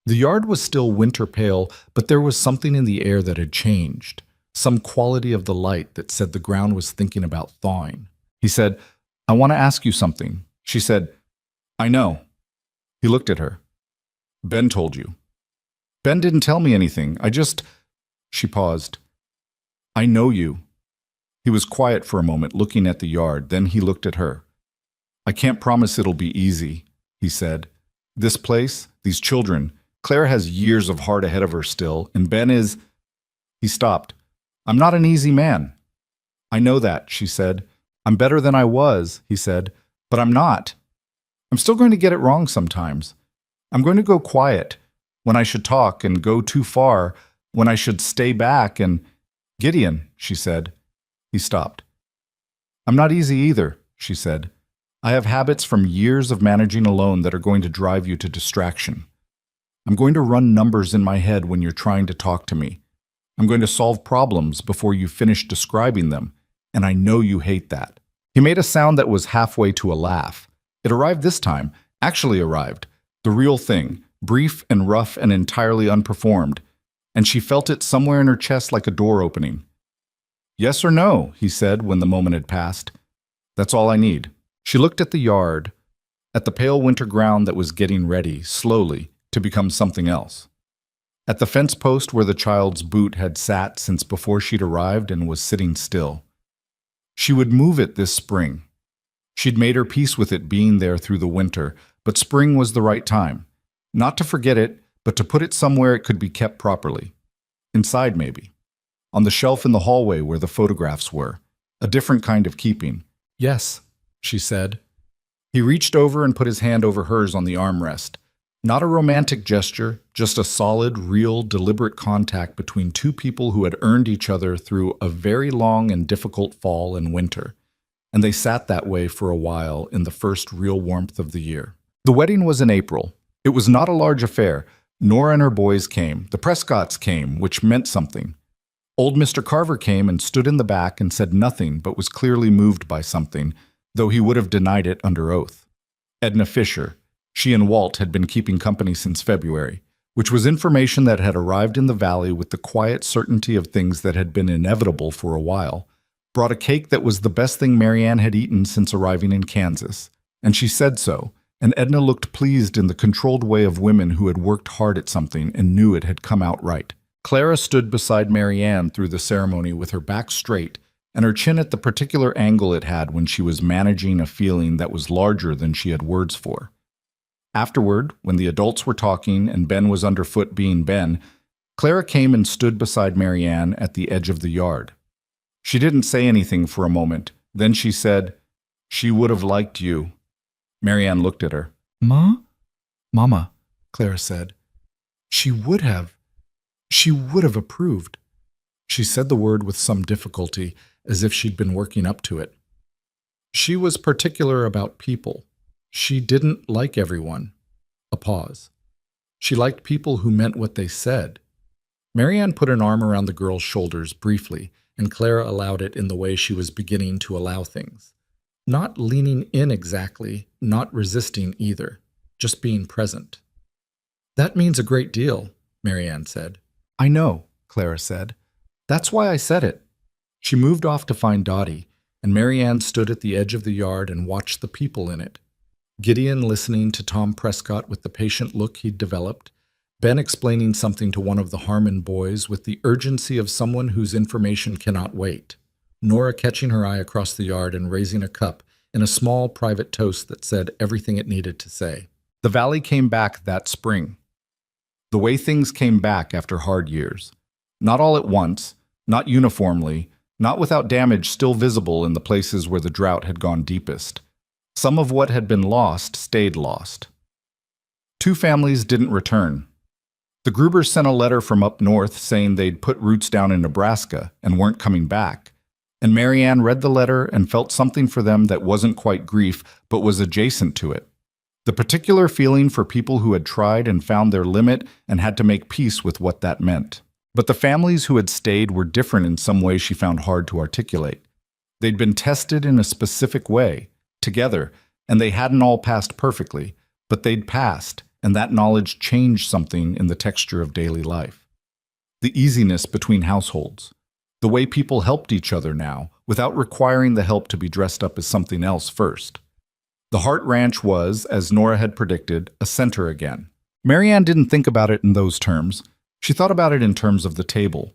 The yard was still winter pale, but there was something in the air that had changed, some quality of the light that said the ground was thinking about thawing. He said, "I want to ask you something." She said, "I know." He looked at her. "Ben told you." "Ben didn't tell me anything. She paused. "I know you." He was quiet for a moment, looking at the yard. Then he looked at her. "I can't promise it'll be easy," he said. "This place, these children, Claire has years of heart ahead of her still, and Ben is—" He stopped. "I'm not an easy man." "I know that," she said. "I'm better than I was," he said, "but I'm not. I'm still going to get it wrong sometimes. I'm going to go quiet when I should talk and go too far when I should stay back and—" "Gideon," she said. He stopped. "I'm not easy either," she said. "I have habits from years of managing alone that are going to drive you to distraction. I'm going to run numbers in my head when you're trying to talk to me. I'm going to solve problems before you finish describing them, and I know you hate that." He made a sound that was halfway to a laugh. It arrived this time, actually arrived, the real thing, brief and rough and entirely unperformed, and she felt it somewhere in her chest like a door opening. "Yes or no," he said when the moment had passed. "That's all I need." She looked at the yard, at the pale winter ground that was getting ready, slowly, to become something else. At the fence post where the child's boot had sat since before she'd arrived and was sitting still. She would move it this spring. She'd made her peace with it being there through the winter, but spring was the right time. Not to forget it, but to put it somewhere it could be kept properly. Inside, maybe. On the shelf in the hallway where the photographs were. A different kind of keeping. "Yes," she said. He reached over and put his hand over hers on the armrest. Not a romantic gesture, just a solid, real, deliberate contact between two people who had earned each other through a very long and difficult fall and winter. And they sat that way for a while in the first real warmth of the year. The wedding was in April. It was not a large affair. Nora and her boys came. The Prescotts came, which meant something. Old Mr. Carver came and stood in the back and said nothing, but was clearly moved by something, though he would have denied it under oath. Edna Fisher. She and Walt had been keeping company since February, which was information that had arrived in the valley with the quiet certainty of things that had been inevitable for a while. Brought a cake that was the best thing Marianne had eaten since arriving in Kansas, and she said so, and Edna looked pleased in the controlled way of women who had worked hard at something and knew it had come out right. Clara stood beside Marianne through the ceremony with her back straight and her chin at the particular angle it had when she was managing a feeling that was larger than she had words for. Afterward, when the adults were talking and Ben was underfoot being Ben, Clara came and stood beside Marianne at the edge of the yard. She didn't say anything for a moment. Then she said, "She would have liked you." Marianne looked at her. Mama, Clara said. She would have approved." She said the word with some difficulty, as if she'd been working up to it. She was particular about people. She didn't like everyone. A pause. She liked people who meant what they said. Marianne put an arm around the girl's shoulders briefly, and Clara allowed it in the way she was beginning to allow things. Not leaning in exactly, not resisting either, just being present. "That means a great deal," Marianne said. "I know," Clara said. "That's why I said it." She moved off to find Dottie, and Marianne stood at the edge of the yard and watched the people in it. Gideon listening to Tom Prescott with the patient look he'd developed, Ben explaining something to one of the Harmon boys with the urgency of someone whose information cannot wait, Nora catching her eye across the yard and raising a cup in a small private toast that said everything it needed to say. The valley came back that spring. The way things came back after hard years. Not all at once, not uniformly, not without damage still visible in the places where the drought had gone deepest. Some of what had been lost stayed lost. 2 families didn't return. The Grubers sent a letter from up north saying they'd put roots down in Nebraska and weren't coming back. And Marianne read the letter and felt something for them that wasn't quite grief, but was adjacent to it. The particular feeling for people who had tried and found their limit and had to make peace with what that meant. But the families who had stayed were different in some way she found hard to articulate. They'd been tested in a specific way, together, and they hadn't all passed perfectly, but they'd passed, and that knowledge changed something in the texture of daily life. The easiness between households, the way people helped each other now, without requiring the help to be dressed up as something else first. The Hart Ranch was, as Nora had predicted, a center again. Marianne didn't think about it in those terms. She thought about it in terms of the table.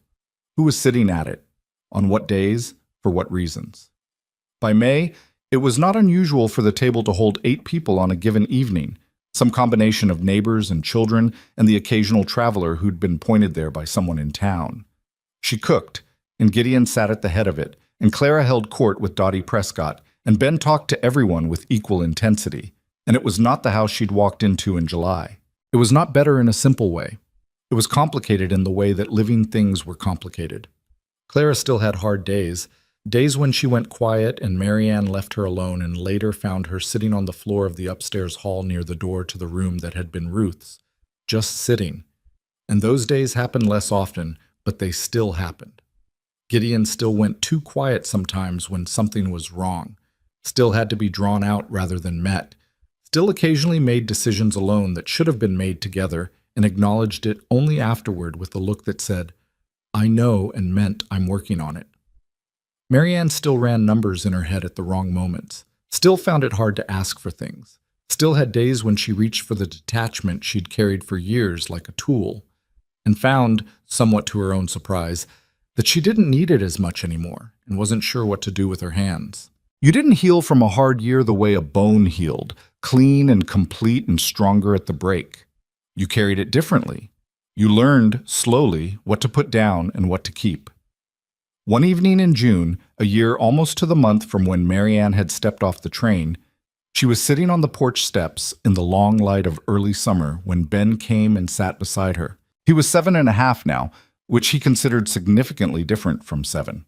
Who was sitting at it? On what days? For what reasons? By May, it was not unusual for the table to hold 8 people on a given evening, some combination of neighbors and children and the occasional traveler who'd been pointed there by someone in town. She cooked, and Gideon sat at the head of it, and Clara held court with Dottie Prescott, and Ben talked to everyone with equal intensity, and it was not the house she'd walked into in July. It was not better in a simple way. It was complicated in the way that living things were complicated. Clara still had hard days, days when she went quiet and Marianne left her alone and later found her sitting on the floor of the upstairs hall near the door to the room that had been Ruth's, just sitting. And those days happened less often, but they still happened. Gideon still went too quiet sometimes when something was wrong, still had to be drawn out rather than met, still occasionally made decisions alone that should have been made together and acknowledged it only afterward with a look that said, "I know," and meant, "I'm working on it." Marianne still ran numbers in her head at the wrong moments, still found it hard to ask for things, still had days when she reached for the detachment she'd carried for years like a tool, and found, somewhat to her own surprise, that she didn't need it as much anymore and wasn't sure what to do with her hands. You didn't heal from a hard year the way a bone healed, clean and complete and stronger at the break. You carried it differently. You learned, slowly, what to put down and what to keep. One evening in June, a year almost to the month from when Marianne had stepped off the train, she was sitting on the porch steps in the long light of early summer when Ben came and sat beside her. He was 7.5 now, which he considered significantly different from 7.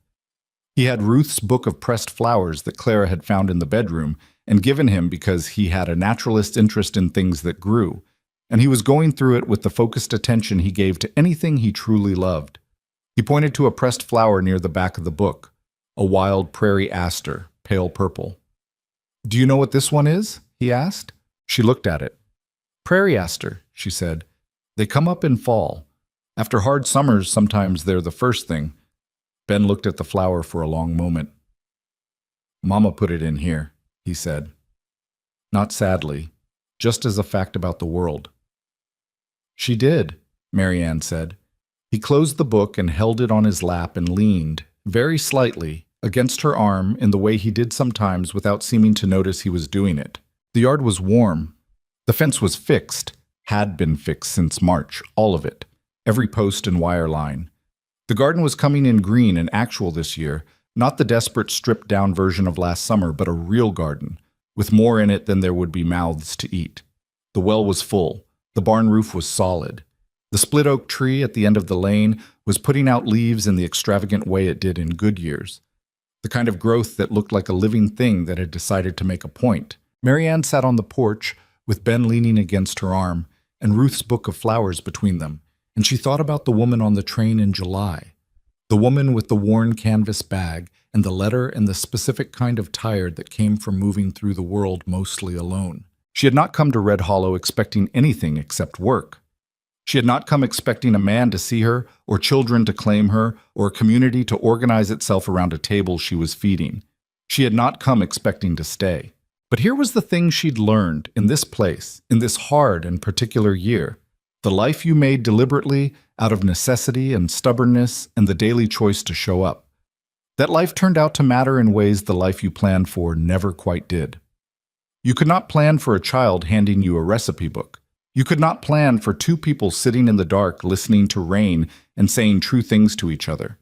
He had Ruth's book of pressed flowers that Clara had found in the bedroom and given him because he had a naturalist's interest in things that grew, and he was going through it with the focused attention he gave to anything he truly loved. He pointed to a pressed flower near the back of the book, a wild prairie aster, pale purple. "Do you know what this one is?" he asked. She looked at it. "Prairie aster," she said. "They come up in fall. After hard summers, sometimes they're the first thing." Ben looked at the flower for a long moment. "Mama put it in here," he said. Not sadly, just as a fact about the world. "She did," Marianne said. He closed the book and held it on his lap and leaned, very slightly, against her arm in the way he did sometimes without seeming to notice he was doing it. The yard was warm. The fence was fixed, had been fixed since March, all of it, every post and wire line. The garden was coming in green and actual this year, not the desperate stripped-down version of last summer, but a real garden, with more in it than there would be mouths to eat. The well was full. The barn roof was solid. The split oak tree at the end of the lane was putting out leaves in the extravagant way it did in good years, the kind of growth that looked like a living thing that had decided to make a point. Marianne sat on the porch, with Ben leaning against her arm, and Ruth's book of flowers between them, and she thought about the woman on the train in July, the woman with the worn canvas bag and the letter and the specific kind of tired that came from moving through the world mostly alone. She had not come to Red Hollow expecting anything except work. She had not come expecting a man to see her, or children to claim her, or a community to organize itself around a table she was feeding. She had not come expecting to stay. But here was the thing she'd learned in this place, in this hard and particular year. The life you made deliberately, out of necessity and stubbornness and the daily choice to show up. That life turned out to matter in ways the life you planned for never quite did. You could not plan for a child handing you a recipe book. You could not plan for 2 people sitting in the dark listening to rain and saying true things to each other.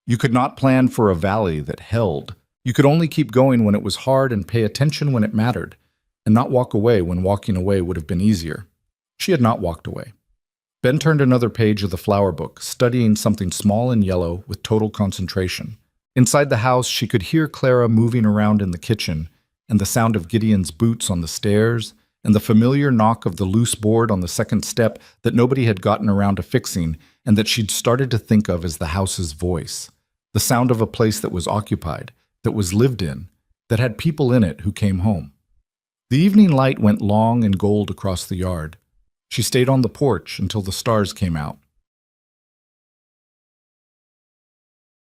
You could not plan for a valley that held. You could only keep going when it was hard and pay attention when it mattered, and not walk away when walking away would have been easier. She had not walked away. Ben turned another page of the flower book, studying something small and yellow with total concentration. Inside the house, she could hear Clara moving around in the kitchen, and the sound of Gideon's boots on the stairs, and the familiar knock of the loose board on the second step that nobody had gotten around to fixing, and that she'd started to think of as the house's voice. The sound of a place that was occupied, that was lived in, that had people in it who came home. The evening light went long and gold across the yard. She stayed on the porch until the stars came out.